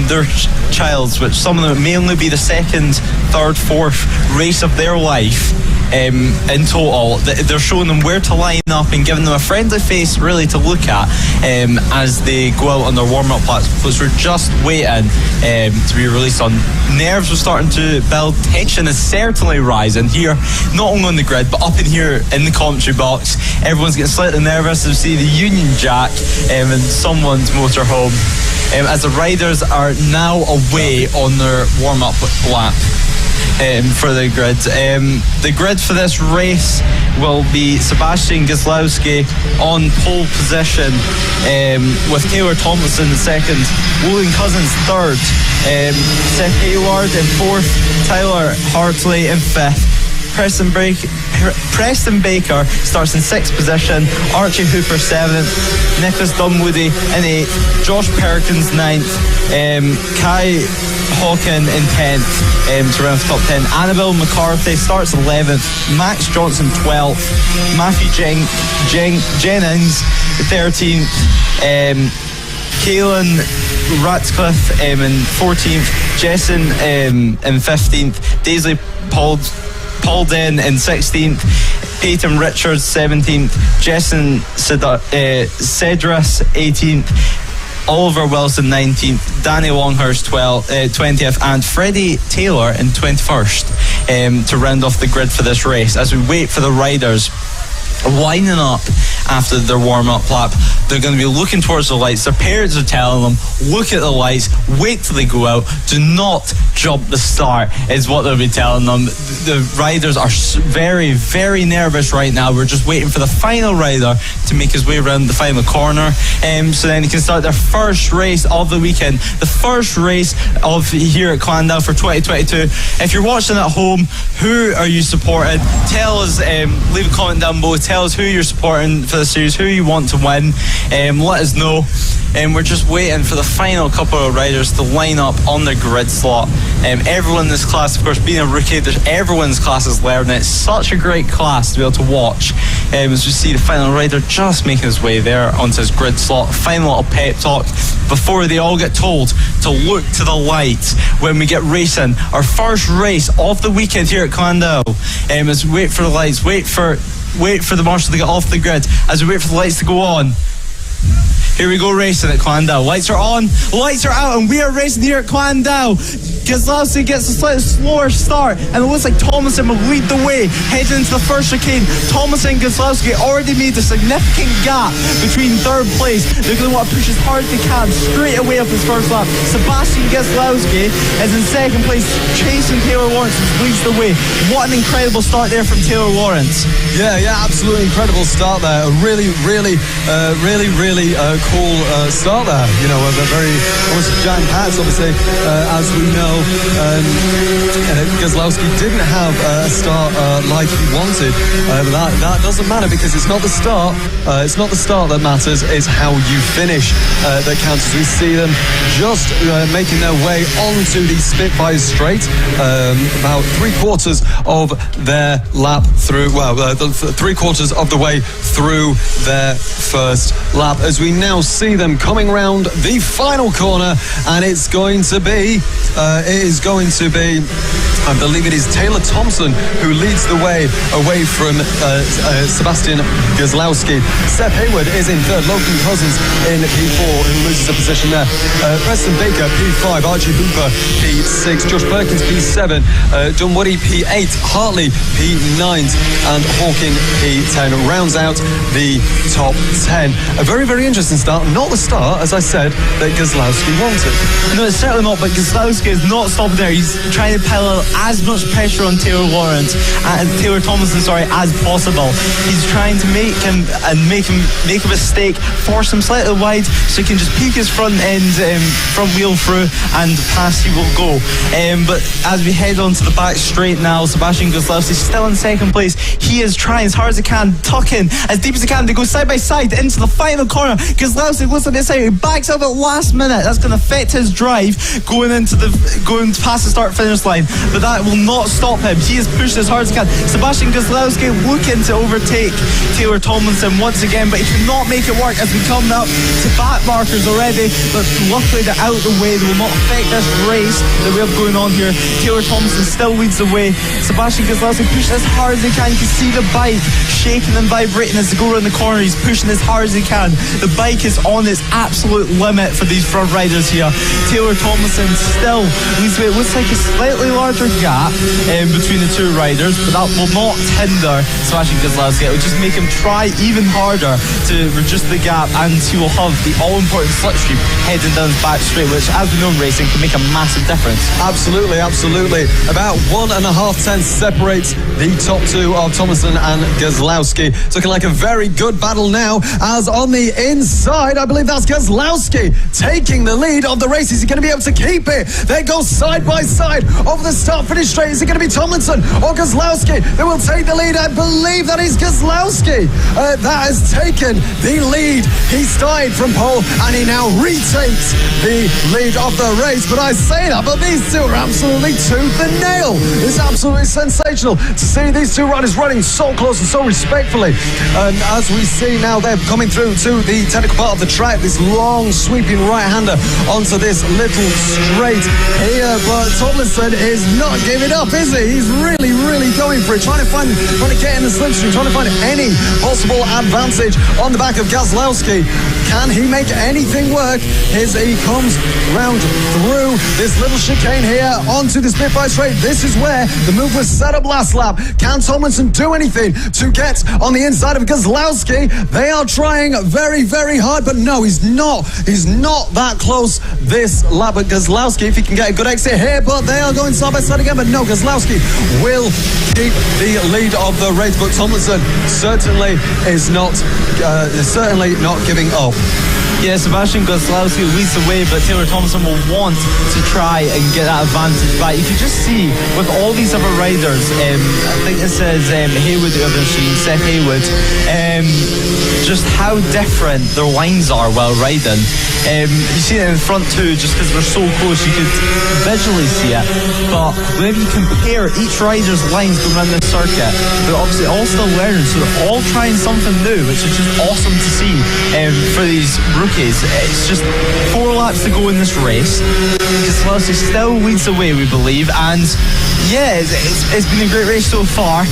their childs, which some of them may only be the 2nd, 3rd, 4th race of their life. In total, they're showing them where to line up and giving them a friendly face really to look at as they go out on their warm-up laps, because we're just waiting to be released on. Nerves are starting to build, tension is certainly rising here, not only on the grid but up in here in the commentary box. Everyone's getting slightly nervous to see the Union Jack in someone's motorhome as the riders are now away on their warm-up lap. For the grid. The grid for this race will be Sebastian Gazlowski on pole position, with Taylor Tomlinson in 2nd, Logan Cousins 3rd, Seth Hayward in 4th, Tyler Hartley in 5th. Preston Baker starts in 6th position, Archie Hooper 7th, Nicholas Dunwoody in 8th, Josh Perkins 9th, Kai Hawken in 10th to round off top 10. Annabelle McCarthy starts 11th, Max Johnson 12th, Matthew Jennings 13th, Kaelin Ratcliffe in 14th, Jessen in 15th, Daisley Paulden in 16th, Peyton Richards 17th, Jessen Cedras 18th, Oliver Wilson 19th, Danny Longhurst 20th, and Freddie Taylor in 21st to round off the grid for this race. As we wait for the riders lining up after their warm-up lap, they're going to be looking towards the lights. Their parents are telling them, look at the lights, wait till they go out, do not jump the start, is what they'll be telling them. The riders are very, very nervous right now. We're just waiting for the final rider to make his way around the final corner, so then he can start their first race of the weekend, the first race of here at Llandow for 2022. If you're watching at home, who are you supporting? Tell us, leave a comment down below, tell us who you're supporting for the series, who you want to win. Let us know. We're just waiting for the final couple of riders to line up on the grid slot. Everyone in this class, of course, being a rookie, everyone's class is learning. It's such a great class to be able to watch. As we see the final rider just making his way there onto his grid slot. Final little pep talk before they all get told to look to the lights when we get racing. Our first race of the weekend here at Llandow. As we wait for the lights, wait for wait for the marshal to get off the grid, as we wait for the lights to go on. Here we go racing at Llandow. Lights are on, lights are out, and we are racing here at Llandow. Gazlowski gets a slightly slower start, and it looks like Thomason will lead the way heading into the first chicane. Thomason and Gazlowski already made a significant gap between third place. They're going to want to push as hard as they can straight away up his first lap. Sebastian Gazlowski is in second place, chasing Taylor Lawrence, who leads the way. What an incredible start there from Taylor Lawrence. Yeah, absolutely incredible start there. A really cool start there. You know, a very almost jam-packed, obviously, as we know. Gazlowski didn't have a start like he wanted, but that doesn't matter, because it's not the start. It's not the start that matters. It's how you finish that counts. As we see them just making their way onto the Spitfire straight, about 3/4 of their lap through. Well, 3/4 of the way through their first lap. As we now see them coming round the final corner, and it's going to be. I believe it is Taylor Thompson who leads the way away from Sebastian Gazlowski. Seth Hayward is in third. Logan Cousins in P4, who loses a position there. Preston Baker, P5. Archie Hooper, P6. Josh Perkins, P7. Dunwoody, P8. Hartley, P9. And Hawking, P10. Rounds out the top 10. A very, very interesting start. Not the start, as I said, that Gazlowski wanted. No, it's certainly not, but Gazlowski is not stopping there. He's trying to pile as much pressure on Taylor Thomason, as possible. He's trying to make a mistake, force him slightly wide, so he can just peek his front wheel through, and past he will go. But as we head on to the back straight now, Sebastian Gazlowski still in second place. He is trying as hard as he can, tuck in as deep as he can. They go side by side into the final corner. Gazlowski looks like this out. He backs up at last minute. That's going to affect his drive going past the start finish line, but that will not stop him. He is pushed as hard as he can. Sebastian Gazlowski looking to overtake Taylor Tomlinson once again, but he cannot make it work as we come up to back markers already, but luckily they're out of the way. They will not affect this race that we have going on here. Taylor Tomlinson still leads the way. Sebastian Gazlowski pushed as hard as he can. You can see the bike shaking and vibrating as they go around the corner. He's pushing as hard as he can. The bike is on its absolute limit for these front riders here. Taylor Tomlinson still leads the way. It looks like a slightly larger gap between the two riders, but that will not hinder Sebastian Gazlowski. It will just make him try even harder to reduce the gap, and he will have the all-important slipstream heading down his back straight, which, as we know in racing, can make a massive difference. Absolutely. About 1.5 tenths separates the top two of Thomason and Gazlowski. It's looking like a very good battle now, as on the inside, I believe that's Gazlowski taking the lead of the race. Is he going to be able to keep it? They go side by side over the start-finish straight. Is it going to be Tomlinson or Gazlowski that will take the lead? I believe that is Gazlowski that has taken the lead. He started from pole and he now retakes the lead of the race. But I say that, but these two are absolutely tooth and nail. It's absolutely sensational to see these two riders running so close and so respectfully. As we see now, they're coming through to the technical part of the track. This long sweeping right-hander onto this little straight here, but Tomlinson is not giving up, is he? He's really going for it, trying to get in the slipstream, trying to find any possible advantage on the back of Gazlowski. Can he make anything work? He comes round through this little chicane here onto the Spitfire straight. This is where the move was set up last lap. Can Tomlinson do anything to get on the inside of Gazlowski? They are trying very hard, but no, he's not that close this lap. But Gazlowski, if he can get a good exit here, but they are going side by side again, but no, Gazlowski will keep the lead of the race, but Tomlinson certainly is not giving up. Yeah, Sebastian Gazlowski leads the way, but Taylor Thompson will want to try and get that advantage back. You can just see with all these other riders, I think it says Hayward, the other machine, Seth Hayward, just how different their lines are while riding. You see it in the front too, just because we're so close you could visually see it. But whenever you compare each rider's lines going around this circuit, they're obviously all still learning, so they're all trying something new, which is just awesome to see for these rookies. It's just 4 laps to go in this race. Keselowski still leads the way, we believe, and yeah, it's been a great race so far.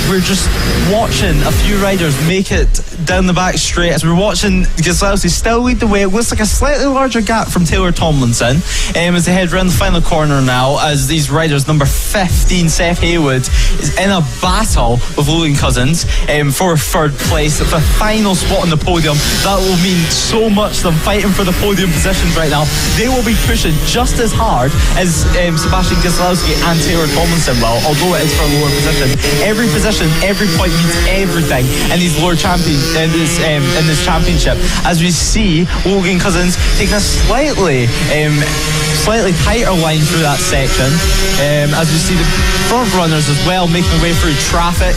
We're just watching a few riders make it down the back straight as we're watching Keselowski still lead the way. It looks like a slightly larger gap from Taylor Tomlinson as they head around the final corner now, as these riders, number 15 Seth Haywood is in a battle with Logan Cousins for third place at the final spot on the podium. That will mean so much to them, fighting for the podium positions right now. They will be pushing just as hard as Sebastian Keselowski and Taylor Tomlinson will, although it is for a lower position. Every position, every point means everything in these lower in this championship. As we see Logan Cousins taking a slightly tighter line through that section, as we see the front runners as well making their way through traffic,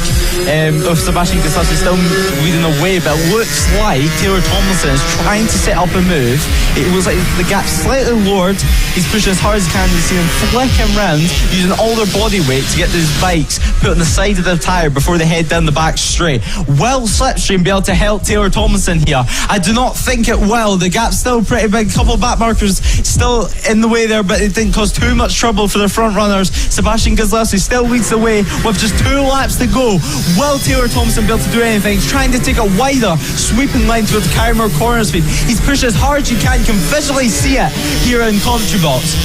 with Sebastian Keselowski still leading the way, but it looks like Taylor Tomlinson is trying to set up a move. It looks like the gap's slightly lowered. He's pushing as hard as he can. We see him flicking round using all their body weight to get these bikes put on the side of their tyre before they head down the back straight. Will Slipstream be able to help Taylor Tomlinson here? I do not think it will. The gap's still pretty big. A couple of back markers still in the way there, but it didn't cause too much trouble for the front runners. Sebastian Keselowski still leads the way with just 2 laps to go. Will Taylor Tomlinson be able to do anything? He's trying to take a wider sweeping line towards the Carrymore corner speed. He's pushed as hard as you can. You can visually see it here in commentary box.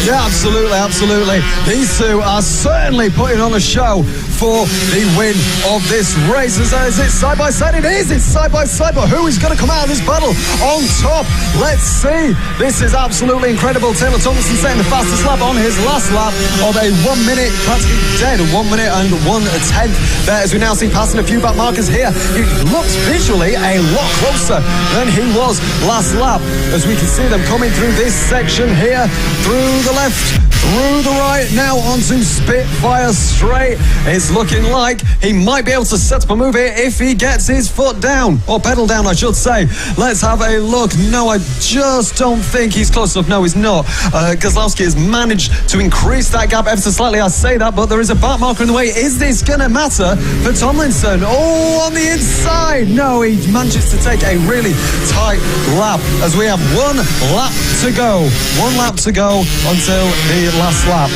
Yeah, absolutely. These two are certainly putting on a show for the win of this race. Is it side by side? It is. It's side by side. But who is going to come out of this battle on top? Let's see. This is absolutely incredible. Taylor Tomlinson setting the fastest lap on his last lap of a 1 minute, practically dead, 1 minute and 1/10 there, as we now see passing a few back markers here. He looks visually a lot closer than he was last lap, as we can see them coming through this section here, through the left, through the right, now onto Spitfire straight. It's looking like he might be able to set up a move here if he gets his foot down, or pedal down I should say. Let's have a look. No, I just don't think he's close enough. No, he's not. Keselowski has managed to increase that gap ever so slightly. I say that, but there is a back marker in the way. Is this going to matter for Tomlinson? Oh, on the inside. No, he manages to take a really tight lap, as we have 1 lap to go. 1 lap to go until the last lap.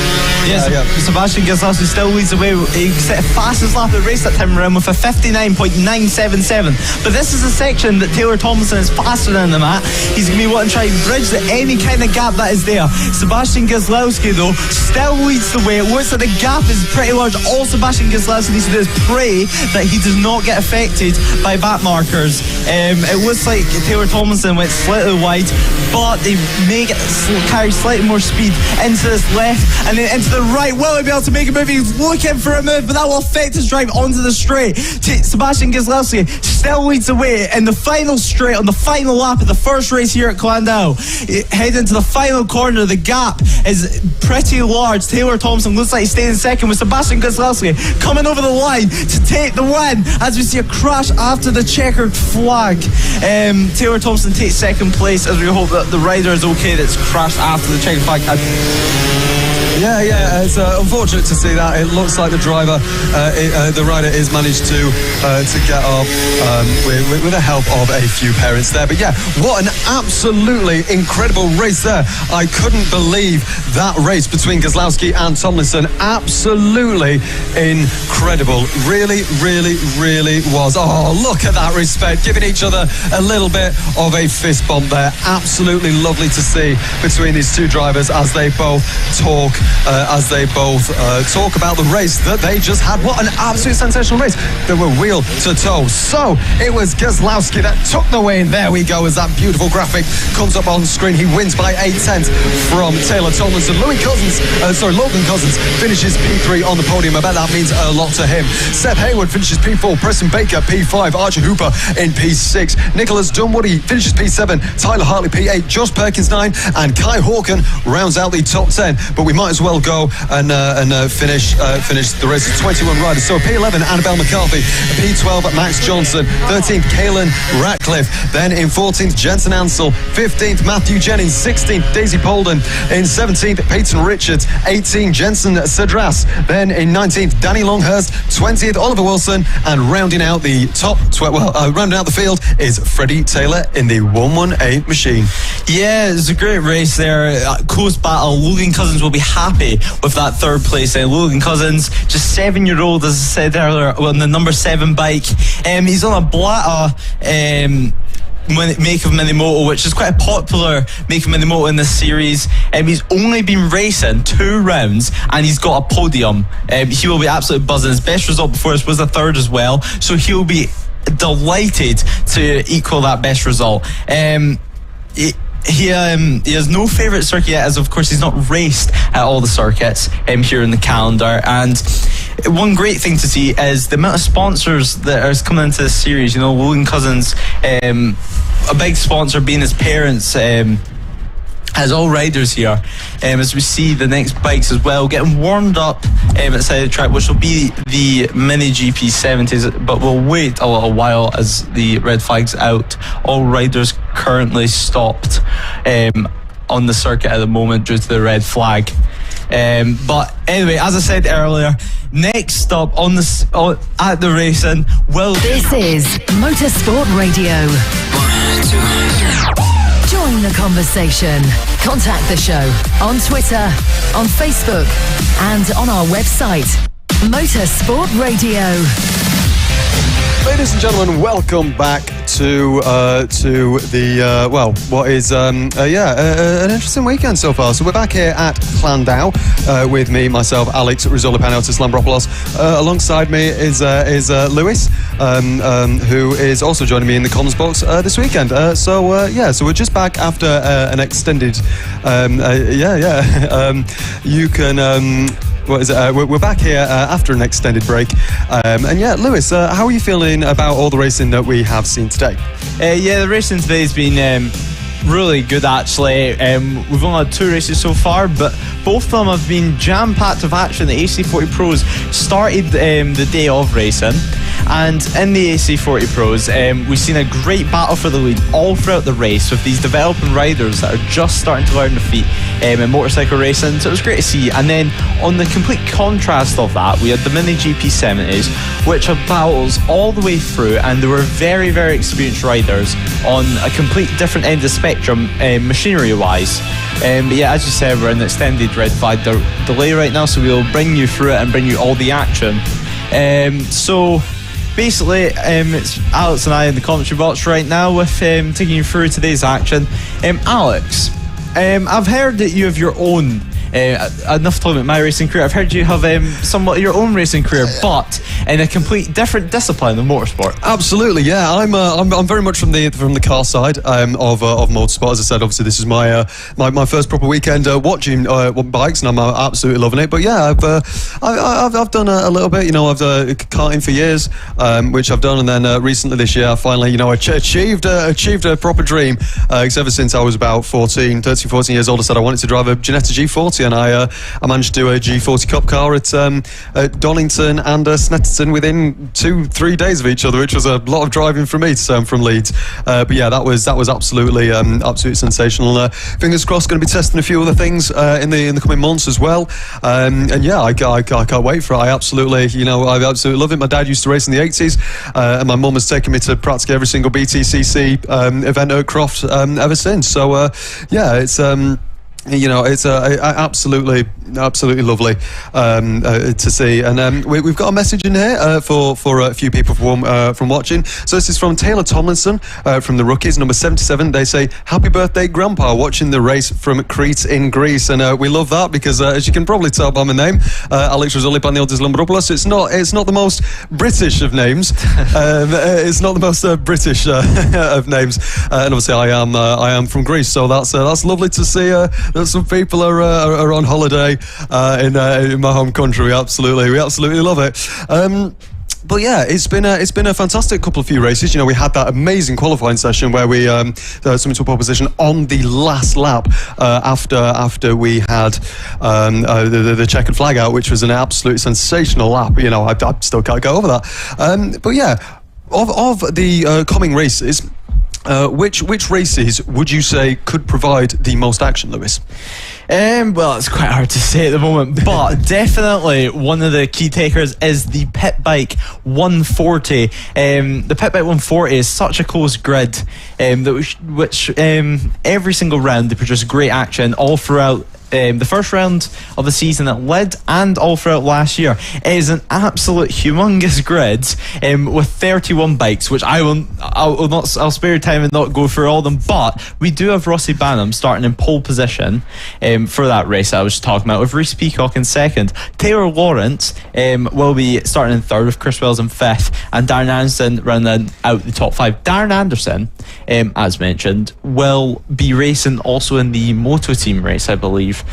Yes, Sebastian Keselowski still leads the way. He set the fastest lap of the race that time around with a 59.977. But this is a section that Taylor Tomlinson is faster than him at. He's going to be wanting to try and bridge any kind of gap that is there. Sebastian Keselowski, though, still leads the way. It looks like the gap is pretty large. All Sebastian Keselowski needs to do is pray that he does not get affected by back markers. It looks like Taylor Tomlinson went slightly wide, but they may carry slightly more speed into this left and then into the right. Will he be able to make a move? He's looking for a move, but that will affect his drive onto the straight. Sebastian Keselowski still leads the way in the final straight on the final lap of the first race here at Llandow. Heading to the final corner, the gap is pretty large. Taylor Tomlinson looks like he's staying in second, with Sebastian Keselowski coming over the line to take the win, as we see a crash after the checkered flag. Taylor Tomlinson takes second place, as we hope that the rider is okay that's crashed after the checkered flag. Yeah, it's unfortunate to see that. It looks like the driver, the rider is managed to get off with the help of a few parents there. But yeah, what an absolutely incredible race there. I couldn't believe that race between Keselowski and Tomlinson. Absolutely incredible. Really was. Oh, look at that respect, giving each other a little bit of a fist bump there. Absolutely lovely to see between these two drivers as they both talk about the race that they just had. What an absolute sensational race. They were wheel to toe. So it was Keselowski that took the win. There we go, as that beautiful graphic comes up on screen. He wins by 8/10 from Taylor Tomlinson. Logan Cousins finishes P3 on the podium. I bet that means a lot to him. Seth Haywood finishes P4. Preston Baker P5. Archer Hooper in P6. Nicholas Dunwoody finishes P7. Tyler Hartley P8. Josh Perkins 9. And Kai Hawken rounds out the top 10. But we might as well go and finish the race. 21 riders. So P11, Annabelle McCarthy. P12, Max Johnson. 13th, Kaylin Ratcliffe. Then in 14th, Jensen Ansell. 15th, Matthew Jennings. 16th, Daisy Polden. In 17th, Peyton Richards. 18th, Jensen Cedras. Then in 19th, Danny Longhurst. 20th, Oliver Wilson. And rounding out the rounding out the field is Freddie Taylor in the 118 machine. Yeah, it's a great race there. Close battle. Logan Cousins will be happy with that third place. Logan Cousins, just 7-year-old, as I said earlier, on the number 7 bike. He's on a Blatta make of Minimoto, which is quite a popular make of Minimoto in this series. He's only been racing 2 rounds and he's got a podium. He will be absolutely buzzing. His best result before this was a 3rd as well, so he'll be delighted to equal that best result. He has no favourite circuit yet, as of course he's not raced at all the circuits here in the calendar. And one great thing to see is the amount of sponsors that are coming into this series. You know, Logan Cousins, a big sponsor being his parents, has all riders here, as we see the next bikes as well getting warmed up at the side of the track, which will be the Mini GP70s, but we'll wait a little while as the red flag's out. All riders currently stopped on the circuit at the moment due to the red flag. But anyway, as I said earlier, next up at the racing will... This is Motorsport Radio. 1, 2, 3. Join the conversation. Contact the show on Twitter, on Facebook, and on our website, Motorsport Radio. Ladies and gentlemen, welcome back to the what is an interesting weekend so far. So we're back here at Llandow with me, myself, Alex Rizzoli-Paniotis Lambropoulos. Alongside me is Lewis, who is also joining me in the comms box this weekend. So we're just back after an extended. You can. We're back here after an extended break. Lewis, how are you feeling about all the racing that we have seen today? The racing today has been really good, actually. We've only had 2 races so far, but both of them have been jam-packed of action. The AC40 Pros started the day of racing, and in the AC40 Pros, we've seen a great battle for the lead all throughout the race with these developing riders that are just starting to learn their feet in motorcycle racing. So it was great to see. And then on the complete contrast of that, we had the Mini GP70s, which have battles all the way through, and there were very, very experienced riders on a complete different end of the spectrum, machinery-wise. But yeah, as you said, we're in the extended red flag delay right now, so we'll bring you through it and bring you all the action. So basically, it's Alex and I in the commentary box right now with taking you through today's action. Alex, I've heard that you have your own enough talking about my racing career. I've heard you have somewhat your own racing career, but in a complete different discipline of motorsport. Absolutely, yeah. I'm very much from the car side of motorsport. As I said, obviously this is my first proper weekend watching bikes, and I'm absolutely loving it. But yeah, I've done a little bit. You know, I've karting for years, which I've done, and then recently this year I finally achieved a proper dream. Because ever since I was about 13, 14 years old, I said I wanted to drive a Ginetta G40. And I managed to do a G40 Cup car at Donington and Snetterton within 2-3 days of each other, which was a lot of driving for me from Leeds. But yeah, that was absolutely sensational. Fingers crossed, going to be testing a few other things in the coming months as well. And yeah, I can't wait for it. I absolutely love it. My dad used to race in the 80s, and my mum has taken me to practically every single BTCC event at Croft ever since. So yeah, it's. It's absolutely lovely to see. And we've got a message in here for a few people from watching. So this is from Taylor Tomlinson from the Rookies, number 77. They say, "Happy birthday, Grandpa, watching the race from Crete in Greece." And we love that because, as you can probably tell by my name, Alex Rizzoli-Paniotis Lambropoulos, it's not the most British of names. It's not the most British of names. And obviously I am from Greece, so that's lovely to see that some people are on holiday in my home country. We absolutely love it. But yeah, it's been a fantastic couple of few races. You know, we had that amazing qualifying session where we summoned to a pole position on the last lap after we had the checkered flag out, which was an absolutely sensational lap. You know, I still can't get over that. But yeah, of the coming races, which races would you say could provide the most action, Lewis? Well, it's quite hard to say at the moment, but definitely one of the key takers is the Pit Bike 140. The Pit Bike 140 is such a close grid, which every single round they produce great action all throughout. The first round of the season at Lid and all throughout last year. It is an absolute humongous grid with 31 bikes, which I'll spare time and not go through all of them, but we do have Rossi Banham starting in pole position for that race I was talking about, with Reece Peacock in second. Taylor Lawrence will be starting in third, with Chris Wells in fifth, and Darren Anderson rounding out the top five. Darren Anderson, as mentioned, will be racing also in the Moto Team race, I believe.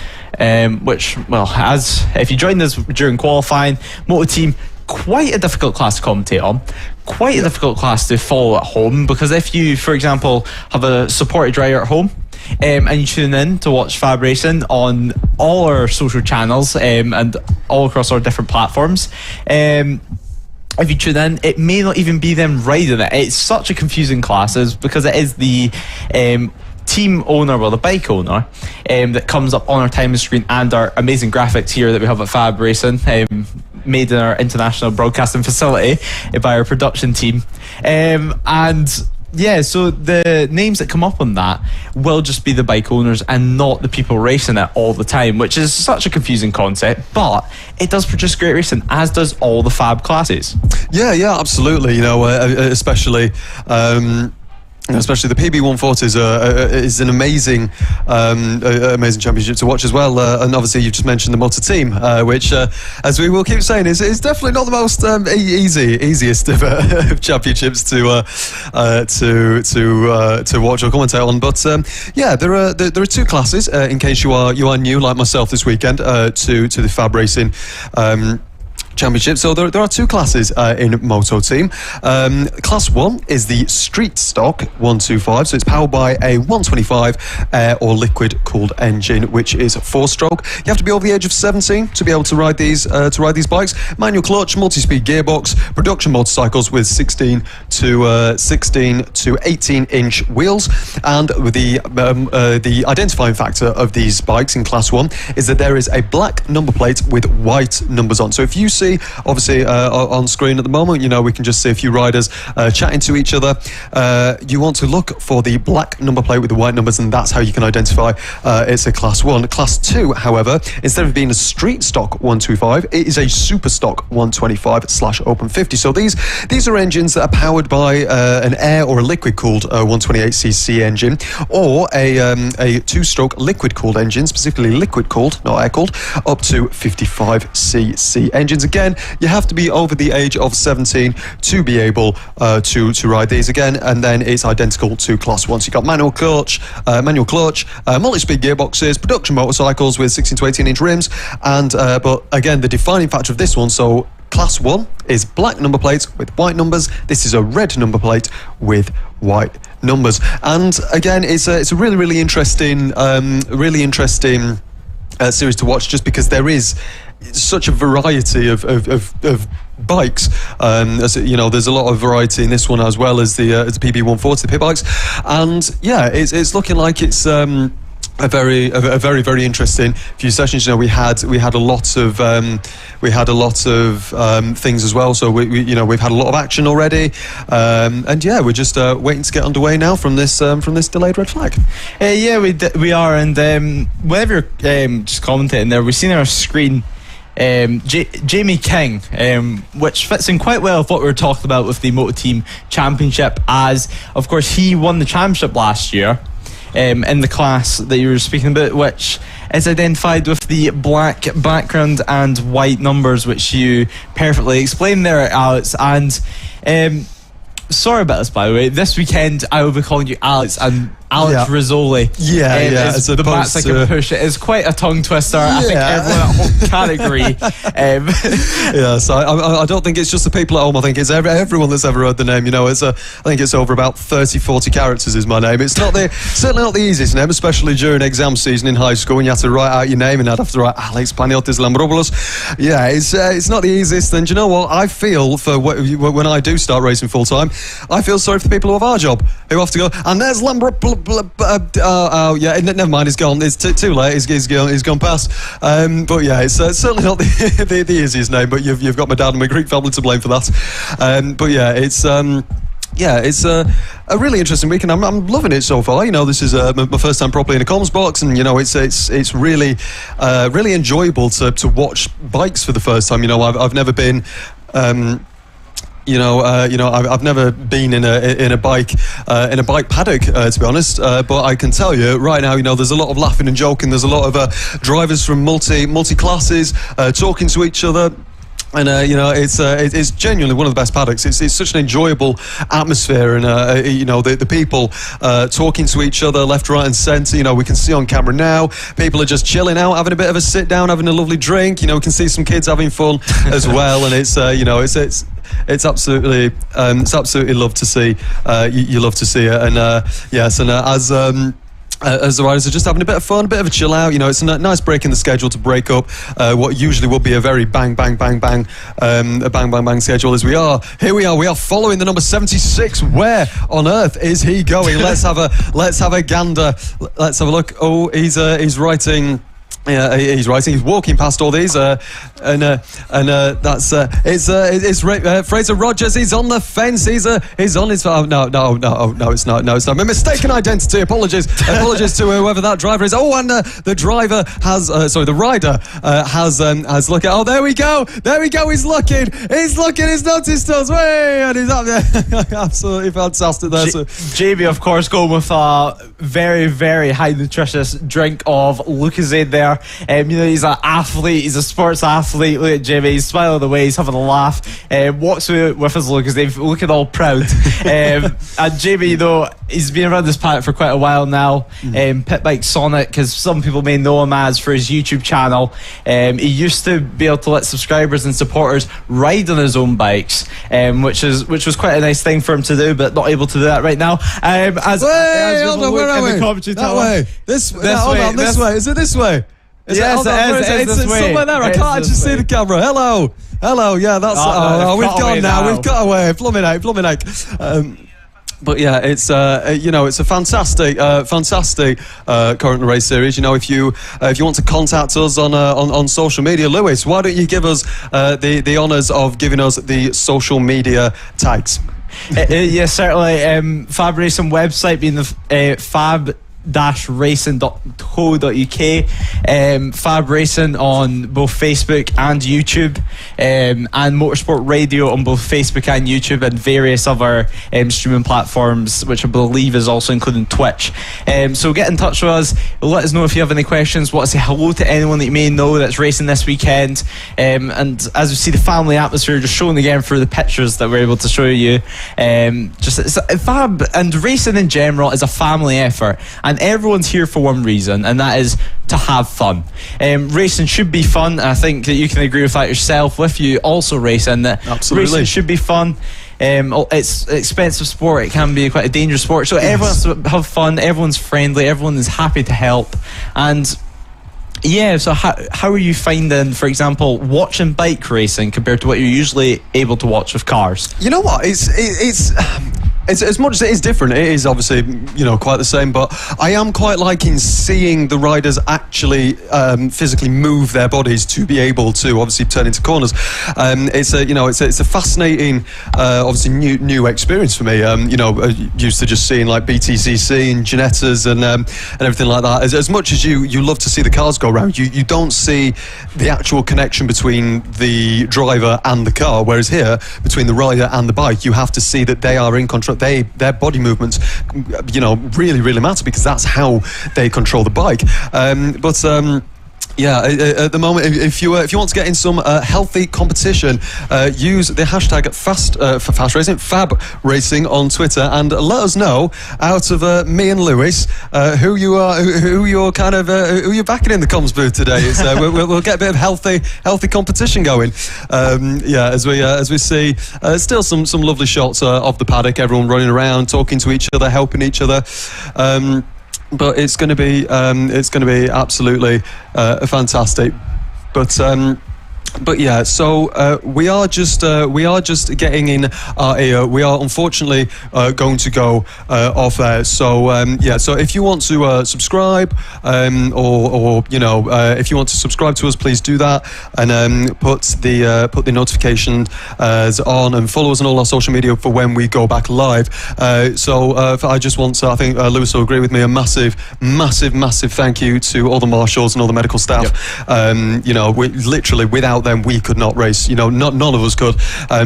Which, well, as if you joined us during qualifying, Moto Team, quite a difficult class to commentate on, quite a difficult class to follow at home, because if you, for example, have a supported rider at home and you tune in to watch FAB Racing on all our social channels and all across our different platforms, if you tune in, it may not even be them riding it. It's such a confusing class because it is the team owner, well, the bike owner, that comes up on our timing screen, and our amazing graphics here that we have at FAB Racing, made in our international broadcasting facility by our production team. And yeah, so the names that come up on that will just be the bike owners and not the people racing it all the time, which is such a confusing concept, but it does produce great racing, as does all the FAB classes. Yeah, absolutely. You know, especially the PB140 is an amazing championship to watch as well, and obviously you've just mentioned the Motor Team, which, as we will keep saying, is definitely not the most easiest of championships to watch or commentate on. But yeah, there are two classes in case you are new like myself this weekend to the FAB Racing Championship. So there are two classes in Moto Team. Class 1 is the Street Stock 125, so it's powered by a 125 air or liquid cooled engine, which is 4-stroke. You have to be over the age of 17 to be able to ride these bikes. Manual clutch, multi-speed gearbox, production motorcycles with 16 to 18 inch wheels. And the identifying factor of these bikes in Class 1 is that there is a black number plate with white numbers on. So if you see, obviously on screen at the moment, you know, we can just see a few riders chatting to each other. You want to look for the black number plate with the white numbers, and that's how you can identify it's a Class 1. Class 2, however, instead of being a Street Stock 125, it is a Super Stock 125/Open 50. So these are engines that are powered by an air or a liquid cooled 128cc engine, or a 2-stroke liquid cooled engine, specifically liquid cooled, not air cooled, up to 55cc engines. Again, you have to be over the age of 17 to be able to ride these again, and then it's identical to Class 1. So you've got manual clutch, multi-speed gearboxes, production motorcycles with 16 to 18 inch rims, and but again, the defining factor of this one, so Class 1 is black number plates with white numbers. This is a red number plate with white numbers. And again, it's a really interesting series to watch, just because there is such a variety of bikes. As you know, there's a lot of variety in this one, as well as the PB140, the pit bikes. And yeah, it's looking like it's a very interesting few sessions. You know, we had a lot of things as well. So we've had a lot of action already, and yeah, we're just waiting to get underway now from this delayed red flag. Yeah, we are, and whenever you're just commentating there, we've seen on our screen Jamie King, which fits in quite well with what we were talking about with the Moto Team Championship, as of course he won the championship last year in the class that you were speaking about, which is identified with the black background and white numbers, which you perfectly explained there, Alex. And sorry about this, by the way, this weekend I will be calling you Alex, and Alex Rizzoli. As the max I can push it. It's quite a tongue twister. I think everyone at home can agree. So I don't think it's just the people at home. I think it's everyone that's ever heard the name. You know, I think it's over about 30-40 characters is my name. It's certainly not the easiest name, especially during exam season in high school when you have to write out your name, and I'd have to write Alex Paniotis Lambropoulos. Yeah, it's not the easiest. And do you know what? I feel for when I do start racing full time, I feel sorry for the people who have our job, who have to go, and there's Lambropoulos. Never mind, he's gone. It's too late. He's gone past. But yeah, it's certainly not the easiest name. But you've got my dad and my Greek family to blame for that. But yeah, it's a really interesting weekend. I'm loving it so far. You know, this is my first time properly in a comms box, and you know, it's really really enjoyable to watch bikes for the first time. You know, I've never been. I've never been in a bike paddock, to be honest. But I can tell you right now, you know, there's a lot of laughing and joking. There's a lot of drivers from multi classes talking to each other. And it's genuinely one of the best paddocks. It's such an enjoyable atmosphere, and the people talking to each other left, right, and centre. You know, we can see on camera now. People are just chilling out, having a bit of a sit down, having a lovely drink. You know, we can see some kids having fun as well, and it's absolutely love to see. You love to see it, and as the riders are just having a bit of fun, a bit of a chill out. You know, it's a nice break in the schedule to break up what usually would be a very bang schedule. As we are following the number 76. Where on earth is he going? Let's have a gander. Let's have a look. Oh, he's writing. Yeah, he's writing. He's walking past all these, it's Fraser Rogers. He's on the fence. He's on his. No, it's not. No, it's not. A mistaken identity. Apologies to whoever that driver is. Oh, and the driver has. The rider has looked at. Oh, there we go. He's looking. He's noticed us. Way, and he's up there. Absolutely fantastic there. JB, of course, going with a very, very high nutritious drink of Lucozade there. He's an athlete, he's a sports athlete. Look at Jimmy, he's smiling away, he's having a laugh, walks with his Lucozade, looking all proud. And Jamie, though, he's been around this paddock for quite a while now. Pit Bike Sonic, because some people may know him as for his YouTube channel. He used to be able to let subscribers and supporters ride on his own bikes, which was quite a nice thing for him to do, but not able to do that right now. Where are we? That way. This way. Is it this way? Yes, it's somewhere there. I can't actually see the camera. Hello. Yeah, that's. We've gone now. We've got away. Plumbing out. But yeah, it's it's a fantastic current race series. You know, if you want to contact us on social media, Lewis, why don't you give us the honours of giving us the social media tags? Yes, certainly. FAB-Racing website being the FAB-Racing.co.uk, FAB-Racing on both Facebook and YouTube, and Motorsport Radio on both Facebook and YouTube, and various other streaming platforms, which I believe is also including Twitch. So get in touch with us, let us know if you have any questions, want to say hello to anyone that you may know that's racing this weekend, and as we see the family atmosphere just shown again through the pictures that we're able to show you, FAB and racing in general is a family effort, and everyone's here for one reason, and that is to have fun. Racing should be fun. I think that you can agree with that yourself, with you also racing, that absolutely racing should be fun. It's an expensive sport, it can be quite a dangerous sport, so everyone has to have fun, everyone's friendly, everyone is happy to help. And yeah, so how are you finding, for example, watching bike racing compared to what you're usually able to watch with cars? You know what, it's as much as it is different, it is obviously, quite the same, but I am quite liking seeing the riders actually physically move their bodies to be able to obviously turn into corners. It's a fascinating, obviously new experience for me. Used to just seeing like BTCC and Ginettas and everything like that. As much as you love to see the cars go around, you don't see the actual connection between the driver and the car, whereas here, between the rider and the bike, you have to see that they are in control. Their body movements, really, really matter, because that's how they control the bike. Yeah, at the moment, if you want to get in some healthy competition, use the hashtag FAB-Racing, FAB-Racing on Twitter, and let us know out of me and Lewis who you're backing in the comms booth today. We'll get a bit of healthy competition going. As we see, still some lovely shots of the paddock, everyone running around, talking to each other, helping each other. But it's going to be absolutely fantastic. But yeah, so we are just getting in our ear. We are unfortunately going to go off there. So so if you want to subscribe, or if you want to subscribe to us, please do that, and put the notifications on, and follow us on all our social media for when we go back live. I just want to, I think Lewis will agree with me, a massive thank you to all the marshals and all the medical staff. Yep. We literally, without them we could not race. None of us could.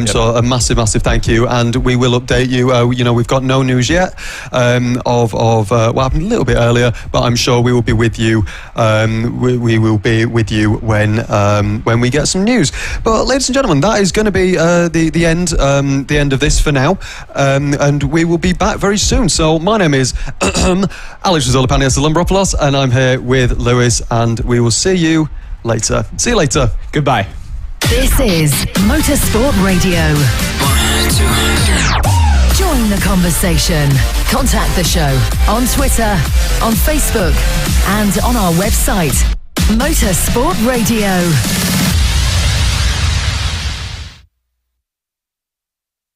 So a massive thank you, and we will update you. We've got no news yet of what happened a little bit earlier, but I'm sure we will be with you. We will be with you when we get some news. But ladies and gentlemen, that is going to be the end of this for now, and we will be back very soon. So my name is Alex Rizolapanias Lumbropoulos, and I'm here with Lewis, and we will see you later. See you later. Goodbye. This is Motorsport Radio. 1, 2. Join the conversation. Contact the show on Twitter, on Facebook, and on our website, Motorsport Radio.